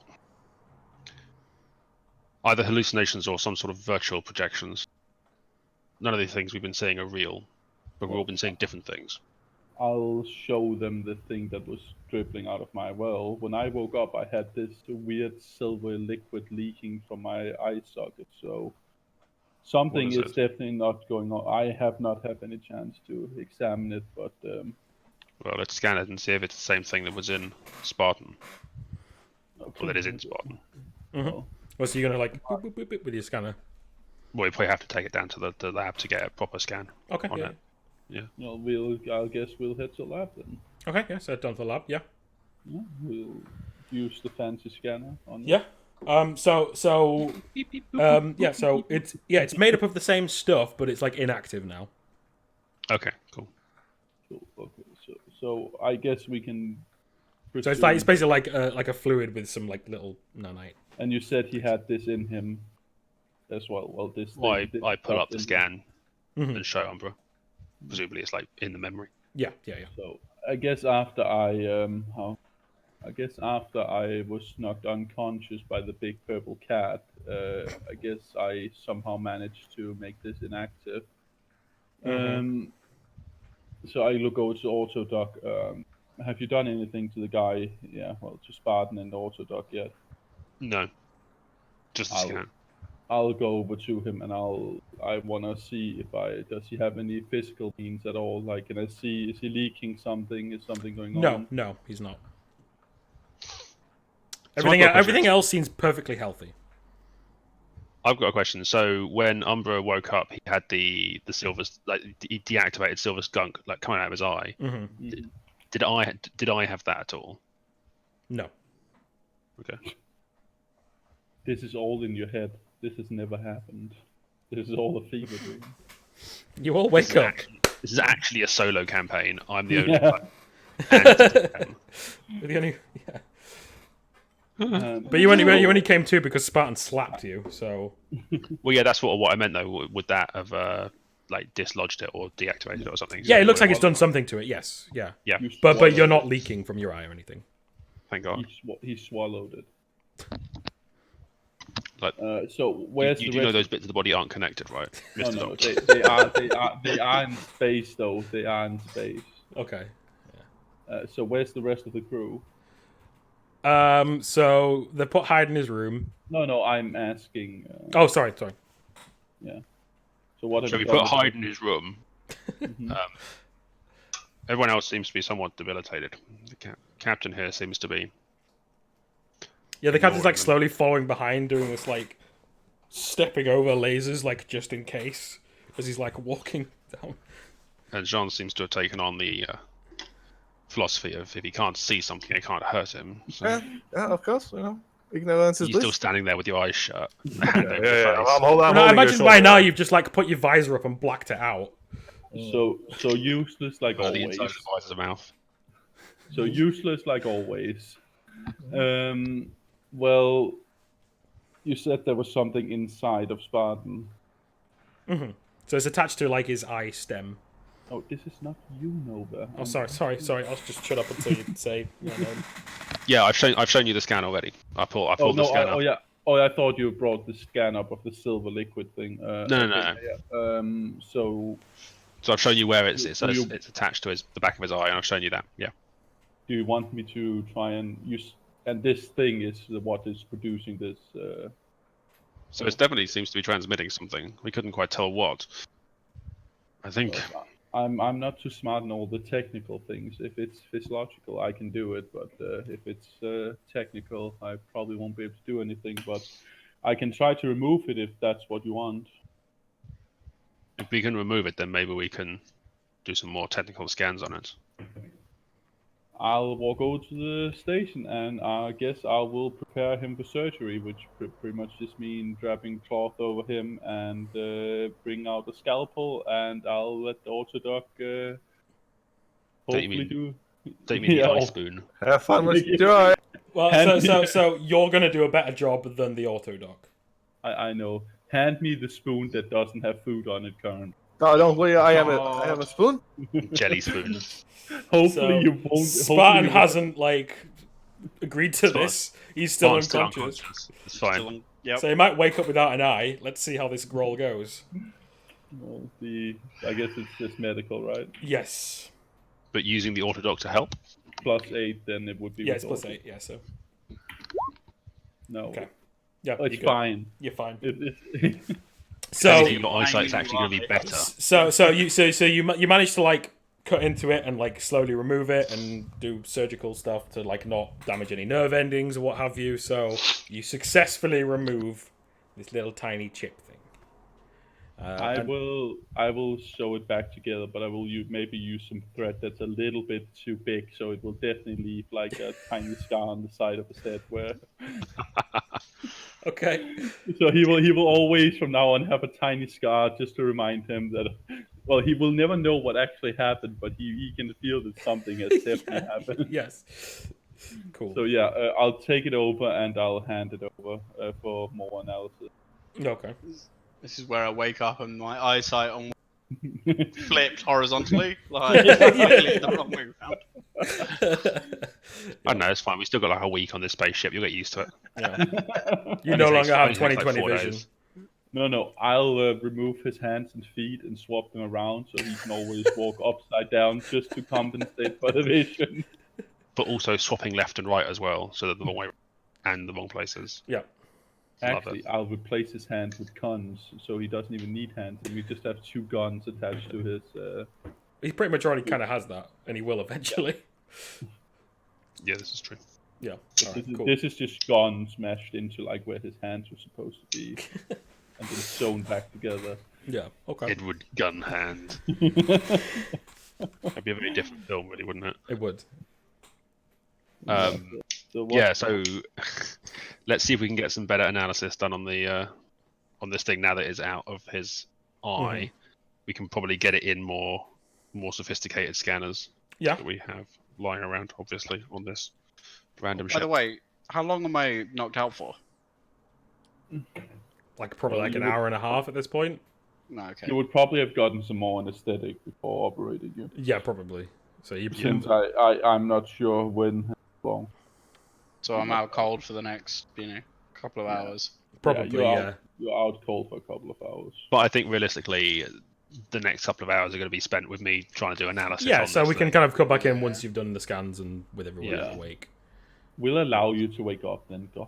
either hallucinations or some sort of virtual projections. None of the things we've been seeing are real, but we've all been seeing different things. I'll show them the thing that was dribbling out of my well. When I woke up, I had this weird silver liquid leaking from my eye socket. So something is definitely not going on. I have not had any chance to examine it, but well, let's scan it and see if it's the same thing that was in Spartan. okay. Well, that is in Spartan. So, Well, so you're gonna like boop, boop, boop, boop with your scanner. Well, we probably have to take it down to the lab to get a proper scan Okay. on Yeah. it. Yeah. I guess we'll head to lab then. Okay. Yeah. So down to the lab. Yeah. Yeah, we'll use the fancy scanner on it. Yeah. So it's made up of the same stuff, but it's like inactive now. Okay, cool. Okay, so I guess we can. So it's basically like a fluid with some like little nanite. And you said he had this in him as well. Well, I pull up the in- scan and show Umbra. Presumably, it's like in the memory. Yeah. So I guess after I was knocked unconscious by the big purple cat, I guess I somehow managed to make this inactive. So I look over to Autodoc. Have you done anything to the guy? Yeah, well, to Spartan and Autodoc yet? No, just the scan. I'll go over to him and I wanna see does he have any physical means at all? Like, can I see, is he leaking something? Is something going on? No, he's not. So I've got a question. Everything else seems perfectly healthy. I've got a question. So when Umbra woke up, he had the silver, like he deactivated silver skunk like coming out of his eye. Did I have that at all? No. Okay. This is all in your head. This has never happened. This is all a fever dream. You all wake up. This is actually a solo campaign. I'm the only Yeah. one. And, You're the only, Um, but you only came to because Spartan slapped you. So well, yeah, that's what I meant though. Would that have like dislodged it or deactivated it or something? yeah, it looks like it's done something to it. Yes. Yeah. Yeah. But you're not leaking from your eye or anything. Thank God. He swallowed it. Like, so where's you the do rest? know those bits of the body aren't connected, right, Mr. No, Doctor? they are in space though. They are in space. Okay. So where's the rest of the crew? So they put Hyde in his room. No, I'm asking. Oh, sorry. Yeah. So what have So you we done put with Hyde it? in his room. Everyone else seems to be somewhat debilitated. The captain here seems to be. Yeah, the captain's like Ignoring them. slowly following behind, doing this like stepping over lasers, like just in case, as he's like walking down. And Jean seems to have taken on the philosophy of if he can't see something, it can't hurt him. So Yeah, of course. Ignorance is you're still bliss. standing there with your eyes shut. Hand over the Yeah, face. I'm Well, no, I holding your imagine by shoulder. now you've just like put your visor up and blacked it out. So useless like The always. inside of the visor's mouth. So useless like always. Well, you said there was something inside of Spartan. So it's attached to like his eye stem. Oh, this is not you, Nova. Oh, sorry. I'll just shut up until you say your name. Yeah, I've shown you the scan already. I pulled Oh the no! scan up. I thought you brought the scan up of the silver liquid thing. No. Yeah. So So I've shown you where it's you- it's attached to the back of his eye, and I've shown you that. Yeah. do you want me to try and use? And this thing is what is producing this. So it definitely seems to be transmitting something. We couldn't quite tell what. I think. I'm not too smart in all the technical things. If it's physiological, I can do it. But if it's technical, I probably won't be able to do anything. But I can try to remove it if that's what you want. If we can remove it, then maybe we can do some more technical scans on it. I'll walk over to the station and I guess I will prepare him for surgery, which pretty much just means wrapping cloth over him and bring out a scalpel, and I'll let the Autodoc hopefully do. Don't you mean Yeah. the eye spoon? Have fun with your eye. Well, so you're gonna do a better job than the Autodoc. I know. Hand me the spoon that doesn't have food on it currently. No, don't worry. I have a spoon. Jelly spoon. Hopefully So, you won't. Spartan hopefully hasn't like agreed to Fine. this. He's still Oh, I'm still unconscious. unconscious. It's fine. Yep. So he might wake up without an eye. Let's see how this roll goes. Well, I guess it's just medical, right? Yes. But using the Autodoc to help. +8, then it would be. Yeah, with it's +8. auto. Yeah, so No. okay. Yeah, Oh, it's you're good. fine. You're fine. It's So Anything, your eyesight's actually going to be better. you managed to like cut into it and like slowly remove it and do surgical stuff to like not damage any nerve endings or what have you. So you successfully remove this little tiny chip thing. I will sew it back together, but I will maybe use some thread that's a little bit too big, so it will definitely leave like a tiny scar on the side of his head. Where Okay. so he will always from now on have a tiny scar just to remind him that. Well, he will never know what actually happened, but he can feel that something has definitely happened. Yes. Cool. So yeah, I'll take it over and I'll hand it over for more analysis. Okay. This is where I wake up and my eyesight on flipped horizontally. Like, Yeah. the wrong way round. I don't know, it's fine. We still got like a week on this spaceship. You'll get used to it. Yeah. You no longer have Only takes, like, 20/20 4 vision. days. No, I'll remove his hands and feet and swap them around so he can always walk upside down just to compensate for the vision. But also swapping left and right as well, so that the wrong way and the wrong places. Yeah. Love Actually, it. I'll replace his hands with guns, so he doesn't even need hands, and we just have 2 guns attached to his. He pretty much already kind of has that, and he will eventually. Yeah, this is true. Yeah. All right, cool. This is just guns smashed into like where his hands were supposed to be, and then sewn back together. Yeah. Okay. Edward Gun Hand. That'd be a very different film, really, wouldn't it? It would. So what, Yeah, so let's see if we can get some better analysis done on the on this thing now that it's out of his eye. We can probably get it in more sophisticated scanners Yeah. that we have lying around, obviously, on this random By ship. the way, how long am I knocked out for? Like probably Well, like you an would- hour and a half at this point. No, okay. You would probably have gotten some more anesthetic before operating you, Yeah, probably. So you. since I'm not sure when how long. So I'm out cold for the next, couple of hours. Probably. Yeah. You're out cold for a couple of hours. But I think realistically, the next couple of hours are going to be spent with me trying to do analysis. Yeah. on So this we can thing. kind of come back in once you've done the scans and with everyone Yeah. awake. We'll allow you to wake up then, gosh.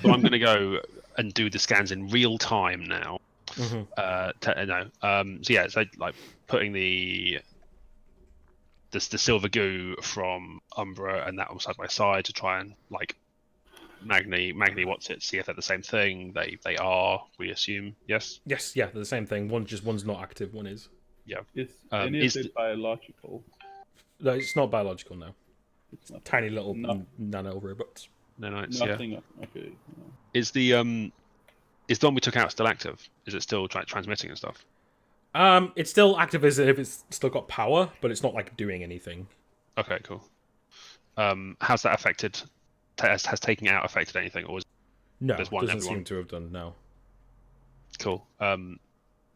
So I'm going to go and do the scans in real time now. Mhm. So yeah, so like putting the silver goo from Umbra and that one side by side to try and like Magni what's it? See if they're the same thing. They are. We assume yes. Yes. Yeah. They're the same thing. One's not active. One is. Is Um, any is of it biological? No, it's not biological now. It's not. Tiny little No. nano robots. No, it's yeah. Nothing. Okay. Is the one we took out still active? Is it still transmitting and stuff? It's still active as if it's still got power, but it's not like doing anything. Okay, cool. How's that affected? Has taking it out affected anything, or is No, There's one, doesn't everyone. seem to have done. No. cool?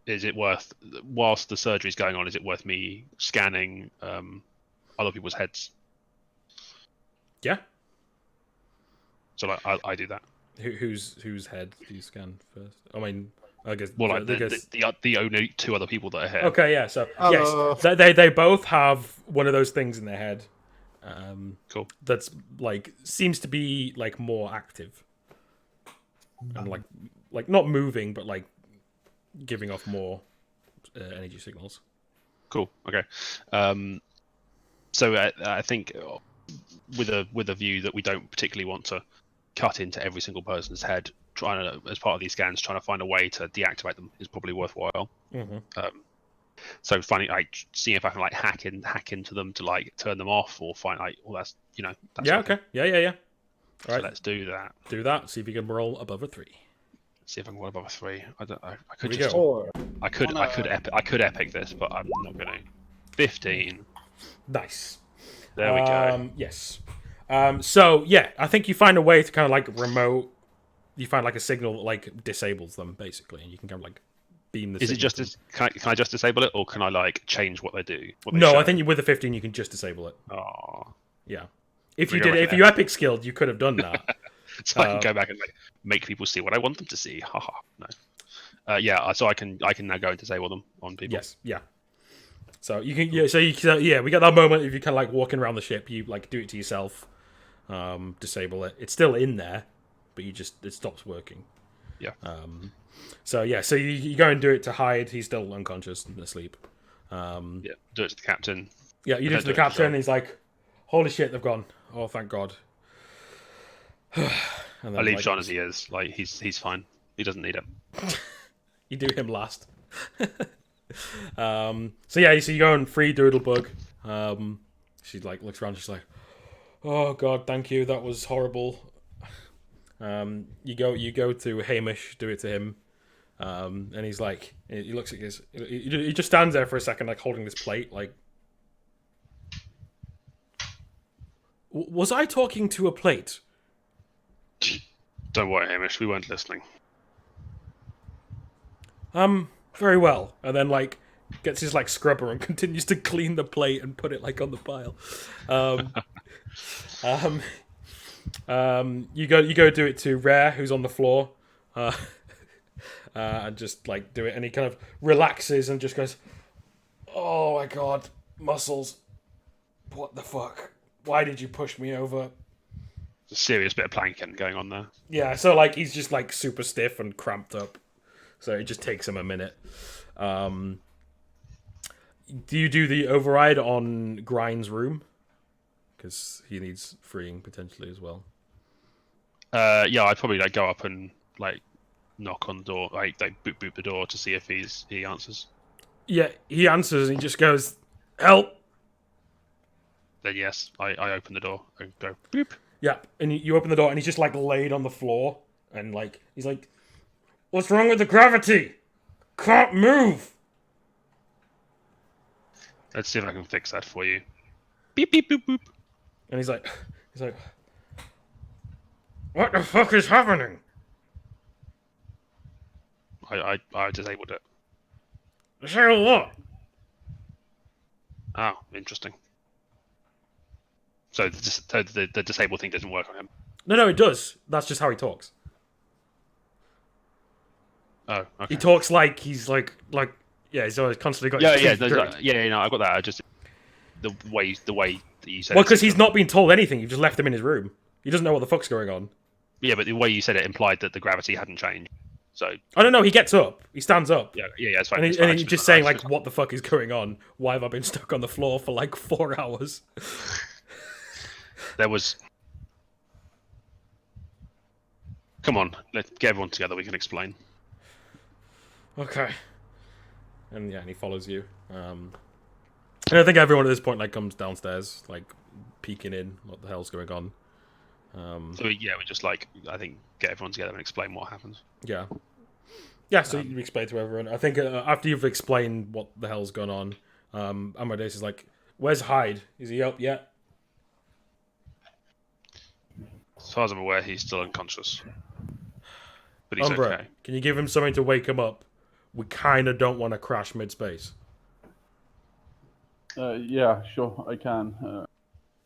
Is it worth, whilst the surgery's going on, is it worth me scanning other people's heads? Yeah. So like, I do that. Whose head do you scan first? I mean, I guess. Well, like I guess- the only 2 other people that are here. Okay, yeah. So Hello. yes, they both have one of those things in their head. Cool. That's like seems to be like more active, and like not moving, but like giving off more energy signals. Cool. Okay. So I think with a view that we don't particularly want to cut into every single person's head, trying to, as part of these scans, trying to find a way to deactivate them is probably worthwhile. Mm-hmm. So finding like seeing if I can like hack into them to like turn them off or find like well that's that Yeah. sort of Okay. Yeah. All So right. let's do that. Do that. See if you can roll above a 3. See if I can roll above a 3. I could Here we just go. Or I could epic this, but I'm not gonna. 15. Nice. There we go. Yes. So yeah, I think you find a way to kind of like remote. You find like a signal that like disables them basically, and you can kind of like beam the. Is it signal just to as can I just disable it, or can I like change what they do? No, I think with the 15 you can just disable it. Oh, Yeah. If We you go did, back if to you epic skilled, you could have done that. so I can go back and like make people see what I want them to see. Haha. No. Yeah. So I can now go and disable them on people. Yes. Yeah. So you can. Yeah. So we got that moment if you kind of like walking around the ship, you like do it to yourself, disable it. It's still in there, but it stops working. Yeah. So yeah. So you go and do it to hide. He's still unconscious and asleep. Yeah, do it to the captain. Yeah, you do it to the Don't do it captain, yourself. and he's like, "Holy shit, they've gone! Oh, thank God." And then, I leave like, Sean as he is. Like he's fine. He doesn't need it. you do him last. So yeah, so you go and free Doodlebug. She like looks around, she's like, "Oh God, thank you. That was horrible." You go to Hamish, do it to him, and he's like, he looks at his, he just stands there for a second, like holding this plate, like, was I talking to a plate? Don't worry, Hamish. We weren't listening. Very well. And then like gets his like scrubber and continues to clean the plate and put it like on the pile. You go do it to Rare, who's on the floor, and just like do it, and he kind of relaxes and just goes, "Oh my God, muscles! What the fuck? Why did you push me over?" There's a serious bit of planking going on there. Yeah, so like he's just like super stiff and cramped up, so it just takes him a minute. Do you do the override on Grind's room? Because he needs freeing potentially as well. Yeah, I'd probably like go up and like knock on the door, like boot the door to see if he answers. Yeah, he answers and he just goes, "Help!" Then yes, I open the door and go boop. Yeah, and you open the door and he's just like laid on the floor and like he's like, "What's wrong with the gravity? Can't move." Let's see if I can fix that for you. Beep beep boop boop. And he's like, "What the fuck is happening?" I disabled it. Say what? Oh, interesting. So the disabled thing doesn't work on him. No, it does. That's just how he talks. Oh, okay. He talks like he's like yeah, he's always constantly got his teeth gritted. No, I got that. I just the way that you said. Well, it because seemed he's not been told anything. You've just left him in his room. He doesn't know what the fuck's going on. Yeah, but the way you said it implied that the gravity hadn't changed. So I don't know. He gets up. He stands up. yeah, it's fine. And, it's fine. he's just saying, like, what the fuck is going on? Why have I been stuck on the floor for, like, 4 hours? There was. Come on, let's get everyone together. We can explain. Okay. And, yeah, and he follows you. And I think everyone at this point, like, comes downstairs, like, peeking in what the hell's going on. So, yeah, we just, like, I think, get everyone together and explain what happens. Yeah. Yeah, so you explain to everyone. I think after you've explained what the hell's going on, Amadeus is like, "Where's Hyde? Is he up yet?" As far as I'm aware, he's still unconscious. But he's Umbra, okay. can you give him something to wake him up? We kind of don't want to crash mid-space. Yeah, sure, I can.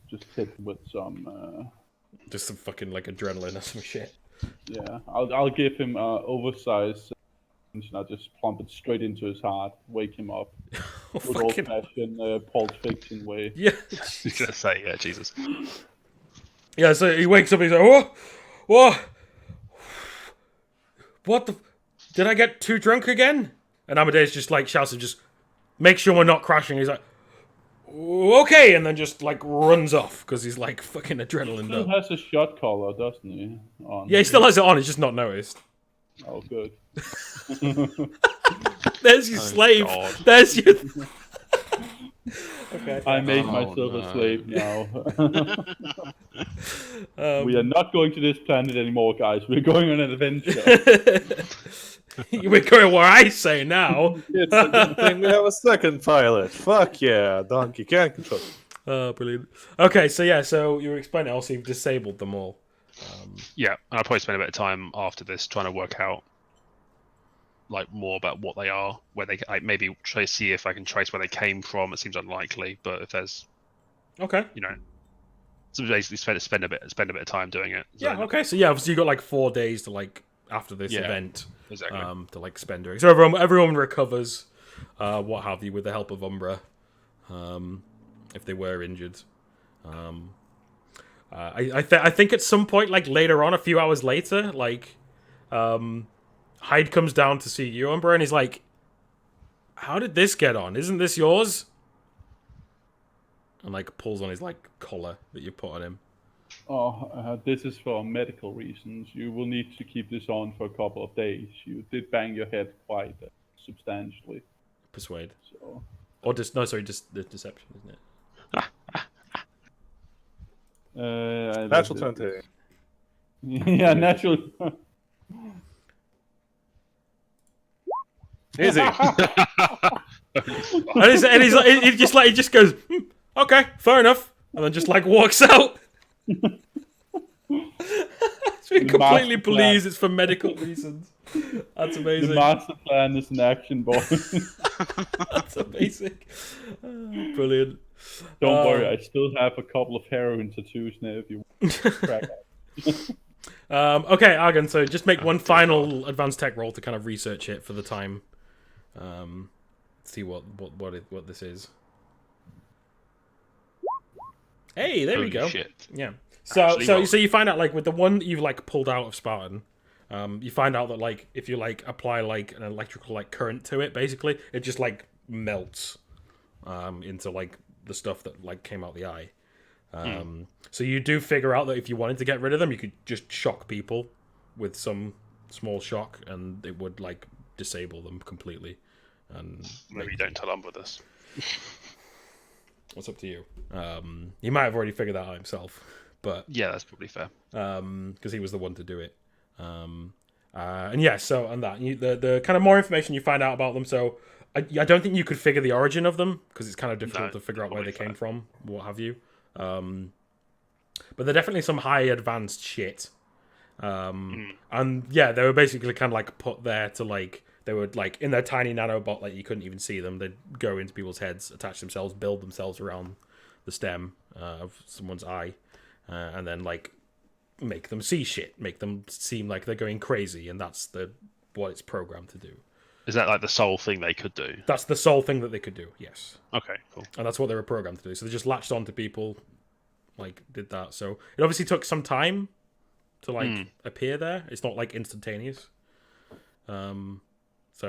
Just hit with some. Just some fucking, like, adrenaline or some shit. Yeah, I'll give him oversized. I'll just plump it straight into his heart, wake him up. Good Fucking... old-fashioned Pulp Fiction way. Yeah. I was gonna say, yeah, Jesus. Yeah, so he wakes up and he's like, what the... Did I get too drunk again? And Amadeus just, like, shouts and just, "Make sure we're not crashing." He's like, "Okay," and then just, like, runs off, because he's, like, fucking adrenaline He still up. has a shot collar, doesn't he? On. Yeah, he still has it on, he's just not noticed. Oh, good. There's your slave. God. There's your... Okay. I made myself a slave now. We are not going to this planet anymore, guys. We're going on an adventure. We're going where I say now. It's a good thing we have a second pilot. Fuck yeah, Donkey can control. Oh, brilliant. Okay, so yeah, so you were explaining also you've disabled them all. Yeah, I'll probably spend a bit of time after this trying to work out like more about what they are, where they maybe try to see if I can trace where they came from. It seems unlikely, but if there's, Okay. so basically spend a bit of time doing it. So, Yeah, okay. So yeah, so you got like 4 days to like after this Yeah, event exactly. to like spend doing. So everyone recovers, what have you, with the help of Umbra, if they were injured. I think at some point, like later on, a few hours later, like Hyde comes down to see you, Umbra, and he's like, how did this get on? Isn't this yours? And like pulls on his like collar that you put on him. This is for medical reasons. You will need to keep this on for a couple of days. You did bang your head quite substantially. Persuade. So. Or just no, sorry, just the deception, isn't it? Natural 20. Yeah, natural. Easy. and he's like, he just goes, okay, fair enough, and then just like walks out. It's been completely pleased. It's for medical reasons. That's amazing. The master plan is in action, boy. That's amazing. Brilliant. Don't worry, I still have a couple of heroin tattoos now if you want to crack out. Okay, Argon, so just make one final advanced tech roll to kind of research it for the time. See what this is. Hey, there we go. Shit. Yeah. So you find out like with the one that you've like pulled out of Spartan, you find out that like if you like apply like an electrical like current to it, basically it just like melts into like the stuff that like came out the eye. So you do figure out that if you wanted to get rid of them, you could just shock people with some small shock, and it would like disable them completely. And maybe don't tell Umber this. What's up to you? He might have already figured that out himself, but yeah, that's probably fair. Because he was the one to do it. And yeah, so on that, the kind of more information you find out about them. So I don't think you could figure the origin of them because it's kind of difficult to figure out where they came from, what have you. But they're definitely some high advanced shit. And yeah, they were basically kind of like put there to like. They would like in their tiny nanobot, like you couldn't even see them. They'd go into people's heads, attach themselves, build themselves around the stem of someone's eye, and then like make them see shit, make them seem like they're going crazy, and that's what it's programmed to do. Is that like the sole thing they could do? That's the sole thing that they could do. Yes. Okay, cool. And that's what they were programmed to do. So they just latched onto people, like did that. So it obviously took some time to like appear there. It's not like instantaneous. So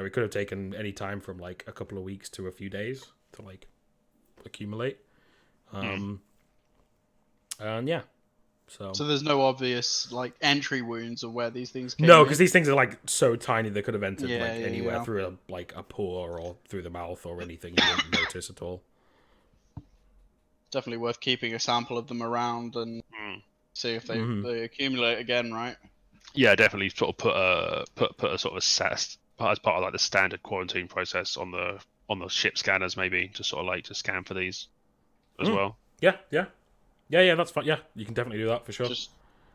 it could have taken any time from like a couple of weeks to a few days to like accumulate. And yeah. So there's no obvious like entry wounds of where these things came no, in? because these things are like so tiny they could have entered Yeah, like anywhere yeah. through a pore or through the mouth or anything you wouldn't notice at all. Definitely worth keeping a sample of them around and see if they accumulate again, right? Yeah, definitely. Sort of put a sort of assessed as part of like the standard quarantine process on the ship scanners, maybe to sort of like to scan for these as well. Yeah, that's fine. Yeah, you can definitely do that for sure.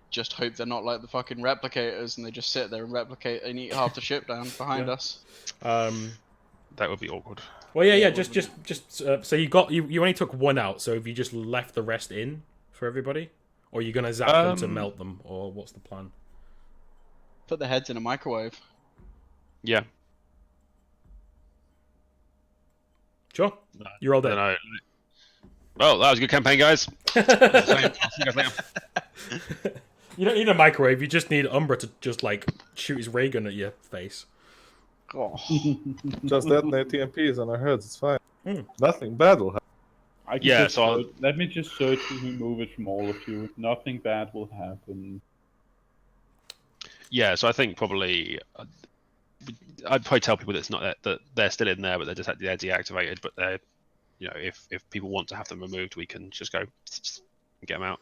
Just hope they're not like the fucking replicators and they just sit there and replicate and eat half the ship down behind us. That would be awkward. Well, yeah. Just so you only took one out. So have you just left the rest in for everybody, or are you gonna zap them to melt them, or what's the plan? Put the heads in a microwave. Yeah. Sure. You're all dead. No. Well, that was a good campaign, guys. You don't need a microwave. You just need Umbra to just like shoot his ray gun at your face. Oh. Just detonate TMPs on our heads. It's fine. Nothing bad will happen. Let me just search and remove it from all of you. Nothing bad will happen. Yeah, so I think probably I'd probably tell people that it's not that they're still in there, but they're deactivated. But they're, you know, if people want to have them removed, we can just go and get them out.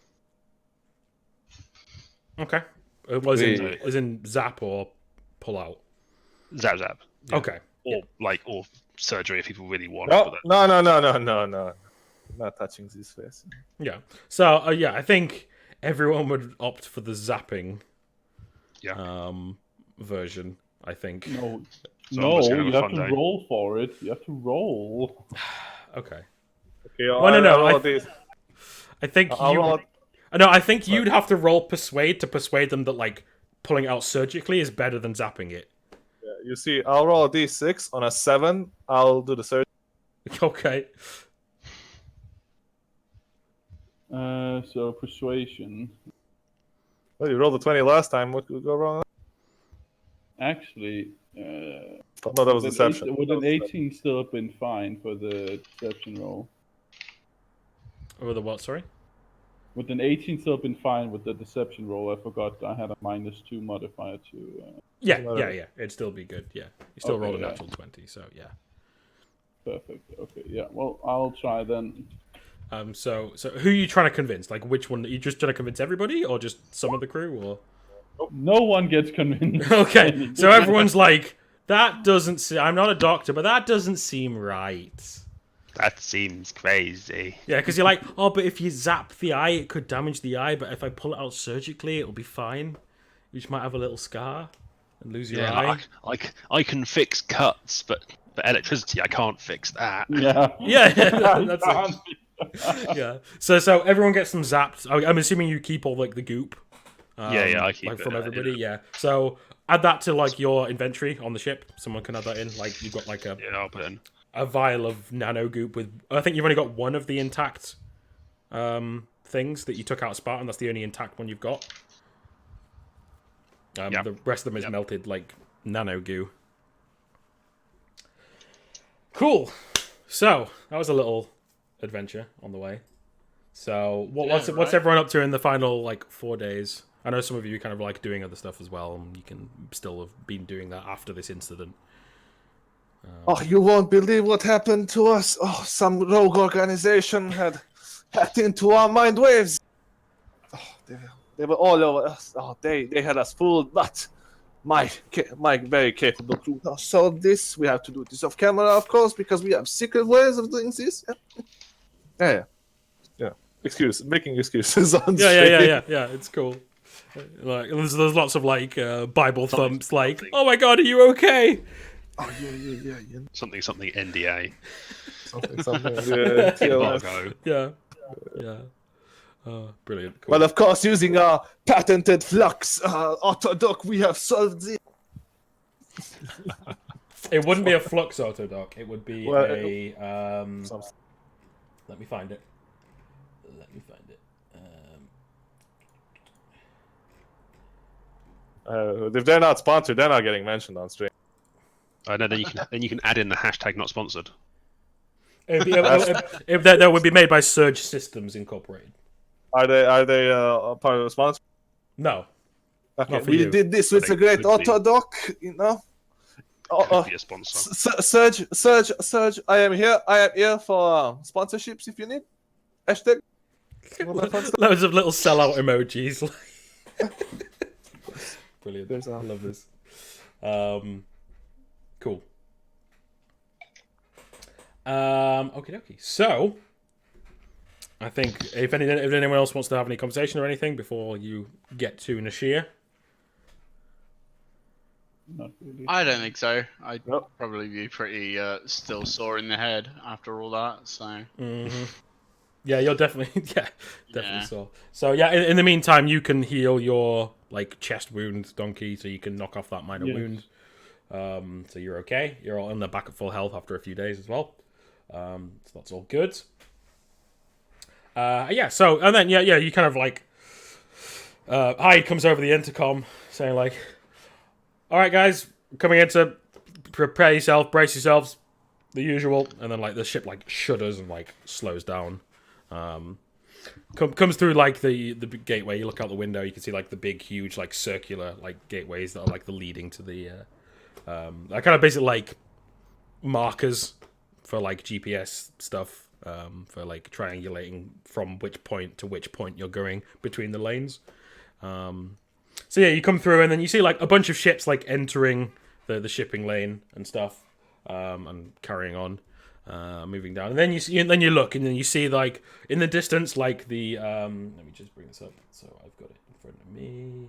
Okay. Was in zap or pull out? Zap. Yeah. Okay. Or surgery if people really want. No. Not touching this face. Yeah. So I think everyone would opt for the zapping. Yeah. Version. I think. No, So you have to roll for it. You have to roll. Okay. Okay. No. I think I'll I think you'd have to roll persuade to persuade them that like pulling it out surgically is better than zapping it. Yeah, you see, I'll roll a d6 on a 7. I'll do the surgery. Okay. So persuasion. Well, you rolled a 20 last time. What could go wrong? Actually, No, that was deception. Would an 18 still have been fine for the deception roll? Over the what? Sorry. Would an 18 still have been fine with the deception roll? I forgot I had a -2 modifier to. Yeah. It'd still be good. Yeah, you still Okay, rolled a yeah. natural 20, so yeah. Perfect. Okay, yeah. Well, I'll try then. So who are you trying to convince? Like, which one? Are you just trying to convince everybody, or just some of the crew, or? No one gets convinced. Okay, so everyone's like, that doesn't seem... I'm not a doctor, but that doesn't seem right. That seems crazy. Yeah, because you're like, oh, but if you zap the eye, it could damage the eye, but if I pull it out surgically, it'll be fine. You just might have a little scar and lose your eye. I can fix cuts, but electricity, I can't fix that. Yeah. Yeah, that's it. Yeah. So everyone gets them zapped. I'm assuming you keep all like the goop. I keep like it, from everybody. Yeah. So add that to like your inventory on the ship. Someone can add that in. Like you've got like I'll put it in. a vial of nano goop with. I think you've only got one of the intact things that you took out of Spartan. That's the only intact one you've got. The rest of them is melted like nano goo. Cool. So that was a little adventure on the way. So what's everyone up to in the final like 4 days? I know some of you kind of like doing other stuff as well, and you can still have been doing that after this incident. Oh, you won't believe what happened to us. Oh, some rogue organization had hacked into our mind waves. Oh, they were all over us. Oh, they had us fooled, but my very capable crew now solved this. We have to do this off camera, of course, because we have secret ways of doing this. Yeah. Making excuses on Yeah. It's cool. Like there's lots of like Bible thumps, like, oh my god, are you okay? Oh yeah. Something NDA. Something. Embargo. Yeah. Oh, brilliant. Cool. Well, of course, using our patented flux autodoc, we have solved this. It wouldn't be a flux autodoc. It would be a. Let me find it. If they're not sponsored, they're not getting mentioned on stream. Then you can add in the hashtag not sponsored. That would be made by Surge Systems Incorporated. Are they part of the sponsor? No. Okay, we did this with a great autodoc, you know. Could be a sponsor. Surge, I am here for sponsorships if you need. Hashtag. Loads of little sellout emojis. Brilliant. I love this. Cool. Okay. So, I think if anyone else wants to have any conversation or anything before you get to Nashir. Not really. I don't think so. I'd probably be pretty still sore in the head after all that. So. Mm-hmm. Yeah, you're definitely sore. So in the meantime, you can heal your like chest wound, Donkey, so you can knock off that minor wound. So you're okay. You're all in the back at full health after a few days as well. So that's all good. So and then you kind of like Hyde comes over the intercom saying like, all right guys, coming in to prepare yourself, brace yourselves, the usual. And then like the ship like shudders and like slows down. Comes through like the gateway. You look out the window, you can see like the big huge like circular like gateways that are like the leading to the they're kind of basically like markers for like GPS stuff, for like triangulating from which point to which point you're going between the lanes. So yeah, you come through and then you see like a bunch of ships like entering the shipping lane and stuff, and carrying on, moving down. And then you look and then you see like in the distance like the let me just bring this up so I've got it in front of me.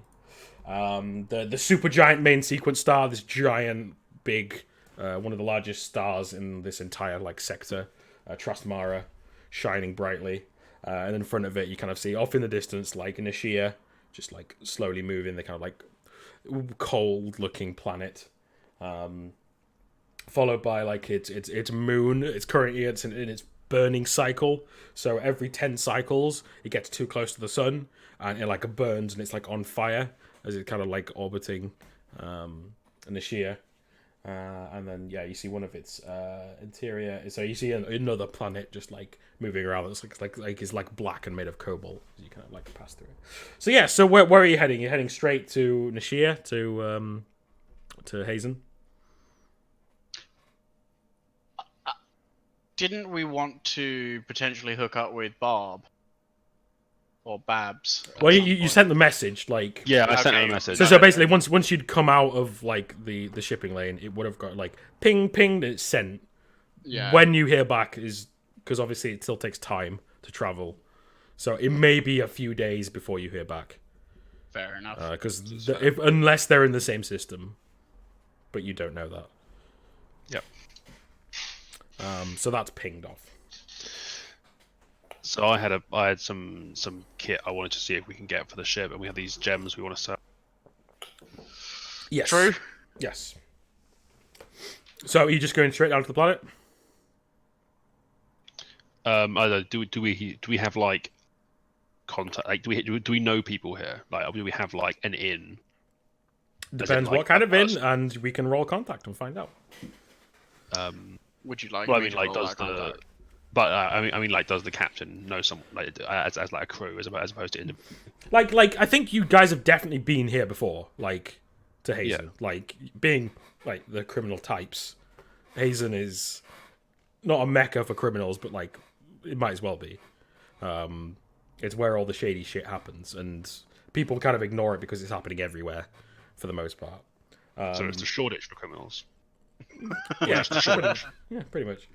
The super giant main sequence star, this giant big one of the largest stars in this entire like sector, Trustmara, shining brightly, and in front of it you kind of see off in the distance like Nashir just like slowly moving, the kind of like cold looking planet, followed by like its moon. It's currently in its burning cycle, so every 10 cycles it gets too close to the sun and it like burns and it's like on fire as it's kind of like orbiting Nashir. And then you see one of its interior. So you see another planet just like moving around. It's like it's like black and made of cobalt. You kind of like pass through it. So yeah. So where are you heading? You're heading straight to Nashia to Hazen. Didn't we want to potentially hook up with Barb or Babs? Well, you sent the message like Yeah, I sent Okay. her a message. So basically, once you'd come out of like the shipping lane, it would have got like ping that it's sent. Yeah. When you hear back is because obviously it still takes time to travel, so it may be a few days before you hear back. Fair enough. Because unless they're in the same system, but you don't know that. Yep. So that's pinged off. So I had some kit I wanted to see if we can get for the ship, and we have these gems we want to sell. Yes. True. Yes. So are you just going straight down to the planet? I don't know, do we have like contact? Like, do we know people here? Like, do we have like an inn? Depends like, what kind of inn, us? and we can roll contact and find out. Would you like? Well, I me mean, to like, roll does that the contact? but I mean, like, does the captain know someone like as like a crew as opposed to individual? Like I think you guys have definitely been here before, like to Hazen. Like being like the criminal types. Hazen is not a mecca for criminals, but like it might as well be. It's where all the shady shit happens, and people kind of ignore it because it's happening everywhere, for the most part. So it's the Shoreditch for criminals. Yeah, pretty much.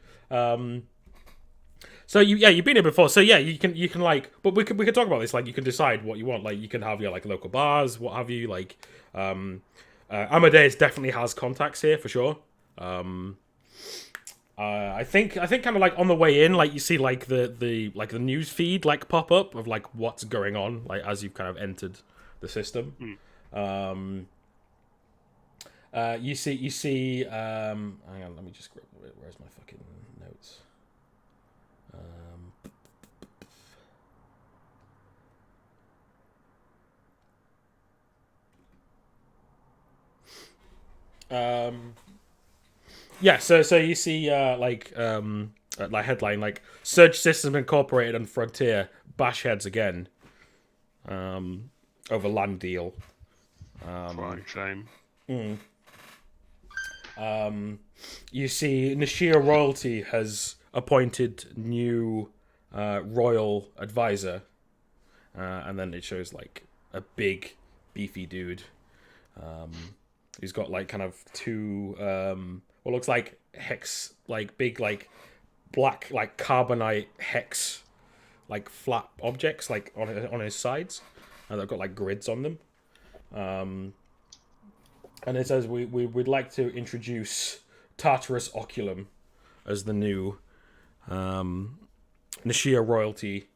So you've been here before. So yeah, you can like, but we could talk about this. Like, you can decide what you want. Like, you can have your like local bars, what have you. Like, Amadeus definitely has contacts here for sure. I think kind of like on the way in, like you see like the news feed like pop up of like what's going on, like as you've kind of entered the system. You see. Hang on, let me just grab. Where's my fucking notes? Yeah. So you see like headline like Surge System Incorporated and Frontier bash heads again. Over land deal. Right, shame. You see, Nashia royalty has appointed new royal advisor, and then it shows like a big, beefy dude. He's got like kind of two, what looks like hex, like big, like black, like carbonite hex, like flat objects, like on his sides, and they've got like grids on them. And it says we'd like to introduce Tartarus Oculum as the new Nashia royalty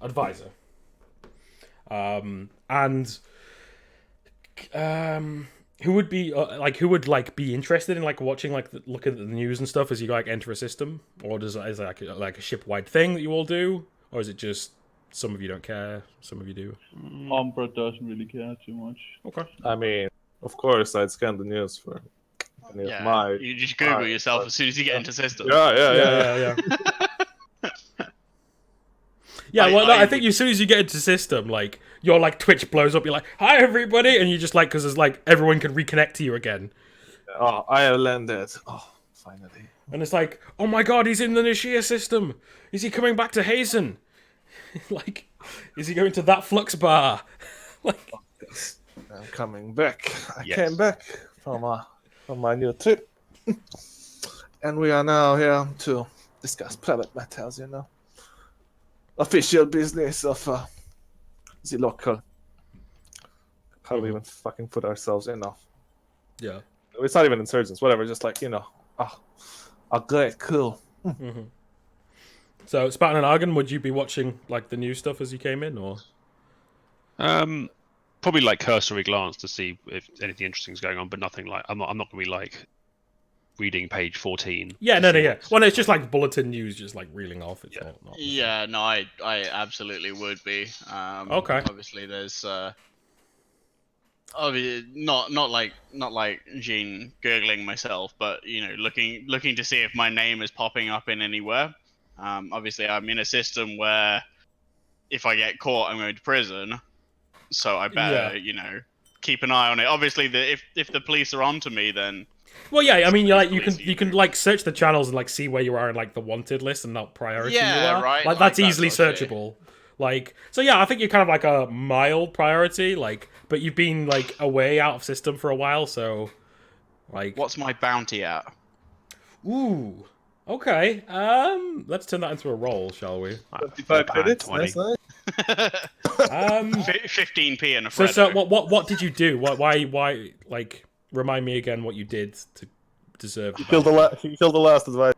advisor. And who would be be interested in like watching like looking at the news and stuff as you like enter a system, or is it like a ship wide thing that you all do, or is it just some of you don't care, some of you do? Umbra doesn't really care too much. Okay. I mean, of course, I'd scan the news for any of Yeah. my. You just Google yourself as soon as you get into system. Yeah. Yeah, well, I think as soon as you get into system, like your like Twitch blows up. You're like, "Hi, everybody," and you just like because it's like everyone can reconnect to you again, Oh, I have landed. Oh, finally. and it's like, "Oh my god, he's in the Nashia system. Is he coming back to Hazen? Like, is he going to that Flux bar?" Like, I'm coming back. I Yes. came back from my new trip, and we are now here to discuss private matters. Official business of the local. How do we even fucking put ourselves in? yeah. It's not even insurgents. Whatever. Just like great, cool. So, Spartan and Argon, would you be watching like the new stuff as you came in, or? Probably like cursory glance to see if anything interesting is going on, but nothing like I'm not going to be like reading page 14. Yeah, to no, see yeah. what's- Well, it's just like bulletin news, just like reeling off. It's Yeah. not. Yeah, no, I absolutely would be. Okay. Obviously, there's not like Jean googling myself, but looking to see if my name is popping up in anywhere. Obviously, I'm in a system where if I get caught, I'm going to prison. So I better keep an eye on it. Obviously, if the police are onto me, then. Well, yeah, I mean, you can like search the channels and like see where you are in like the wanted list and what priority you are. Right. Like that's easily searchable. Like, so yeah, I think you're kind of like a mild priority, like, but you've been like away out of system for a while, so like. What's my bounty at? Ooh. Okay. Let's turn that into a roll, shall we? 55 credits. 20. Nice, nice. 15p and a Freddo. So what did you do? Why like remind me again what you did to deserve. He killed the last advisor.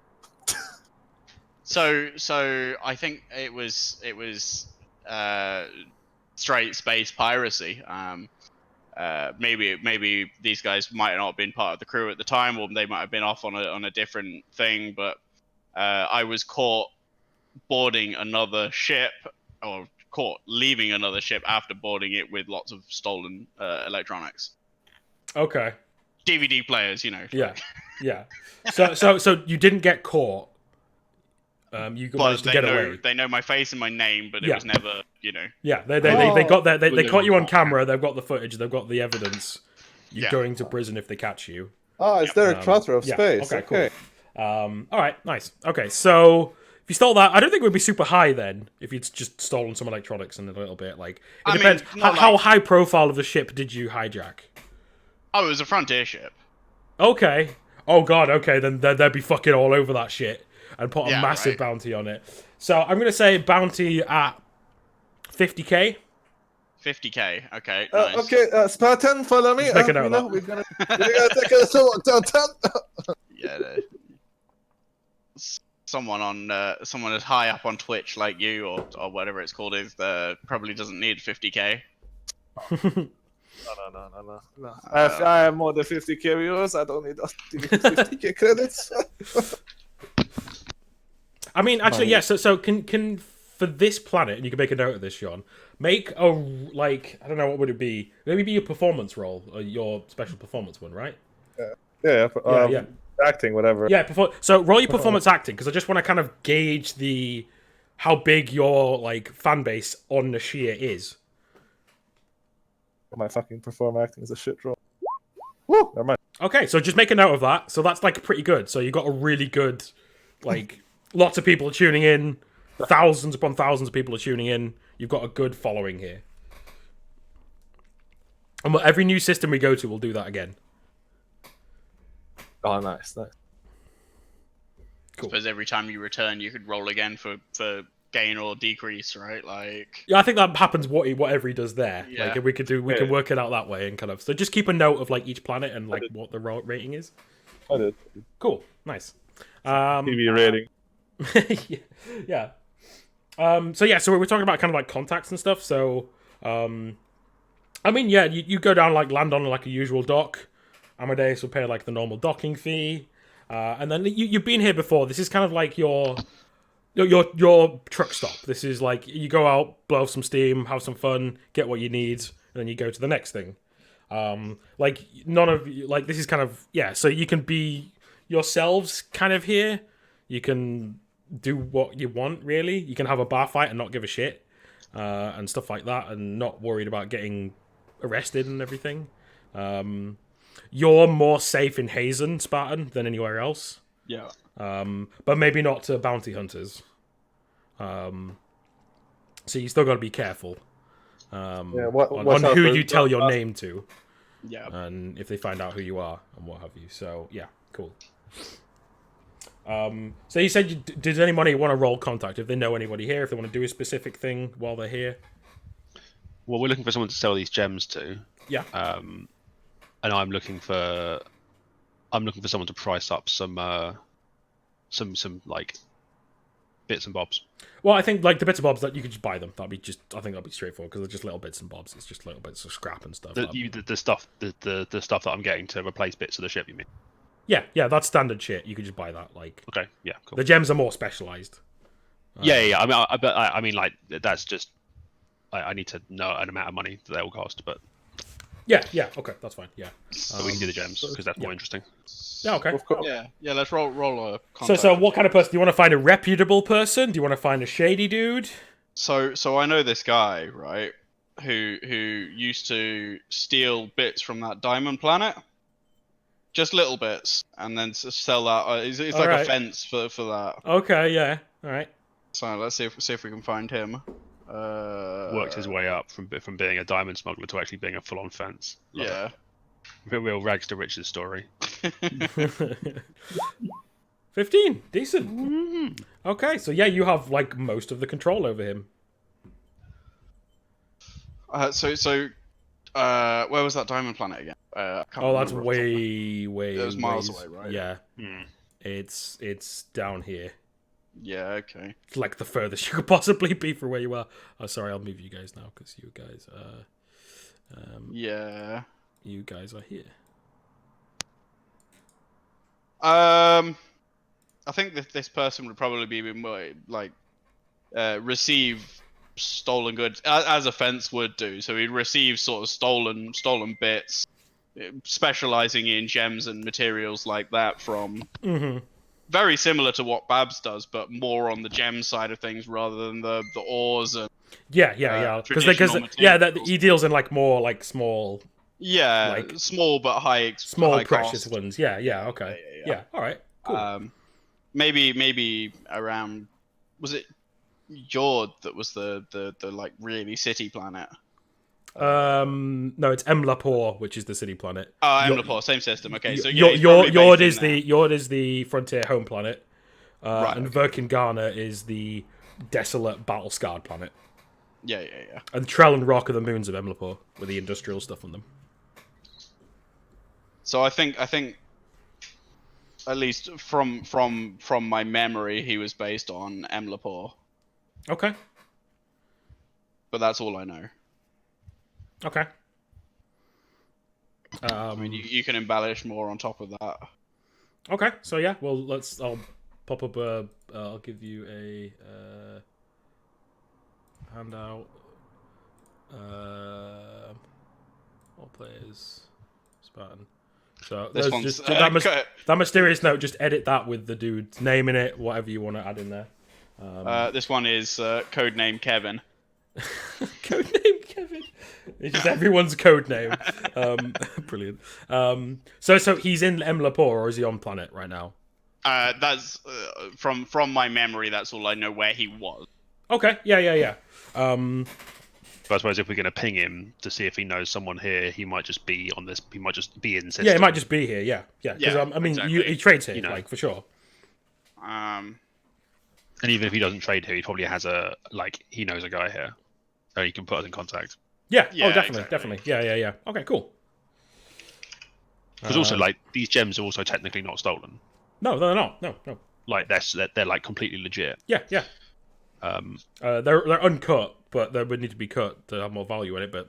So I think it was straight space piracy. Maybe these guys might not have been part of the crew at the time, or they might have been off on a different thing. But I was caught boarding another ship, or caught leaving another ship after boarding it with lots of stolen electronics. Okay. DVD players, Yeah. So you didn't get caught. You managed to get away. They know my face and my name, but it was never, Yeah, they got that. They caught you on camera. They've got the footage. They've got the evidence. You're going to prison if they catch you. Oh, it's Derek Trotter of space. Okay, cool. All right, nice. Okay, so if you stole that, I don't think it would be super high then. If you'd just stolen some electronics and a little bit, like it depends. How high profile of the ship did you hijack? Oh, it was a frontier ship. Okay. Oh god. Okay, then they'd be fucking all over that shit and put a massive bounty on it. So I'm gonna say bounty at 50k. 50k. Okay. Nice. Okay, Spartan, follow me. Make a note of we're gonna take a walk downtown. Yeah. Someone as high up on Twitch like you or whatever it's called is probably doesn't need 50k. No. I have more than 50k viewers. I don't need 50k credits. I mean, actually, yeah. So can for this planet, and you can make a note of this, Sean. Make a I don't know what would it be. Maybe be your performance role or your special performance one, right? Yeah. Acting, whatever. Yeah. So roll your performance acting because I just want to kind of gauge how big your fan base on Nashia is. My fucking perform acting is a shit roll. Woo! Never mind. Okay, so just make a note of that. So that's pretty good. So you got a really good, lots of people are tuning in, thousands upon thousands of people are tuning in. You've got a good following here. And every new system we go to, we'll do that again. Oh, nice. Cool. I suppose every time you return, you could roll again for gain or decrease, right? Yeah, I think that happens whatever he does there. Yeah. We can work it out that way and kind of. So just keep a note of each planet and what the rating is. I did. Cool, nice. TV rating. Yeah. So we're talking about kind of contacts and stuff. So, I mean, yeah, you go down land on a usual dock. Amadeus will pay the normal docking fee, and then you've been here before. This is kind of your truck stop. This is you go out, blow off some steam, have some fun, get what you need, and then you go to the next thing. None of you this is kind of so you can be yourselves kind of here. You can do what you want, really. You can have a bar fight and not give a shit, and stuff like that, and not worried about getting arrested and everything. You're more safe in Hazen, Spartan, than anywhere else. Yeah. But maybe not to bounty hunters. So you still got to be careful on who you tell your name to. Yeah. And if they find out who you are and what have you. So, yeah, cool. So you said, does anybody want to roll contact? If they know anybody here, if they want to do a specific thing while they're here? Well, we're looking for someone to sell these gems to. Yeah. And I'm looking for someone to price up some bits and bobs. Well, I think the bits and bobs that you could just buy them. I think that'd be straightforward because they're just little bits and bobs. It's just little bits of scrap and stuff. The stuff that I'm getting to replace bits of the ship. You mean? Yeah, that's standard shit. You could just buy that. Okay, yeah, cool. The gems are more specialized. Yeah. I mean, that's just. I need to know an amount of money that they will cost, but. Yeah, okay, that's fine. Yeah. But we can do the gems because that's more interesting. Yeah, okay. Of course. Yeah. Let's roll a So, contact. what kind of person do you want to find? A reputable person? Do you want to find a shady dude? So I know this guy, right? Who used to steal bits from that diamond planet, just little bits, and then sell that. It's like Alright. a fence for that. Okay, yeah, all right. So let's see if we can find him. Worked his way up from being a diamond smuggler to actually being a full-on fence. Love Yeah. it. Real rags to riches story. 15, decent. Okay, so yeah, you have like most of the control over him. Where was that diamond planet again? I can't Oh, that's remember. way. It was miles ways- away, right? Yeah, Hmm. it's down here. Yeah. Okay. It's like the furthest you could possibly be for where you are. Oh, sorry, I'll move you guys now because you guys Yeah. you guys are here. I think that this person would probably be more like receive stolen goods as a fence would do. So he'd receive sort of stolen bits, specializing in gems and materials like that from. Mm-hmm. Very similar to what Babs does, but more on the gem side of things rather than the ores and Yeah. Because he deals in like more like small like small but high precious cost. ones. Yeah. Okay. Yeah. All right. Cool. Maybe around, was it Jord that was the like really city planet? No, it's Emlapor, which is the city planet. Oh, Emlapor, same system. Okay, so Yord is the frontier home planet, Right, and Verkingana is the desolate battle scarred planet. Yeah. And Trell and Rock are the moons of Emlapor with the industrial stuff on them. So I think at least from my memory, he was based on Emlapor, Okay. but that's all I know. Okay. I mean, you can embellish more on top of that. Okay. So yeah, well, I'll pop up I'll give you a handout. All players, Spartan. So This there's one's just that mysterious note. Just edit that with the dude's name in it, whatever you want to add in there. This one is codename Kevin. Codename Kevin. It's just everyone's code name. Brilliant. So he's in Emlapor, or is he on planet right now? That's from my memory. That's all I know where he was. Okay. Yeah. But I suppose if we're going to ping him to see if he knows someone here, he might just be on this. He might just be in system. Yeah, it might just be here. Yeah. Because I mean, exactly. he trades here, You know. like for sure. And even if he doesn't trade here, he probably has he knows a guy here, so he can put us in contact. Yeah. Yeah, Oh, definitely, exactly. definitely. Yeah. Okay, cool. Because also, like, these gems are also technically not stolen. No, they're not. No. Like they're like completely legit. Yeah. They're uncut, but they would need to be cut to have more value in it. But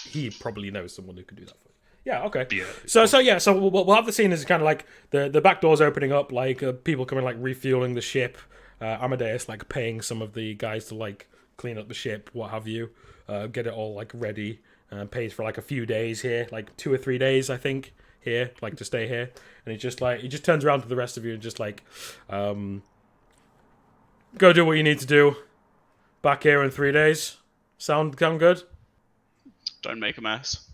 he probably knows someone who can do that for you. Yeah. Okay. Yeah. So we'll have the scene as kind of like the back doors opening up, like people coming like refueling the ship. Amadeus like paying some of the guys to like clean up the ship, what have you, get it all like ready. Pays for like a few days here, like 2 or 3 days, I think, here, like to stay here. And he just turns around to the rest of you and just like, go do what you need to do. Back here in 3 days. Sound good? Don't make a mess.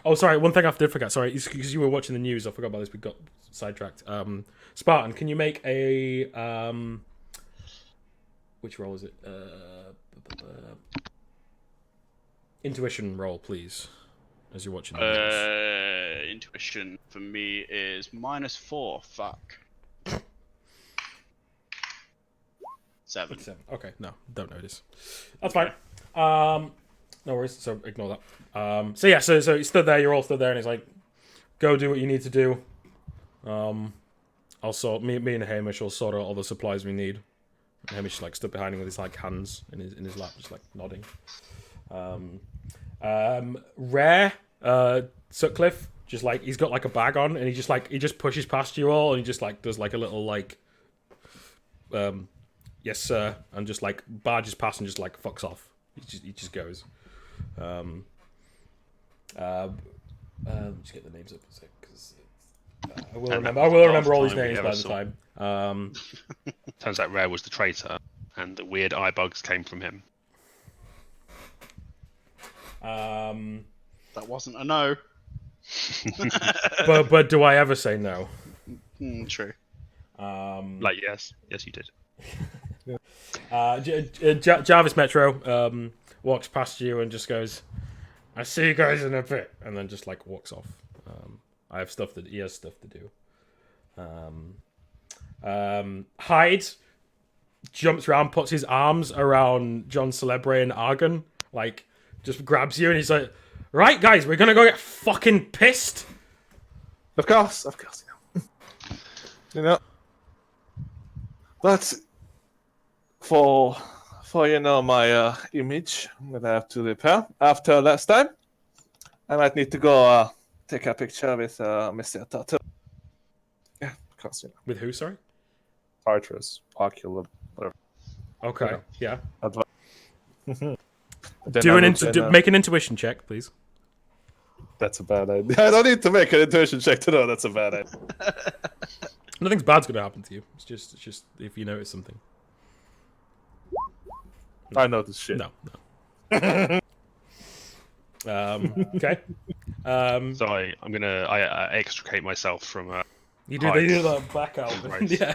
Oh, sorry. One thing I did forget. Sorry, because you were watching the news. I forgot about this. We got sidetracked. Spartan, can you make a which roll is it? Intuition roll, please. As you're watching the news. Intuition for me is -4. Fuck. 7. 7. Okay, no, don't notice. That's fine. No worries. So ignore that. So he stood there. You're all stood there, and he's like, "Go do what you need to do. I'll sort me and Hamish will sort out all the supplies we need." And Hamish like stood behind him with his like hands in his lap, just like nodding. Rare Sutcliffe, just like he's got like a bag on, and he just pushes past you all, and he just like does like a little like, yes sir, and just like barges past and just like fucks off. He just goes. Just get the names up a sec, because I will remember. I will remember all these time we names ever by the saw. time. Turns out Rare was the traitor, and the weird eye bugs came from him. That wasn't a no. But do I ever say no? True. Like yes, you did. Jarvis Metro walks past you and just goes, "I see you guys in a bit," and then just like walks off. He has stuff to do. Hyde jumps around, puts his arms around John Celebre and Argon, like just grabs you, and he's like, "Right, guys, we're gonna go get fucking pissed." Of course. You know. But for my image that I have to repair after last time, I might need to go take a picture with Mr. Tartar. Yeah, of course, With who? Sorry. Tartarus, Oculus, whatever. Okay. Yeah. Then Make an intuition check, please. That's a bad idea. I don't need to make an intuition check to know that's a bad idea. Nothing's bad's gonna happen to you. It's just if you notice something. I know this shit. No. Okay. Sorry, I extricate myself from. They do that back out. Right. Yeah.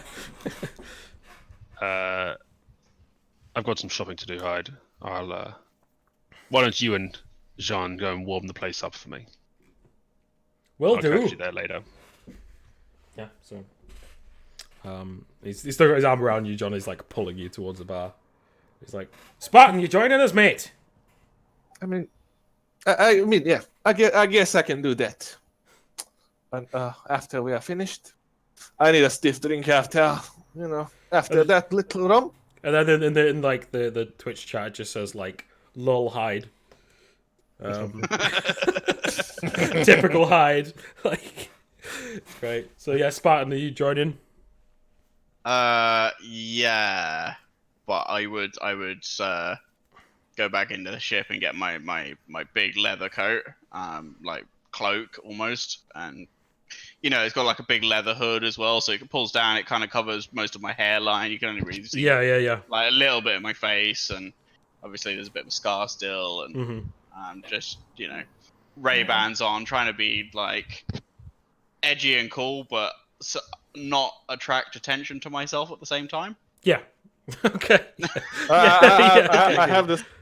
I've got some shopping to do, Hyde. Why don't you and Jean go and warm the place up for me? Will I'll do. catch you there later. Yeah. So. He's still got his arm around you, John. Is like pulling you towards the bar. He's like, "Spartan, you joining us, mate?" I mean, yeah. I guess I can do that. And after we are finished, I need a stiff drink after. After that little rum. And then in like the Twitch chat, it just says like "lol Hyde." Typical Hyde. Like, great. So yeah, Spartan, are you joining? Yeah, but I would go back into the ship and get my big leather coat, like cloak almost, and it's got like a big leather hood as well, so it pulls down. It kind of covers most of my hairline. You can only really see Yeah. like a little bit of my face, and obviously there's a bit of a scar still, and just Ray-Bans on, trying to be like edgy and cool, but not attract attention to myself at the same time. Yeah. Okay. I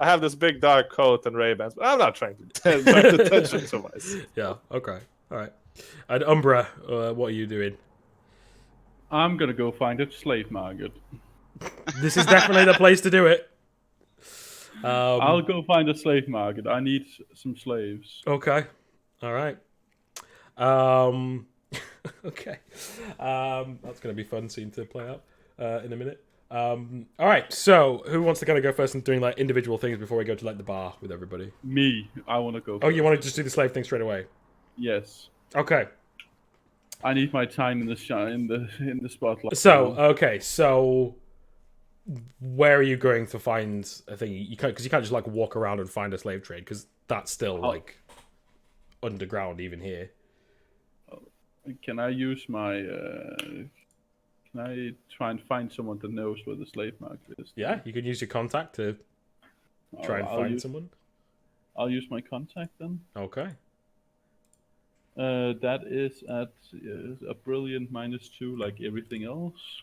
have this big dark coat and Ray-Bans, but I'm not trying to attract attention to myself. Yeah. Okay. All right. And Umbra, what are you doing? I'm gonna go find a slave market. This is definitely the place to do it. I'll go find a slave market. I need some slaves. Okay. All right. Okay. That's going to be a fun scene to play out in a minute. All right. So, who wants to kind of go first and doing like individual things before we go to like the bar with everybody? Me. I want to go. Oh, you want to just do the slave thing straight away? Yes. Okay. I need my time in the spotlight. So where are you going to find a thing? You can't, because you can't just like walk around and find a slave trade, because that's still like underground even here. Can I use my? Can I try and find someone that knows where the slave market is? Yeah, you can use your contact to try and find someone. I'll use my contact then. Okay. That is at a brilliant -2, like everything else.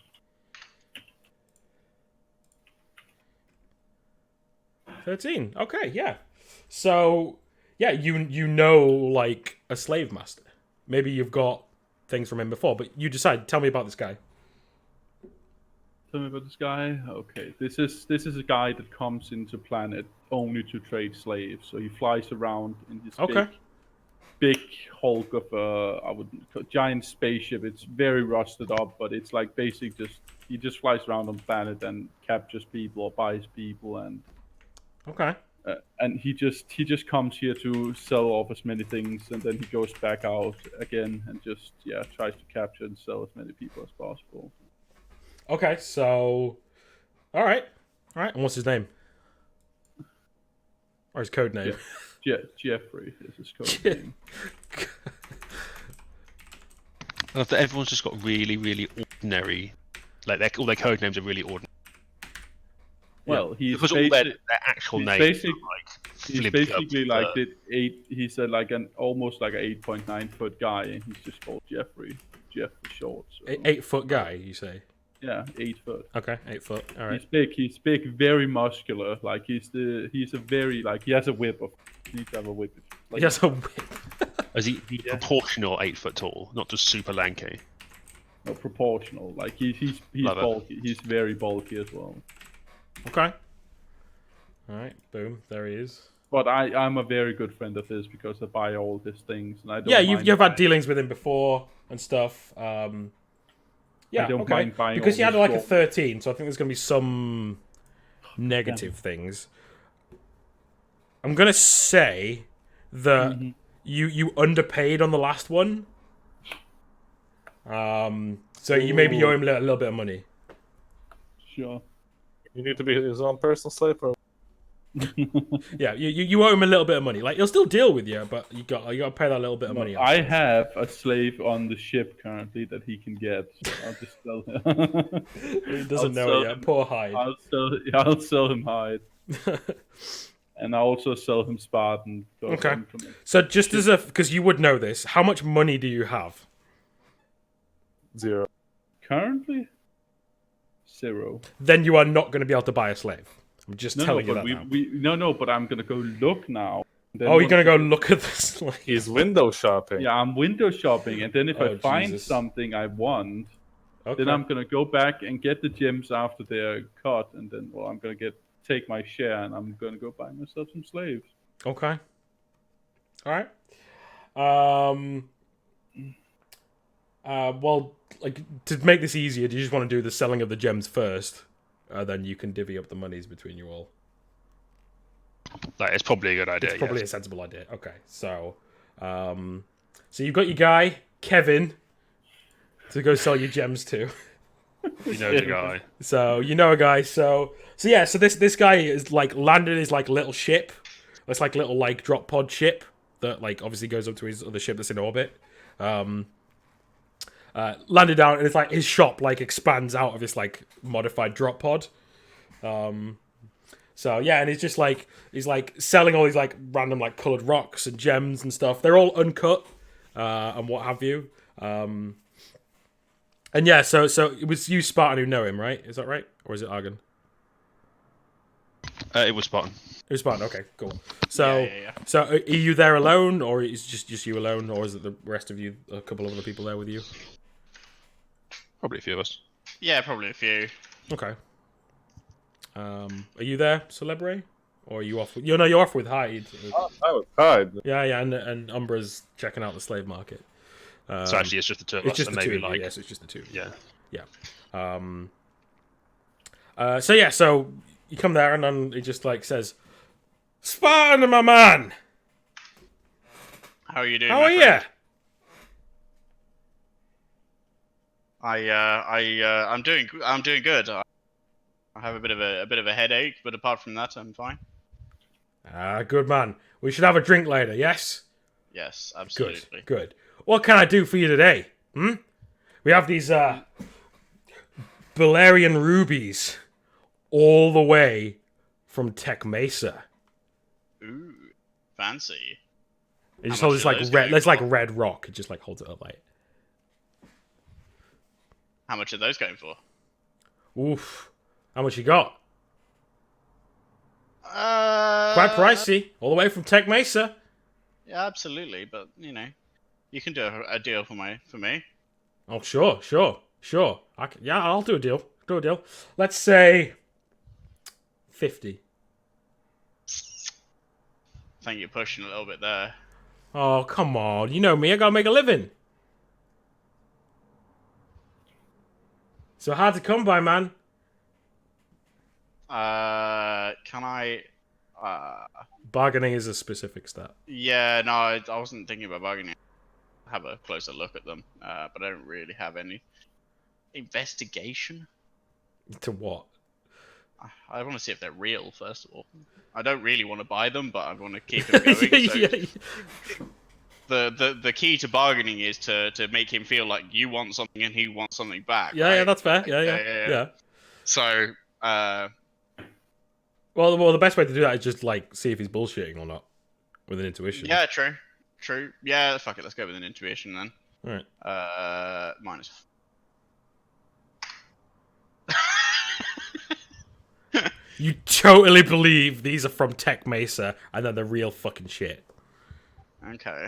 $13. Okay, yeah. So yeah, you know like a slave master. Maybe you've got things from him before, but you decide. Tell me about this guy. Tell me about this guy. Okay, this is a guy that comes into planet only to trade slaves. So he flies around in this big hulk of giant spaceship. It's very rusted up, but it's like basic. He just flies around on planet and captures people or buys people, and and he just comes here to sell off as many things, and then he goes back out again and just tries to capture and sell as many people as possible. Okay, so all right, and what's his name? Or his code name. Jeffrey is his code name. I love that everyone's just got really, really ordinary, like all their code names are really ordinary. Well, he's Because all their actual he's names are he's flipped basically up, like he's like an almost like an 8.9-foot guy, and he's just called Jeffrey. Jeff for short. So. 8-foot guy, you say? Yeah, 8 foot. Okay, 8 foot. All right. He's big. He's big, very muscular. Like he's a very like he has a whip. He needs to have a whip. Like, He has a whip. Is he proportional 8 foot tall, not just super lanky? no, proportional. Like he's Love it. bulky. He's very bulky as well. Okay. All right. Boom. There he is. But I'm a very good friend of his because I buy all his things, and I don't. Yeah, mind you've had buying- dealings with him before and stuff. Yeah, I don't okay. mind buying Because all he had his like a gold. 13, so I think there's going to be some negative things. I'm going to say that you underpaid on the last one. So you maybe owe him a little bit of money. Sure. You need to be his own personal slave, or Yeah, you owe him a little bit of money. Like he'll still deal with you, but you got to pay that little bit of money. I have a slave on the ship currently that he can get. So I'll just sell him. He doesn't I'll know sell it yet. him. Poor Hyde. I'll sell him hide, and I'll also sell him Spartan. Okay. So just as because you would know this, how much money do you have? 0. Currently, 0. Then you are not going to be able to buy a slave. I'm just No, telling but you that now. no, but I'm gonna go look now. Then Oh, you're once- going to go look at the slave. He's window shopping. Yeah, I'm window shopping, and then if Oh, I find Jesus. something I want, Okay. then I'm gonna go back and get the gems after they're cut, and then I'm gonna take my share, and I'm gonna go buy myself some slaves. Okay. All right. Well, like to make this easier, do you just want to do the selling of the gems first? Then you can divvy up the monies between you all. Like, it's probably a good idea. It's probably yes. a sensible idea. Okay, so so you've got your guy Kevin to go sell your gems to. You know the guy. So you know a guy. So yeah. So this guy is like landed his like little ship. It's like little like drop pod ship that like obviously goes up to his other ship that's in orbit. Landed down, and it's like his shop like expands out of this like modified drop pod. So yeah, and he's like selling all these like random like colored rocks and gems and stuff. They're all uncut and what have you. And yeah, so it was you, Spartan, who know him, right? Is that right, or is it Argon? It was Spartan. It was Spartan. Okay, cool. So Yeah. so are you there alone, or is it just you alone, or is it the rest of you, a couple of other people there with you? Probably a few of us. Yeah, probably a few. Okay. Are you there, Celebre? Or are you off? You're off with Hyde. I would hide. Yeah, and Umbra's checking out the slave market. So actually, it's just the two of It's us. just and the two maybe of you. like Yes, it's just the two of you. yeah. So you come there, and then he just like says, "Spartan, my man, How are you doing? how my are you?" friend? I'm doing good. I have a bit of a headache, but apart from that, I'm fine. Good man. We should have a drink later. Yes. Yes, Good. absolutely. Good. What can I do for you today? We have these Balerian rubies all the way from Tech Mesa. Ooh, fancy. It just How holds this much like are those red. going There's like for? red rock. It just like holds it up like. How much are those going for? Oof. How much you got? Quite Quite pricey. All the way from Tech Mesa. Yeah, absolutely. But you can do a deal for me. Oh, sure. I'll do a deal. Let's say 50. I think you're pushing a little bit there. Oh, come on. You know me. I gotta make a living. So hard to come by, man. Can I? Bargaining is a specific stat. Yeah, no, I wasn't thinking about bargaining. Have a closer look at them, but I don't really have any investigation. To what? I want to see if they're real first of all. I don't really want to buy them, but I want to keep them going. So the key to bargaining is to make him feel like you want something and he wants something back. Yeah, right? yeah, that's fair. Yeah. So, Well, the best way to do that is just like see if he's bullshitting or not with an intuition. yeah, true. Yeah, fuck it. Let's go with an intuition then. All right. Minus. You totally believe these are from Tech Mesa and they're the real fucking shit. Okay.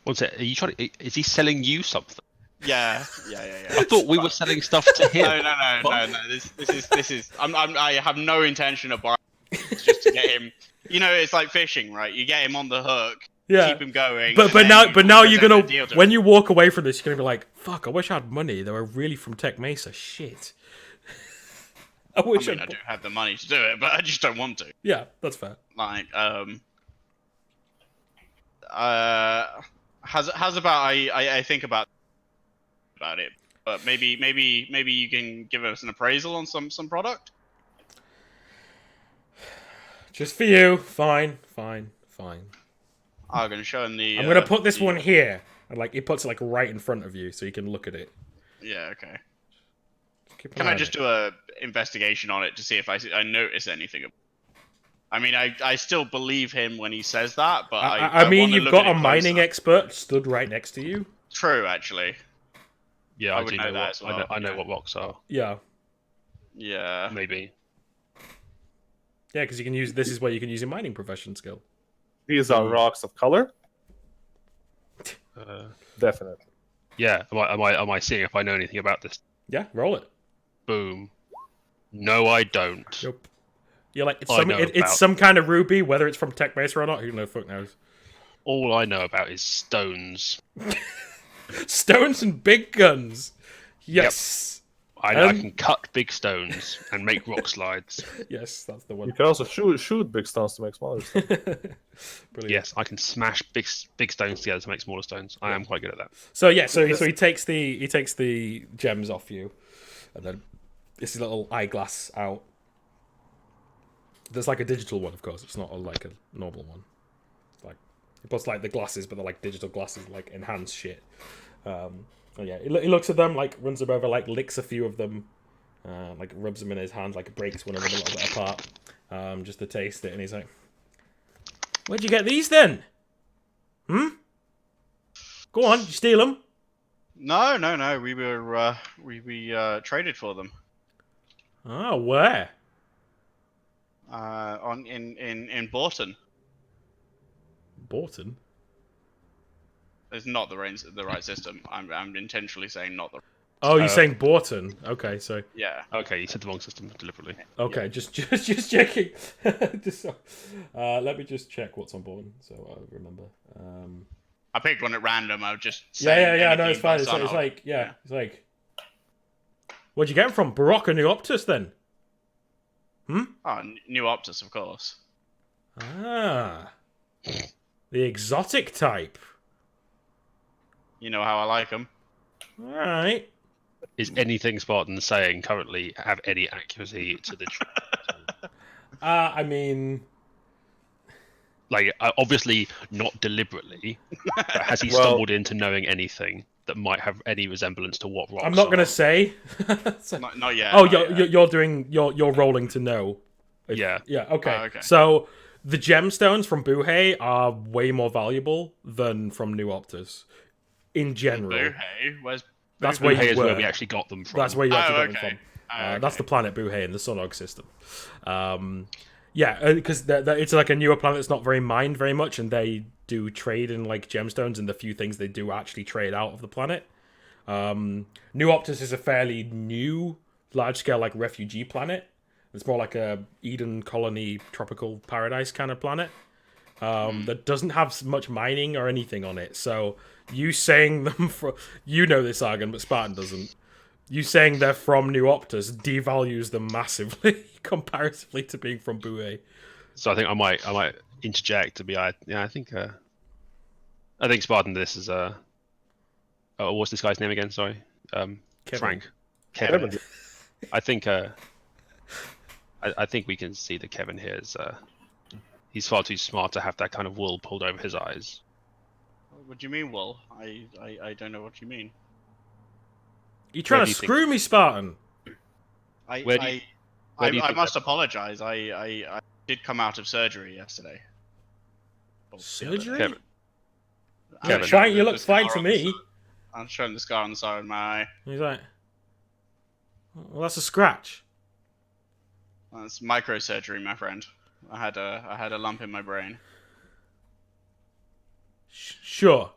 What's it? Are you trying to, is he selling you something? Yeah. I thought we were selling stuff to him. No. This is. I have no intention of buying. It's just to get him. You know, it's like fishing, right? You get him on the hook. Yeah. Keep him going. But now you're gonna when you walk away from this, you're gonna be like, fuck, I wish I had money. They were really from Tech Mesa. Shit. I I do have the money to do it, but I just don't want to. Yeah, that's fair. Like, how's about I think about it, but maybe you can give us an appraisal on some product. Just for you. Fine. I'm gonna show him the. I'm gonna put this one here, and like he puts it like right in front of you, so you can look at it. Yeah. Okay. Can I just do a investigation on it to see if I notice anything? I mean, I still believe him when he says that, but I mean, you've got a mining expert stood right next to you. True, actually. Yeah, I I would do know know that what, as well, I know yeah. what rocks are. Yeah. Yeah. Maybe. Yeah, because you can use this is where you can use your mining profession skill. These are rocks of color. Definitely. Yeah. Am I seeing if I know anything about this? Yeah, roll it. Boom. No, I don't. Nope. You're like it's it's some kind of ruby, whether it's from Tech Mesa or not. Who the fuck knows? All I know about is stones. Stones and big guns. Yes. I can cut big stones and make rock slides. Yes, that's the one. You can also shoot big stones to make smaller stones. Brilliant. Yes, I can smash big stones together to make smaller stones. I am quite good at that. So yeah, so he takes the gems off you, and then this little eyeglass out. There's like a digital one, of course. It's not like a normal one. It's like he puts like the glasses, but they're like digital glasses, like enhanced shit. Yeah, he looks at them, like runs them over, like licks a few of them, like rubs them in his hand, like breaks one of them a little bit apart, just to taste it, and he's like, "Where'd you get these then? Go on, you steal them?" No. We traded for them. Oh, where? In Borton. Borton? It's not the right system. I'm intentionally saying not the. Oh, you're saying Borton? Okay, so Yeah. Okay, you said the wrong system deliberately. okay, yeah. just checking. Let me just check what's on Borton, so I remember. I picked one at random. I was just Yeah. No, it's fine. It's like it's like. Where'd you get them from? Baroque and Neoptus, then? Oh, New Optus, of course. Ah, the exotic type. You know how I like them. All right. Is anything Spartan saying currently have any accuracy to the truth? I mean, like, obviously not deliberately, but has he stumbled into knowing anything that might have any resemblance to what rocks I'm not going to are? say. Not yet. Oh, not you're rolling to know. Yeah. Yeah. Okay. Okay. So the gemstones from Buhey are way more valuable than from New Optus, in general. Buhey? Where's That's where Buhey you is were. where we actually got them from. That's where you actually got them okay. from. Okay. That's the planet Buhey in the Sunog system. Yeah, because it's like a newer planet that's not very mined very much, and they do trade in like gemstones, and the few things they do actually trade out of the planet. New Optus is a fairly new, large-scale like refugee planet. It's more like a Eden colony, tropical paradise kind of planet that doesn't have much mining or anything on it. So you saying them you know this, Argon, but Spartan doesn't. You saying they're from New Optus devalues them massively comparatively to being from Buhey. So I think I might interject to be I think Spartan this is what's this guy's name again? Sorry, Kevin. Frank. Kevin. I think I think we can see that Kevin here is he's far too smart to have that kind of wool pulled over his eyes. What do you mean, wool? I don't know what you mean. You trying Where to do you think- screw me, Spartan? Where do you I think must that- apologize. I did come out of surgery yesterday. Or the other day. Surgery? Kevin. I'm Kevin. showing Fine, you the look fine scar to on the me. side- I'm showing the scar on the side of my eye. He's like, well, that's a scratch. That's microsurgery, my friend. I had a lump in my brain. Sure.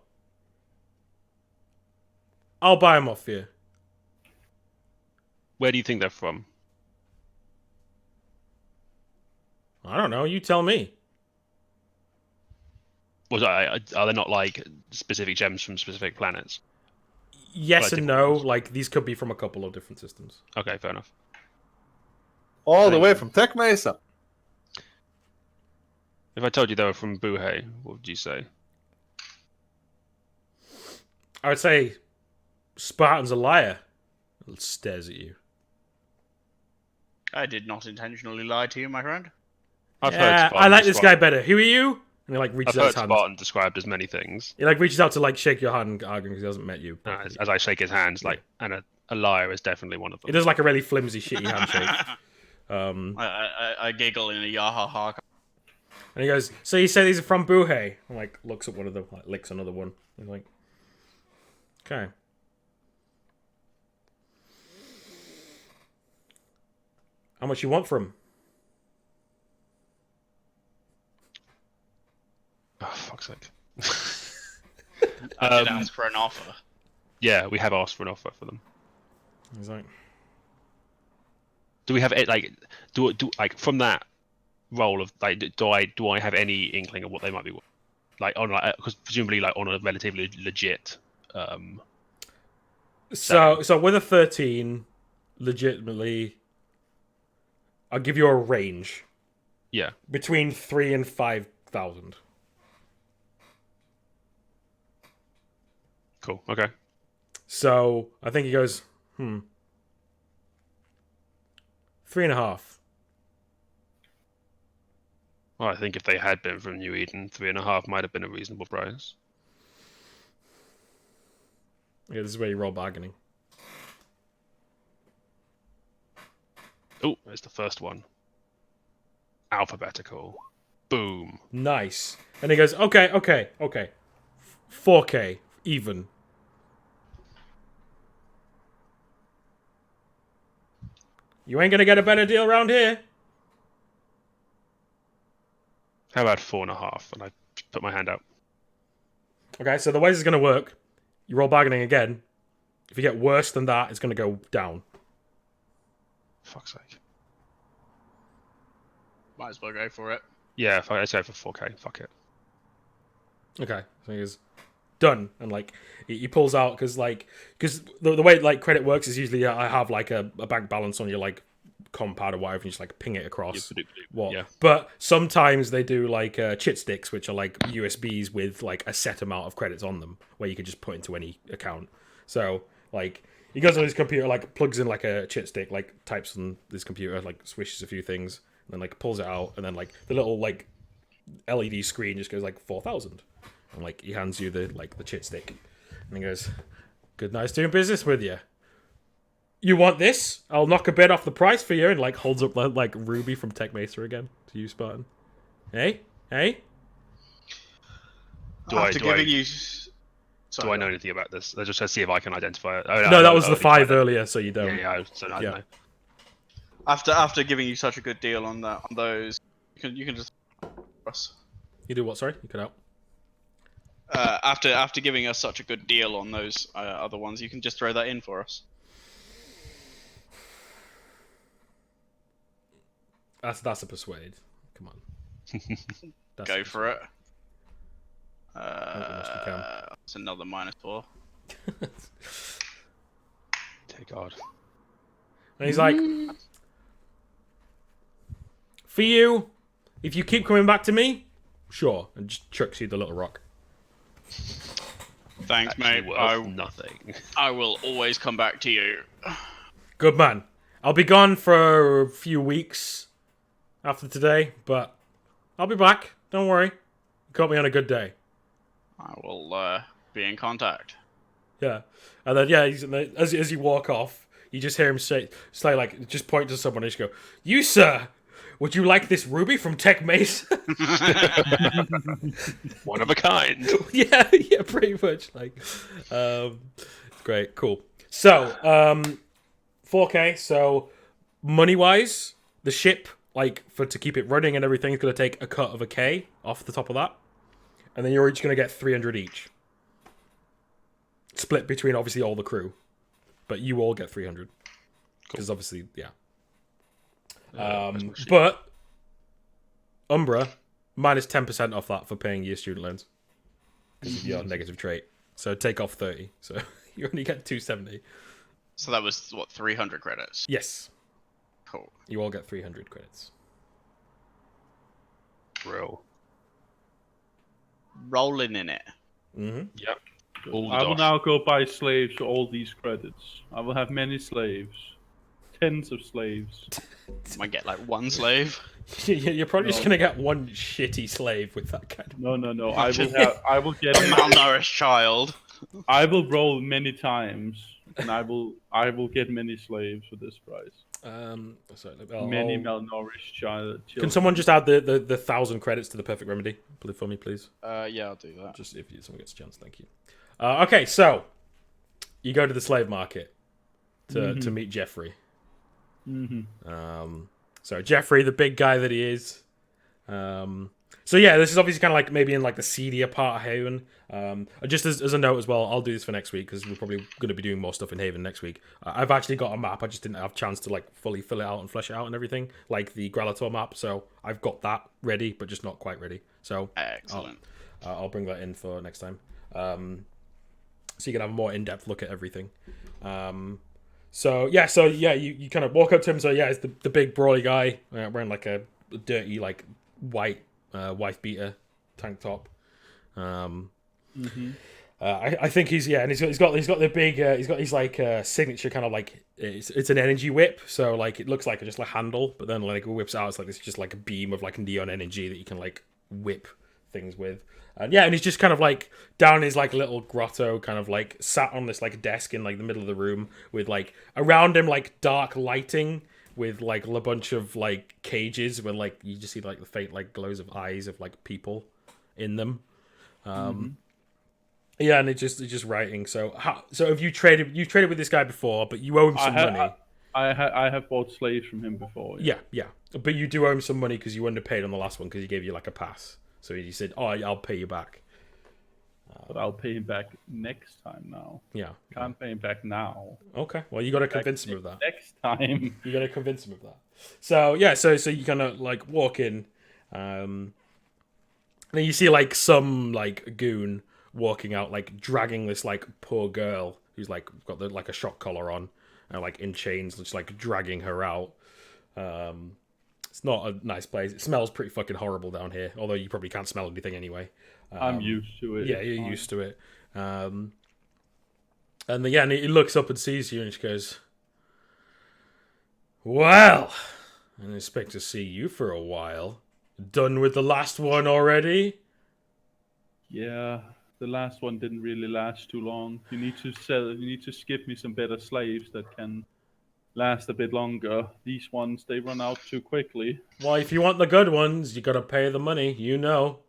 I'll buy them off you. Where do you think they're from? I don't know. You tell me. Are they not like specific gems from specific planets? Yes Like and different no. ones. Like, these could be from a couple of different systems. Okay, fair enough. All the way from Tech Mesa. If I told you they were from Buhe, what would you say? I would say Spartan's a liar. It stares at you. I did not intentionally lie to you, my friend. I've heard Yeah, I Spartan like this guy described- better. Who are you? And he like I've reaches out heard his hand. Spartan described as many things. He like reaches out to like shake your hand, arguing because he hasn't met you. As I shake his hands, like, and a liar is definitely one of them. It does like a really flimsy, shitty handshake. I giggle in a yahaha. And he goes, "So you say these are from Buhe?" And like looks at one of them, like licks another one. He's like, "Okay." How much you want for him? Oh, fuck's sake. I did ask for an offer. Yeah, we have asked for an offer for them. He's like, Do we have it like do like from that role of like do I have any inkling of what they might be worth? Like on like because presumably like on a relatively legit so with a 13, legitimately, I'll give you a range yeah. between 3,000 and 5,000. Cool. Okay. So I think he goes, 3.5. Well, I think if they had been from New Eden, 3.5 might have been a reasonable price. Yeah, this is where you roll bargaining. Oh, there's the first one. Alphabetical. Boom. Nice. And he goes, okay. 4K, even. You ain't gonna get a better deal around here. How about 4.5? And I put my hand out. Okay, so the way this is gonna work, you roll bargaining again. If you get worse than that, it's gonna go down. Fuck's sake. Might as well go for it. Yeah, I say for 4K. Fuck it. Okay, so he goes, done. And like he pulls out because the way like credit works is usually I have like a bank balance on your like compad or whatever, and you just like ping it across. What? Yeah. But sometimes they do like chit sticks, which are like USBs with like a set amount of credits on them, where you can just put into any account. So like he goes on his computer, like plugs in like a chit stick, like types on this computer, like swishes a few things, and then like pulls it out, and then like the little like LED screen just goes like 4,000, and like he hands you the chit stick, and he goes, "Good, nice doing business with you. You want this? I'll knock a bit off the price for you," and like holds up like Ruby from Tech Mesa again to you, Spartan. Hey. Do I Sorry, know anything about this? I just to see if I can identify it. Oh, No, that I was the think 5 I know. earlier, so you don't. Yeah, so I don't Yeah. know. After giving you such a good deal on those, you can just us. You do what? Sorry, you cut out. After giving us such a good deal on those other ones, you can just throw that in for us. That's a persuade. Come on. Go for it. unless you can. It's another -4. Dear God. And he's like, for you, if you keep coming back to me, sure, and just chucks you the little rock. Thanks, Actually mate. worth nothing. I will always come back to you. Good man. I'll be gone for a few weeks. after today, but I'll be back. Don't worry. You caught me on a good day. I will be in contact. Yeah. And then, yeah, as you walk off, you just hear him say like, just point to someone and just go, "You, sir, would you like this ruby from Tech Mace?" One of a kind. yeah, pretty much. Like, great, cool. So, 4K. So, money-wise, the ship, like, to keep it running and everything, is going to take a cut of a K off the top of that. And then you're each going to get 300 each. Split between, obviously, all the crew. But you all get 300. Because, obviously, yeah. But, Umbra, minus 10% off that for paying your student loans. Because of your negative trait. So, take off 30. So, you only get 270. So that was, what, 300 credits? Yes. Cool. You all get 300 credits. Real. Rolling in it. Mm-hmm. Yep. All I will dosh. now go buy slaves for all these credits. I will have many slaves. Tens of slaves. Might get like one slave. You're probably just going to get one shitty slave with that kind of... No. I will get. A malnourished child. I will roll many times, and I will get many slaves for this price. Sorry, Many malnourished children. Can someone just add the 1,000 credits to the perfect remedy for me, please? Yeah, I'll do that. Just if someone gets a chance, thank you. Okay, so you go to the slave market to meet Jeffrey. So Jeffrey, the big guy that he is. So yeah, this is obviously kind of like maybe in like the seedier part of Haven. Just as a note as well, I'll do this for next week because we're probably going to be doing more stuff in Haven next week. I've actually got a map. I just didn't have a chance to like fully fill it out and flesh it out and everything, like the Gralator map. So I've got that ready, but just not quite ready. So Excellent. I'll bring that in for next time. So you can have a more in-depth look at everything. So you kind of walk up to him. So yeah, it's the big brawly guy wearing like a dirty like white wife beater tank top. I think he's and he's got the big he's got his like signature kind of like it's an energy whip. So like it looks like just like a handle, but then like it whips out. It's like it's just like a beam of like neon energy that you can like whip things with. And he's just kind of like down in his like little grotto, kind of like sat on this like desk in like the middle of the room with like around him like dark lighting with like a bunch of like cages where like you just see like the faint like glows of eyes of like people in them. Yeah, and it's just writing. So have you traded with this guy before, but you owe him some money. I have bought slaves from him before. Yeah, but you do owe him some money because you underpaid on the last one because he gave you like a pass. So he said, "Oh, I'll pay you back." But I'll pay him back next time now. Yeah. Can't pay him back now. Okay. Well, you got to convince him of that. Next time. You got to convince him of that. So yeah, so you kind of like walk in, and then you see like some like goon walking out, like dragging this like poor girl who's like got like a shock collar on and like in chains, just like dragging her out. It's not a nice place. It smells pretty fucking horrible down here, although you probably can't smell anything anyway. I'm used to it. Yeah, you're used to it. And then, and he looks up and sees you and she goes, "Well, I didn't expect to see you for a while. Done with the last one already?" Yeah, the last one didn't really last too long. You need to skip me some better slaves that can last a bit longer. These ones, they run out too quickly. Well, if you want the good ones, you gotta pay the money, you know.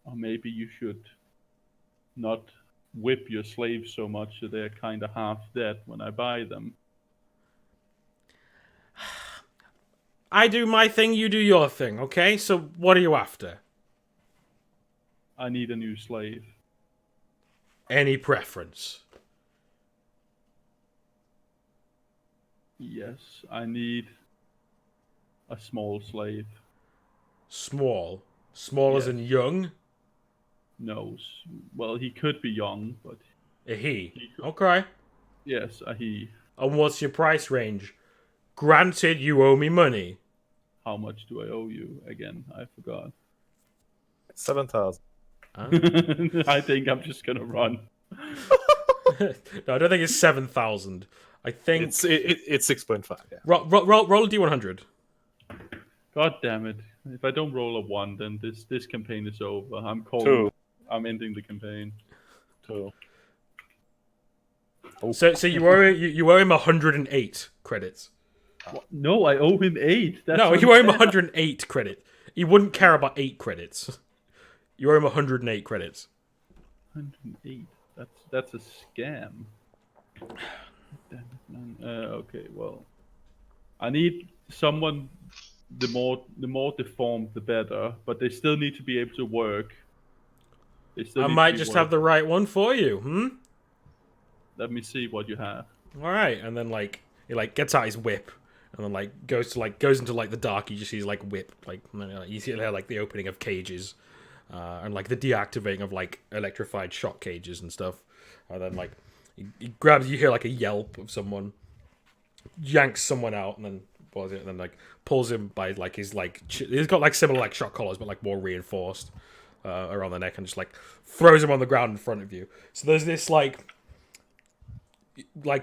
Or maybe you should not whip your slaves so much that they're kind of half dead when I buy them. I do my thing, you do your thing, okay? So what are you after? I need a new slave. Any preference? Yes, I need a small slave. Small? Small as in young? No, well, he could be young, but... A he. Okay. Yes, a he. And what's your price range? Granted, you owe me money. How much do I owe you? Again, I forgot. 7,000. Huh? I think I'm just gonna run. No, I don't think it's 7,000. I think It's 6.5. Yeah. Roll a d100. God damn it! If I don't roll a 1, then this campaign is over. Two. I'm ending the campaign. 2. So you owe him 108 credits. What? No, I owe him 8. That's No, what you owe him said. 108 credits. He wouldn't care about 8 credits. You owe him 108 credits. 108. That's a scam. Damn it, man. Okay, well, I need someone. The more deformed, the better. But they still need to be able to work. I might just have the right one for you. Let me see what you have. All right, and then like he like gets out his whip, and then like goes into like the dark. You just see his like whip, like you see there like the opening of cages, and like the deactivating of like electrified shock cages and stuff. And then like he grabs, you hear like a yelp of someone, yanks someone out, and then and then like pulls him by like his like he's got like similar like shock collars but like more reinforced around the neck, and just like throws him on the ground in front of you. So there's this like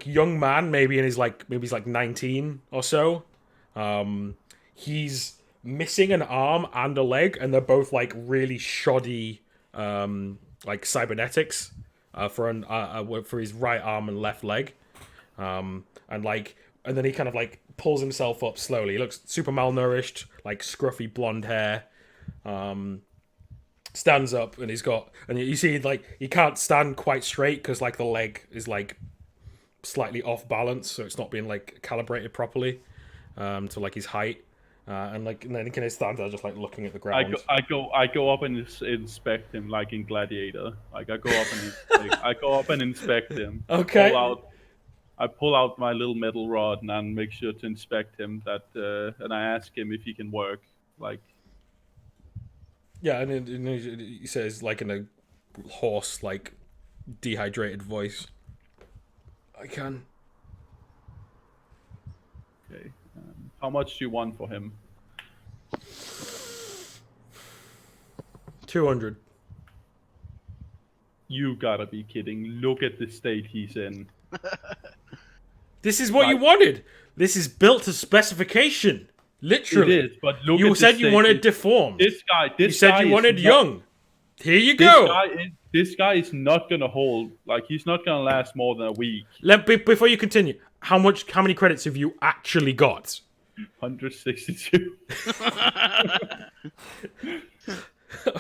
young man, maybe he's like 19 or so. He's missing an arm and a leg, and they're both like really shoddy like cybernetics for his right arm and left leg. And then he kind of like pulls himself up slowly. He looks super malnourished, like scruffy blonde hair. Stands up, and you see like he can't stand quite straight because like the leg is like slightly off balance, so it's not being like calibrated properly to like his height. And then he kind of stands there just like looking at the ground. I go up and inspect him like in Gladiator. Like I go up and inspect him. Okay. I pull out my little metal rod and make sure to inspect him. And I ask him if he can work. Like. Yeah, and he says like in a hoarse, like dehydrated voice, "I can." Okay. How much do you want for him? 200. You gotta be kidding. Look at the state he's in. This is what you wanted. This is built to specification. Literally. It is, but look you at said the you state. wanted deformed. You said you wanted young. Here you go. This guy is not gonna hold. Like he's not gonna last more than a week. Before you continue, how many credits have you actually got? 162.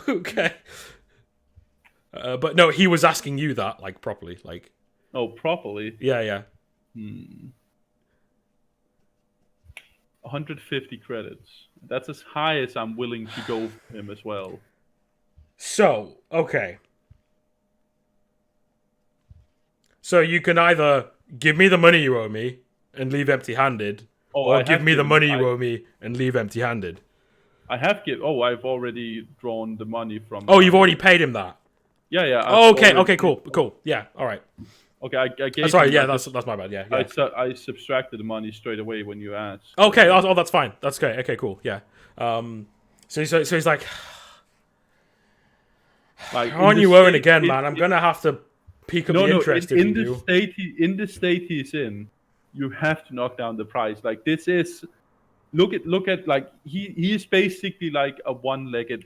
Okay. But no, he was asking you that like properly, like. Oh, properly. Yeah. 150 credits. That's as high as I'm willing to go for him as well. So, okay. So you can either give me the money you owe me and leave empty-handed, or give me the money you owe me and leave empty-handed. I've already drawn the money from... Oh, you've already paid him that? Yeah. Okay, cool. Yeah, all right. Okay, I gave... Sorry, yeah, that's my bad, yeah. I subtracted the money straight away when you asked. Okay, that's fine. That's great. Okay, cool, yeah. So he's like... Aren't you owing again, man? I'm gonna have to pick up the interest in the state he's in, you have to knock down the price. Like this is... Look at like he is basically like a one-leg,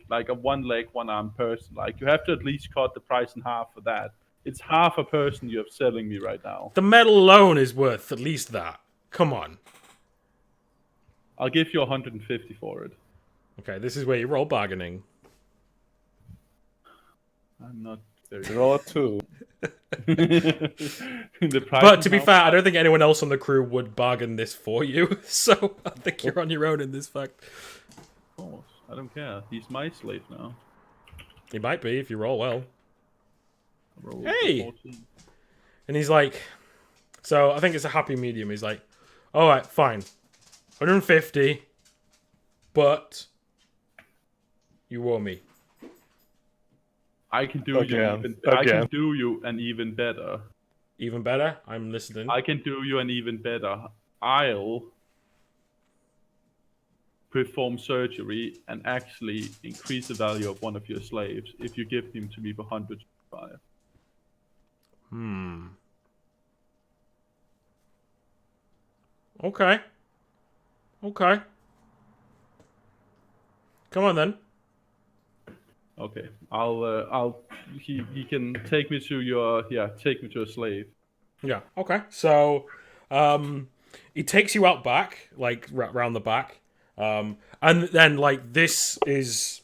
one-armed person. Like you have to at least cut the price in half for that. It's half a person you're selling me right now. The metal alone is worth at least that. Come on. I'll give you 150 for it. Okay, this is where you roll bargaining. I'm not very... Draw 2. But to be fair, I don't think anyone else on the crew would bargain this for you. So I think you're on your own in this fact. Of course. I don't care. He's my slave now. He might be if you roll well. Hey! 14. And he's like... So I think it's a happy medium. He's like, alright, fine. 150. But... You owe me. I can do you an even better. Even better? I'm listening. I can do you an even better. I'll perform surgery and actually increase the value of one of your slaves if you give him to me for 105. Okay. Come on then. Okay, he can take me to a slave. Yeah. Okay. So, he takes you out back, like round the back, and then like this is,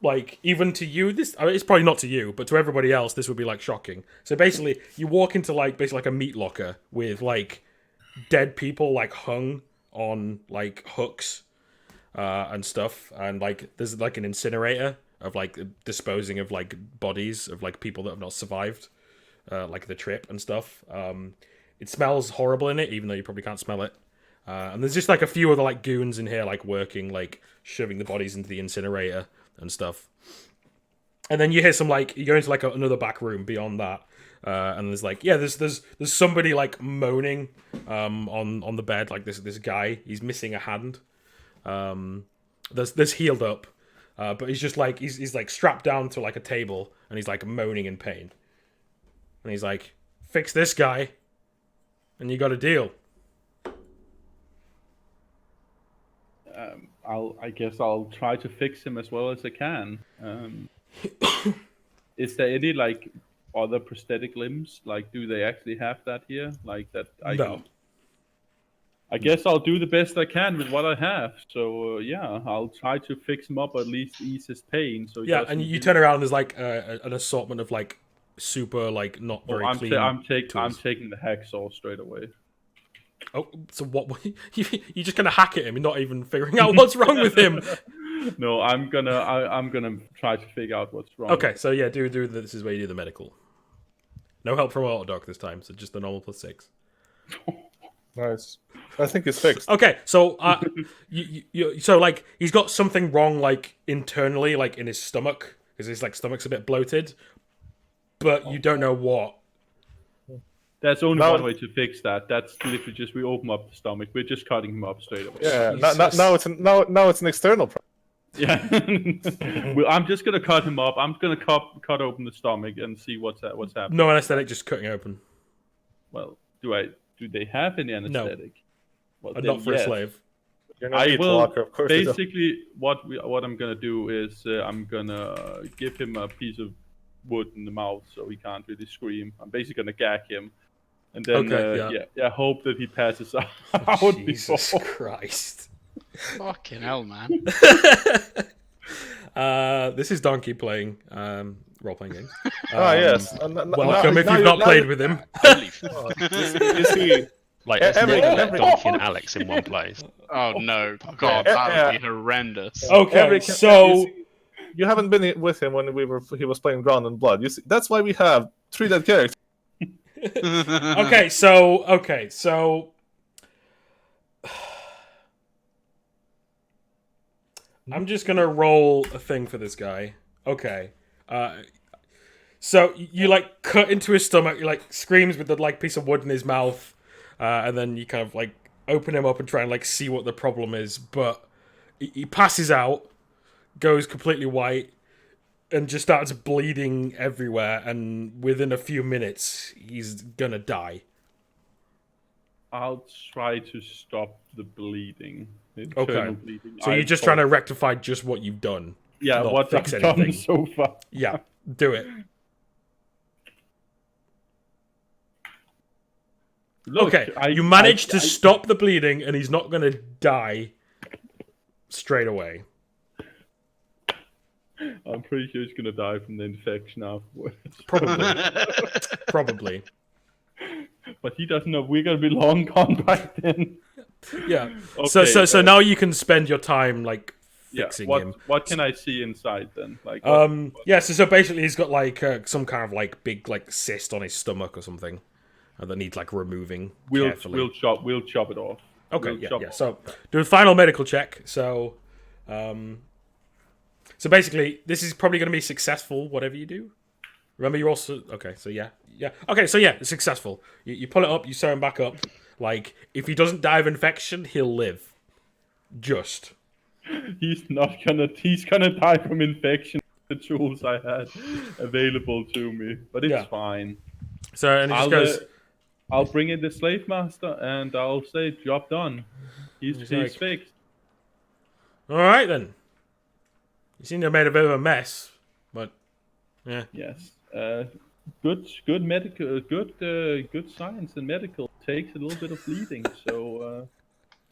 like even to you, it's probably not to you, but to everybody else, this would be like shocking. So basically, you walk into like basically like a meat locker with like dead people like hung on like hooks, and stuff, and like there's like an incinerator of like disposing of like bodies of like people that have not survived, like the trip and stuff. It smells horrible in it, even though you probably can't smell it. And there's just like a few other like goons in here, like working, like shoving the bodies into the incinerator and stuff. And then you hear some like you go into like another back room beyond that, and there's like there's somebody like moaning, on the bed, like this guy. He's missing a hand. There's healed up, but he's just like he's like strapped down to like a table, and he's like moaning in pain. And he's like, "Fix this guy, and you got a deal." I guess I'll try to fix him as well as I can. Is there any like other prosthetic limbs? Like, do they actually have that here? Like that? No. I guess I'll do the best I can with what I have. So I'll try to fix him up, or at least ease his pain. So and you turn around, and there's like an assortment of like super like not very clean. I'm taking the hacksaw straight away. Oh, so what? You're just gonna hack at him and not even figuring out what's wrong with him? No, I'm gonna try to figure out what's wrong. Okay, so yeah, do this is where you do the medical. No help from Autodoc this time, so just the normal +6. Nice. I think it's fixed. Okay, so so like he's got something wrong like internally, like in his stomach, because his like stomach's a bit bloated, but you don't know what. There's only one way to fix that. That's literally just we open up the stomach. We're just cutting him up straight away. Yeah. Now it's an external problem. Yeah. Well, I'm just gonna cut him up. I'm gonna cut open the stomach and see what's happening. No anesthetic, just cutting open. Well, do they have any anesthetic? No. Well, not for a slave. I will. Of course basically, what I'm gonna do is I'm gonna give him a piece of wood in the mouth so he can't really scream. I'm basically gonna gag him. And then, hope that he passes out. Jesus Christ. Fucking hell, man. This is Donkey playing role-playing games. Yes. Welcome if you've not played with him. Is he... Like, let's not let Donkey and Alex in one place. Oh, no. God, that would be horrendous. Okay, so... You haven't been with him when he was playing Ground and Blood. You see, that's why we have 3 dead characters. Okay, so I'm just gonna roll a thing for this guy. Okay. So you like cut into his stomach, he like screams with the like piece of wood in his mouth, and then you kind of like open him up and try and like see what the problem is, but he passes out, goes completely white, and just starts bleeding everywhere, and within a few minutes, he's gonna die. I'll try to stop the bleeding. Okay. Bleeding. So you're just trying to rectify just what you've done. Yeah, what I've done so far. Yeah, do it. Look, okay, you managed to stop the bleeding, and he's not gonna die straight away. I'm pretty sure he's gonna die from the infection afterwards. Probably. But he doesn't know we're gonna be long gone by then. Yeah. Okay, so now you can spend your time like fixing him. What can I see inside then? Like So basically he's got like some kind of like big like cyst on his stomach or something that needs like removing carefully. We'll chop it off. Okay, yeah. So do a final medical check. So basically, this is probably going to be successful, whatever you do. Remember, you're also... Okay, so yeah. Okay, so yeah, it's successful. You pull it up, you sew him back up. Like, if he doesn't die of infection, he'll live. Just. He's gonna die from infection. The tools I had available to me. But it's fine. So, and he just goes... I'll bring in the slave master, and I'll say, job done. He's fixed. All right, then. You seem to have made a bit of a mess, but yeah. Yes. Good medical, good science and medical takes a little bit of bleeding. So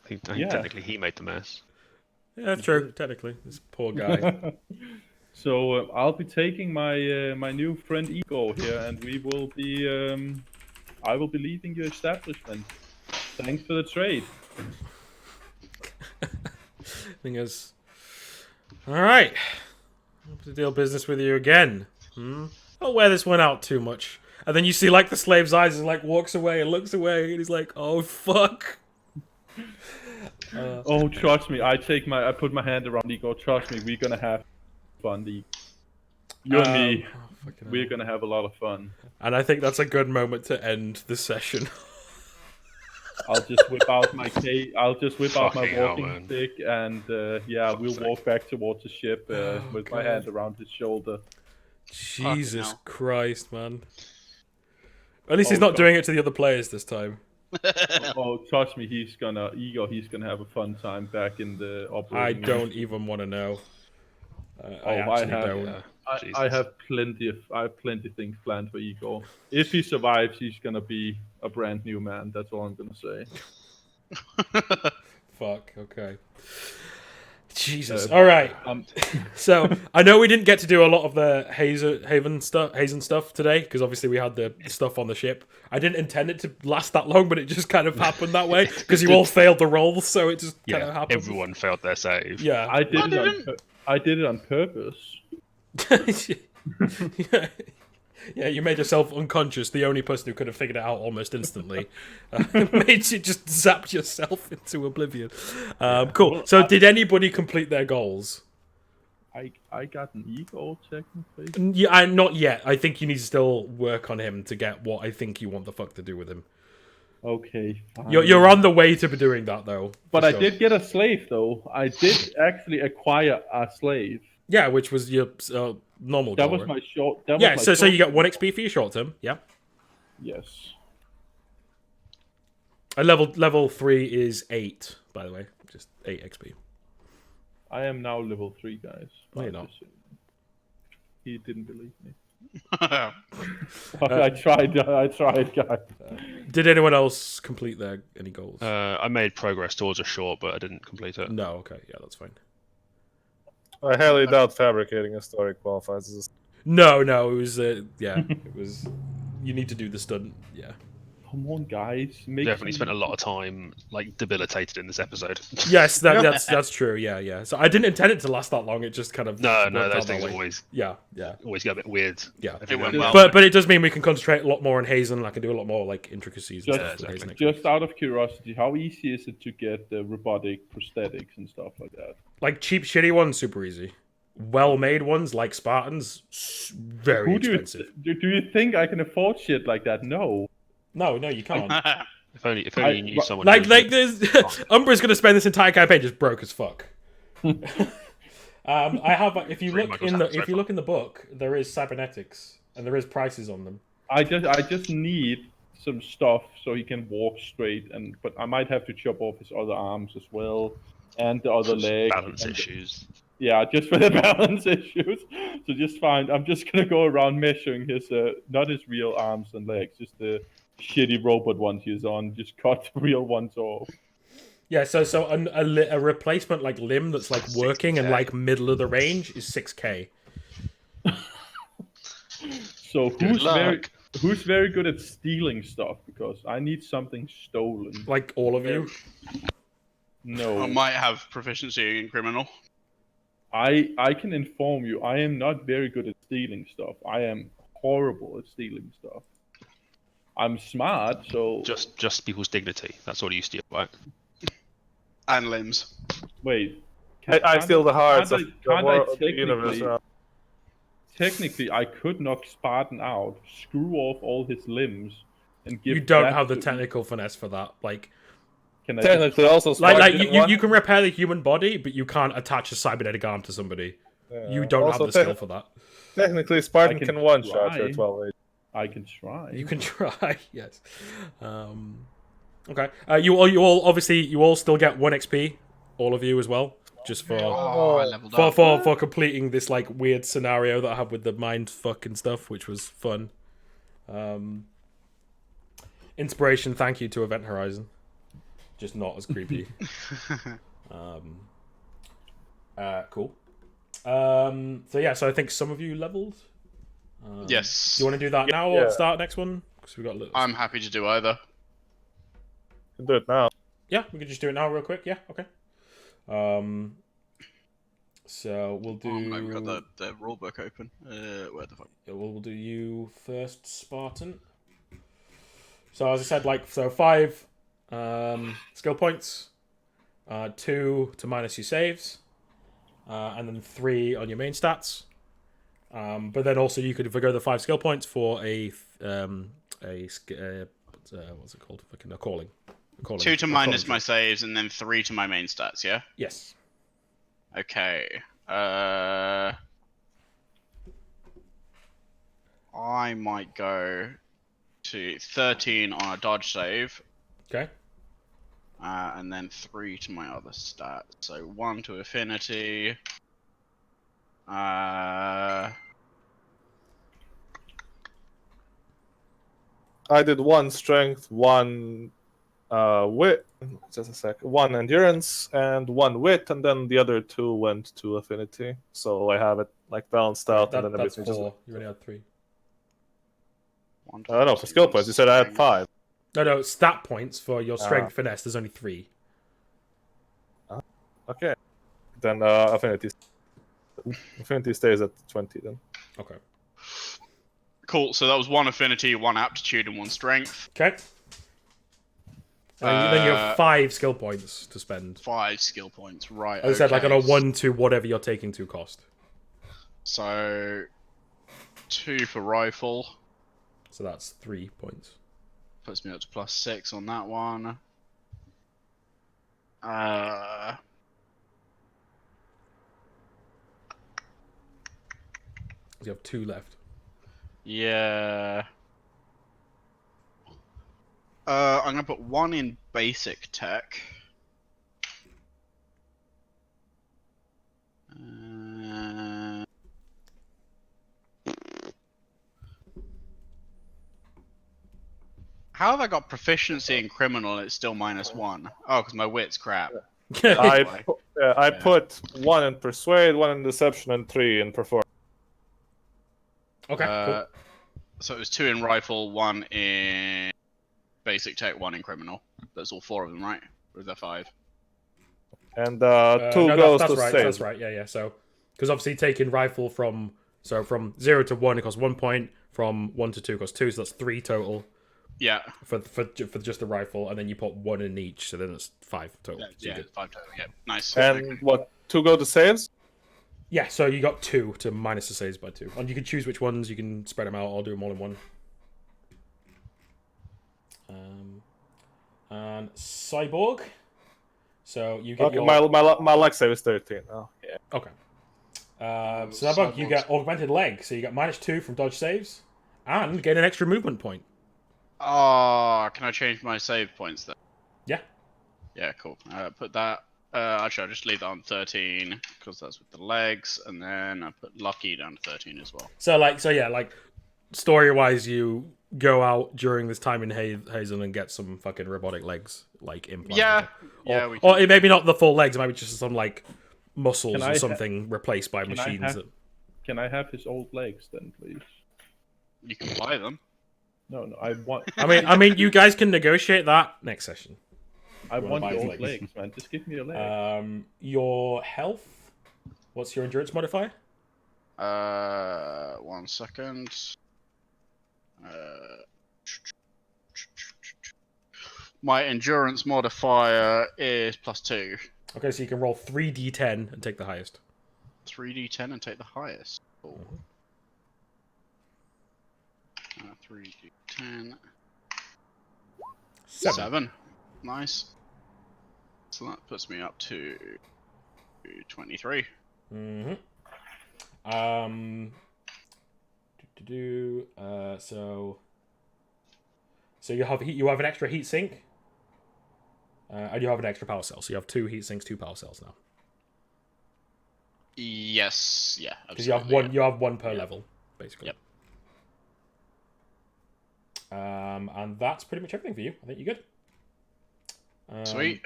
I think Yeah. technically he made the mess. Yeah, that's true. Technically, this poor guy. so I'll be taking my my new friend Igor here, and we will be. I will be leaving your establishment. Thanks for the trade. Thing is, all right. Hope to deal business with you again. Don't wear this one out too much. And then you see like the slave's eyes and like walks away and looks away, and he's like, "Oh fuck." Oh, trust me. I put my hand around Igor. Trust me, we're gonna have fun. You and me, we're gonna have a lot of fun. And I think that's a good moment to end the session. I'll just whip out my I'll just whip out my Fucking hell, walking man. stick, and yeah, we'll walk back towards the ship with my God. hand around his shoulder. Jesus hell. Christ, man. At least he's Oh, not God. doing it to the other players this time. Oh, trust me, he's gonna have a fun time back in the I operating room. don't even want to know. I I actually have- don't. Yeah. I Jesus. have plenty of things planned for Igor. If he survives, he's gonna be a brand new man. That's all I'm gonna say. Fuck, okay. Jesus. All right. Um, So I know we didn't get to do a lot of the Hazen stuff today because obviously we had the stuff on the ship. I didn't intend it to last that long, but it just kind of happened that way because you all failed the rolls, so it just kind of Yeah, happened. everyone failed their save. Yeah. I did it on purpose. yeah. Yeah, you made yourself unconscious. The only person who could have figured it out almost instantly. Made you just zapped yourself into oblivion. Cool. Well, So, did anybody complete their goals? I got an Igor technically. Yeah, not yet. I think you need to still work on him to get what I think you want the fuck to do with him. Okay, fine. You're on the way to be doing that though. But for I sure. did get a slave though. I did actually acquire a slave. Yeah, which was your normal. That goal, was right? my short. That Yeah, was my so you short- get 1 XP for your short term. Yeah. Yes. And level 3 is 8, by the way, just 8 XP. I am now level 3, guys. No, you're not. He didn't believe me. I tried, guys. Did anyone else complete any goals? I made progress towards a short, but I didn't complete it. No. Okay. Yeah, that's fine. I highly doubt fabricating a story qualifies as No. It was yeah. It was. You need to do the stunt. Yeah. Come on, guys. Make Definitely some- spent a lot of time like debilitated in this episode. Yes, that's true. Yeah. So I didn't intend it to last that long. It just kind of no, worked out those that things way. always Yeah. get a bit weird. Yeah. Every went now well. and then. But it does mean we can concentrate a lot more on Hazen. I can do a lot more like intricacies and Just, stuff with Hazen. next just week. out of curiosity, how easy is it to get robotic prosthetics and stuff like that? Like cheap, shitty ones, super easy. Well-made ones like Spartans, very Who do expensive. you, do you think I can afford shit like that? No. No, you can't. If only you knew someone. Like who- there's Umbra's gonna spend this entire campaign just broke as fuck. I have if you Pretty look much in what's the happened so in the book, there is cybernetics and there is prices on them. I just need some stuff so he can walk straight, but I might have to chop off his other arms as well and the other leg. balance and- issues. Yeah, just for the balance issues. So just fine. I'm just gonna go around measuring his not his real arms and legs, just the shitty robot ones he's on. Just cut the real ones off. Yeah, so a replacement like limb that's like working and 60K. like middle of the range is 6K. So luck. who's very good at stealing stuff? Because I need something stolen. Like all of you. No, I might have proficiency in criminal. I can inform you, I am not very good at stealing stuff. I am horrible at stealing stuff. I'm smart, so Just people's dignity. That's all you steal, right? And limbs. wait. I steal the hearts of can't the I world of the technically- universe. Technically, I could knock Spartan out, screw off all his limbs, and give. You don't that have the to- technical finesse for that. Like Can I Technically, also like Spartan one. you can repair the human body, but you can't attach a cybernetic arm to somebody. You don't have Also, the skill for that. Technically, Spartan I can can one shot try. your 12 age. I can try. You can try, yes. Okay. You all obviously you all still get 1 XP, all of you as well. just for Oh, I leveled up. for completing this like weird scenario that I had with the mind fuck and stuff, which was fun. Inspiration, thank you to Event Horizon. Just not as creepy. Cool. So yeah, so I think some of you leveled. Yes. Do you want to do that now or start next one? Because we got. I'm happy to do either. Can do it now. Yeah, we can just do it now, real quick. Yeah, okay. So we'll do. Oh, no, we've got the rulebook open. Where the fuck? We'll do you first, Spartan. So as I said, like 5 skill points, 2 to minus your saves, and then 3 on your main stats. But then also you could forgo the 5 skill points for what's it called? Fucking a calling. 2 to minus my saves, and then 3 to my main stats. Yeah. Yes. Okay. I might go to 13 on a dodge save. Okay. And then 3 to my other stats. So 1 to affinity. I did 1 strength, 1 wit, just a sec, 1 endurance, and 1 wit, and then the other 2 went to affinity. So I have it like balanced out, and then That's everything 4. just. You only had 3. I don't know, for skill points, you said I had 5. No, stat points for your strength finesse. There's only 3. Okay. Then affinity stays at 20 then. Okay. Cool. So that was 1 affinity, 1 aptitude, and 1 strength. Okay. And then you have 5 skill points to spend. 5 skill points, right? As I said, like on a 1 to whatever you're taking to cost. So 2 for rifle. So that's 3 points. Puts me up to +6 on that one. You have 2 left. Yeah. I'm gonna put 1 in basic tech. How have I got proficiency in criminal and it's still -1? Oh, because my wit's crap. I put 1 in persuade, 1 in deception, and 3 in performance. Okay, cool. So it was 2 in rifle, 1 in basic tech, 1 in criminal. That's all 4 of them, right? Or is there 5? And 2 No, goes that's to right. save. That's right. Yeah. So, because obviously taking rifle from 0 to 1 it costs 1 point. From 1 to 2 costs 2. So that's 3 total. Yeah. For just the rifle, and then you put 1 in each. So then it's 5 total. Yeah, So you get- 5 total. Yeah, nice. And what? 2 go to saves? Yeah, so you got 2 to minus the saves by 2. And you can choose which ones, you can spread them out, I'll do them all in one. And Cyborg. So you get Okay, your... my luck save is 13. Oh, yeah. Okay. Cyborg, you get augmented leg, so you get -2 from dodge saves, and get an extra movement point. Oh, can I change my save points then? Yeah. Yeah, cool. Put that. Actually, I'll just leave that on 13 because that's with the legs, and then I put lucky down to 13 as well. So story-wise, you go out during this time in Hazen and get some fucking robotic legs, like implanted. Yeah. Or it maybe not the full legs, it might be just some like muscles Can or I something replaced by machines. Can I have his old legs then, please? You can buy them. No, I want. I mean, you guys can negotiate that next session. I wanna want buy the his old legs. legs, man. Just give me a leg. Your health. What's your endurance modifier? 1 second. My endurance modifier is +2. Okay, so you can roll 3d10 and take the highest. 3d10 and take the highest. Cool. 3d10. 7. Nice. So that puts me up to 23. Mm-hmm. So you have an extra heat sink, and you have an extra power cell. So you have 2 heat sinks, 2 power cells now. Yes. Yeah. Because you have absolutely, one. You have one per level, basically. Yep. And that's pretty much everything for you. I think you're good. Sweet.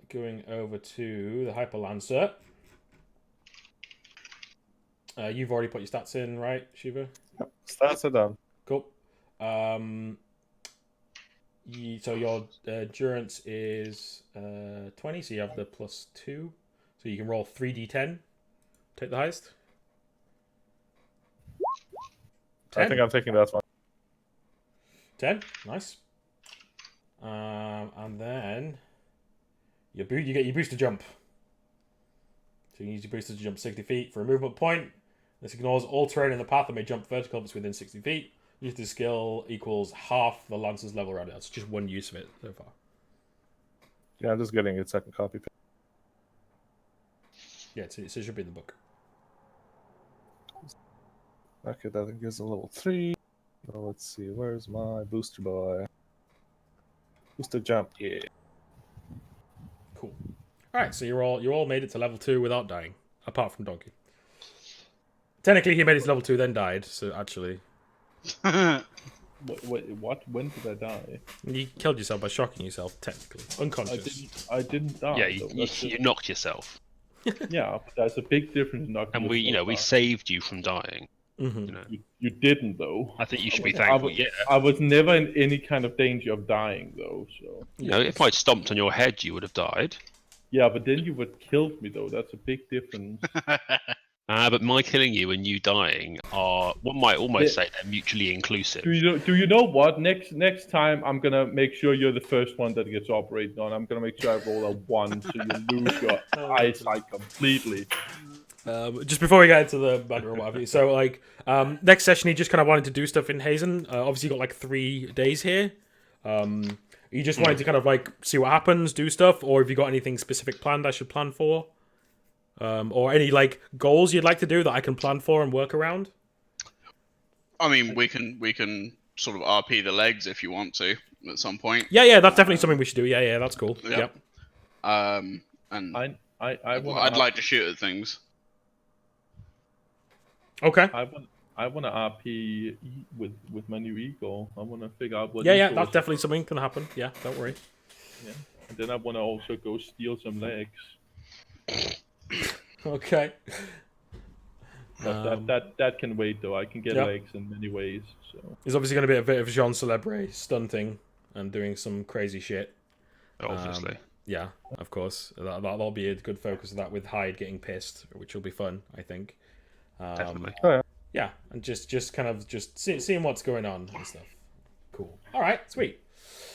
Going over to the Hyper Lancer. You've already put your stats in, right, Shiva? Stats are done. Cool. So your endurance is 20, so you have the +2. So you can roll 3d10. Take the highest. 10. I think I'm taking that one. 10. Nice. And then you get your booster jump. So you can use your booster to jump 60 feet for a movement point. This ignores all terrain in the path that may jump vertical if it's within 60 feet. Use the skill equals half the Lancer's level around it. That's just one use of it so far. Yeah, I'm just getting a second copy. Yeah, it should be in the book. Okay, that gives a level 3. So let's see, where's my booster boy? Booster jump, yeah. Cool. All right, so you all made it to level 2 without dying, apart from Donkey. Technically, he made it to level 2, then died. So actually, Wait, what? When did I die? you killed yourself by shocking yourself. Technically, unconscious. I didn't die. Yeah, though. you That's knocked yourself, yeah, but there's a big difference in knocking and we yourself out. saved you from dying. Mm-hmm. You know, You didn't though. I think you should be I thankful. was, Yeah, I was never in any kind of danger of dying though. So if I'd stomped on your head, you would have died. yeah, but then you would killed me though. That's a big difference. But my killing you and you dying are, one might almost say they're mutually inclusive. Do you know what? Next time I'm gonna make sure you're the first one that gets operated on. I'm gonna make sure I roll a 1 so you lose your eyesight completely. Just before we get into the banner or whatever, so like next session, he just kind of wanted to do stuff in Hazen. Obviously, you got like 3 days here. You just wanted to kind of like see what happens, do stuff, or have you got anything specific planned I should plan for? Or any like goals you'd like to do that I can plan for and work around? I mean, we can sort of RP the legs if you want to at some point. Yeah, that's definitely something we should do. Yeah, that's cool. Yep. And I'd I'd like to shoot at things. Okay. I want to RP with my new eagle. I want to figure out what. Yeah, eagles- that's definitely something can happen. Yeah, don't worry. Yeah. And then I want to also go steal some legs. Okay. But that can wait though. I can get Yep. legs in many ways. So There's obviously going to be a bit of Jean Celebre stunting and doing some crazy shit. Obviously. Yeah, of course. That'll be a good focus of that with Hyde getting pissed, which will be fun, I think. Definitely. Yeah, and just kind of seeing what's going on and stuff. Cool. All right, sweet.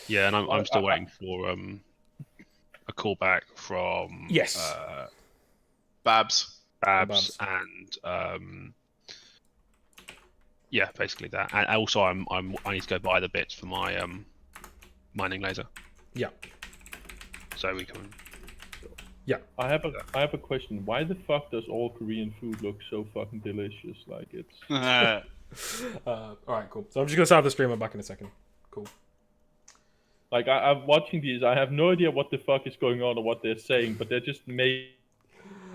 Yeah, and I'm still waiting for a callback from Yes. Babs. Babs and yeah, basically that. And also, I need to go buy the bits for my mining laser, Yeah. so we can. I have a question. Why the fuck does all Korean food look so fucking delicious? Like it's All right, cool. So I'm just gonna start the stream. I'm back in a second. Cool. like I'm watching these. I have no idea what the fuck is going on or what they're saying, but they're just made.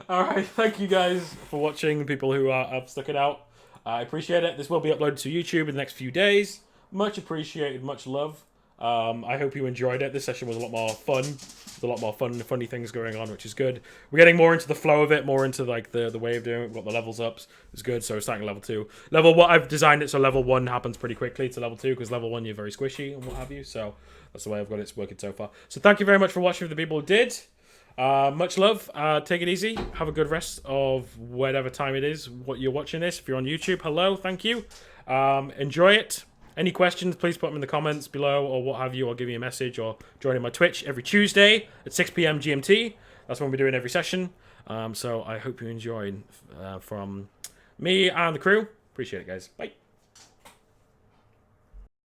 All right, thank you guys for watching. People who have stuck it out, I appreciate it. This will be uploaded to YouTube in the next few days. Much appreciated, much love. I hope you enjoyed it. This session was a lot more fun. There's a lot more funny things going on, which is good. We're getting more into the flow of it, more into like the way of doing it. We've got the levels up. It's good. So we're starting level 2. Level 1, I've designed it so level 1 happens pretty quickly to level 2 because level 1 you're very squishy and what have you. So that's the way I've got it working so far. So thank you very much for watching for the people who did. Much love. Take it easy. Have a good rest of whatever time it is what you're watching this. If you're on YouTube, hello, thank you. Enjoy it. Any questions, please put them in the comments below or what have you, or give me a message or join in my Twitch every Tuesday at 6 p.m. GMT. That's when we're doing every session. So I hope you enjoy from me and the crew. Appreciate it, guys. Bye.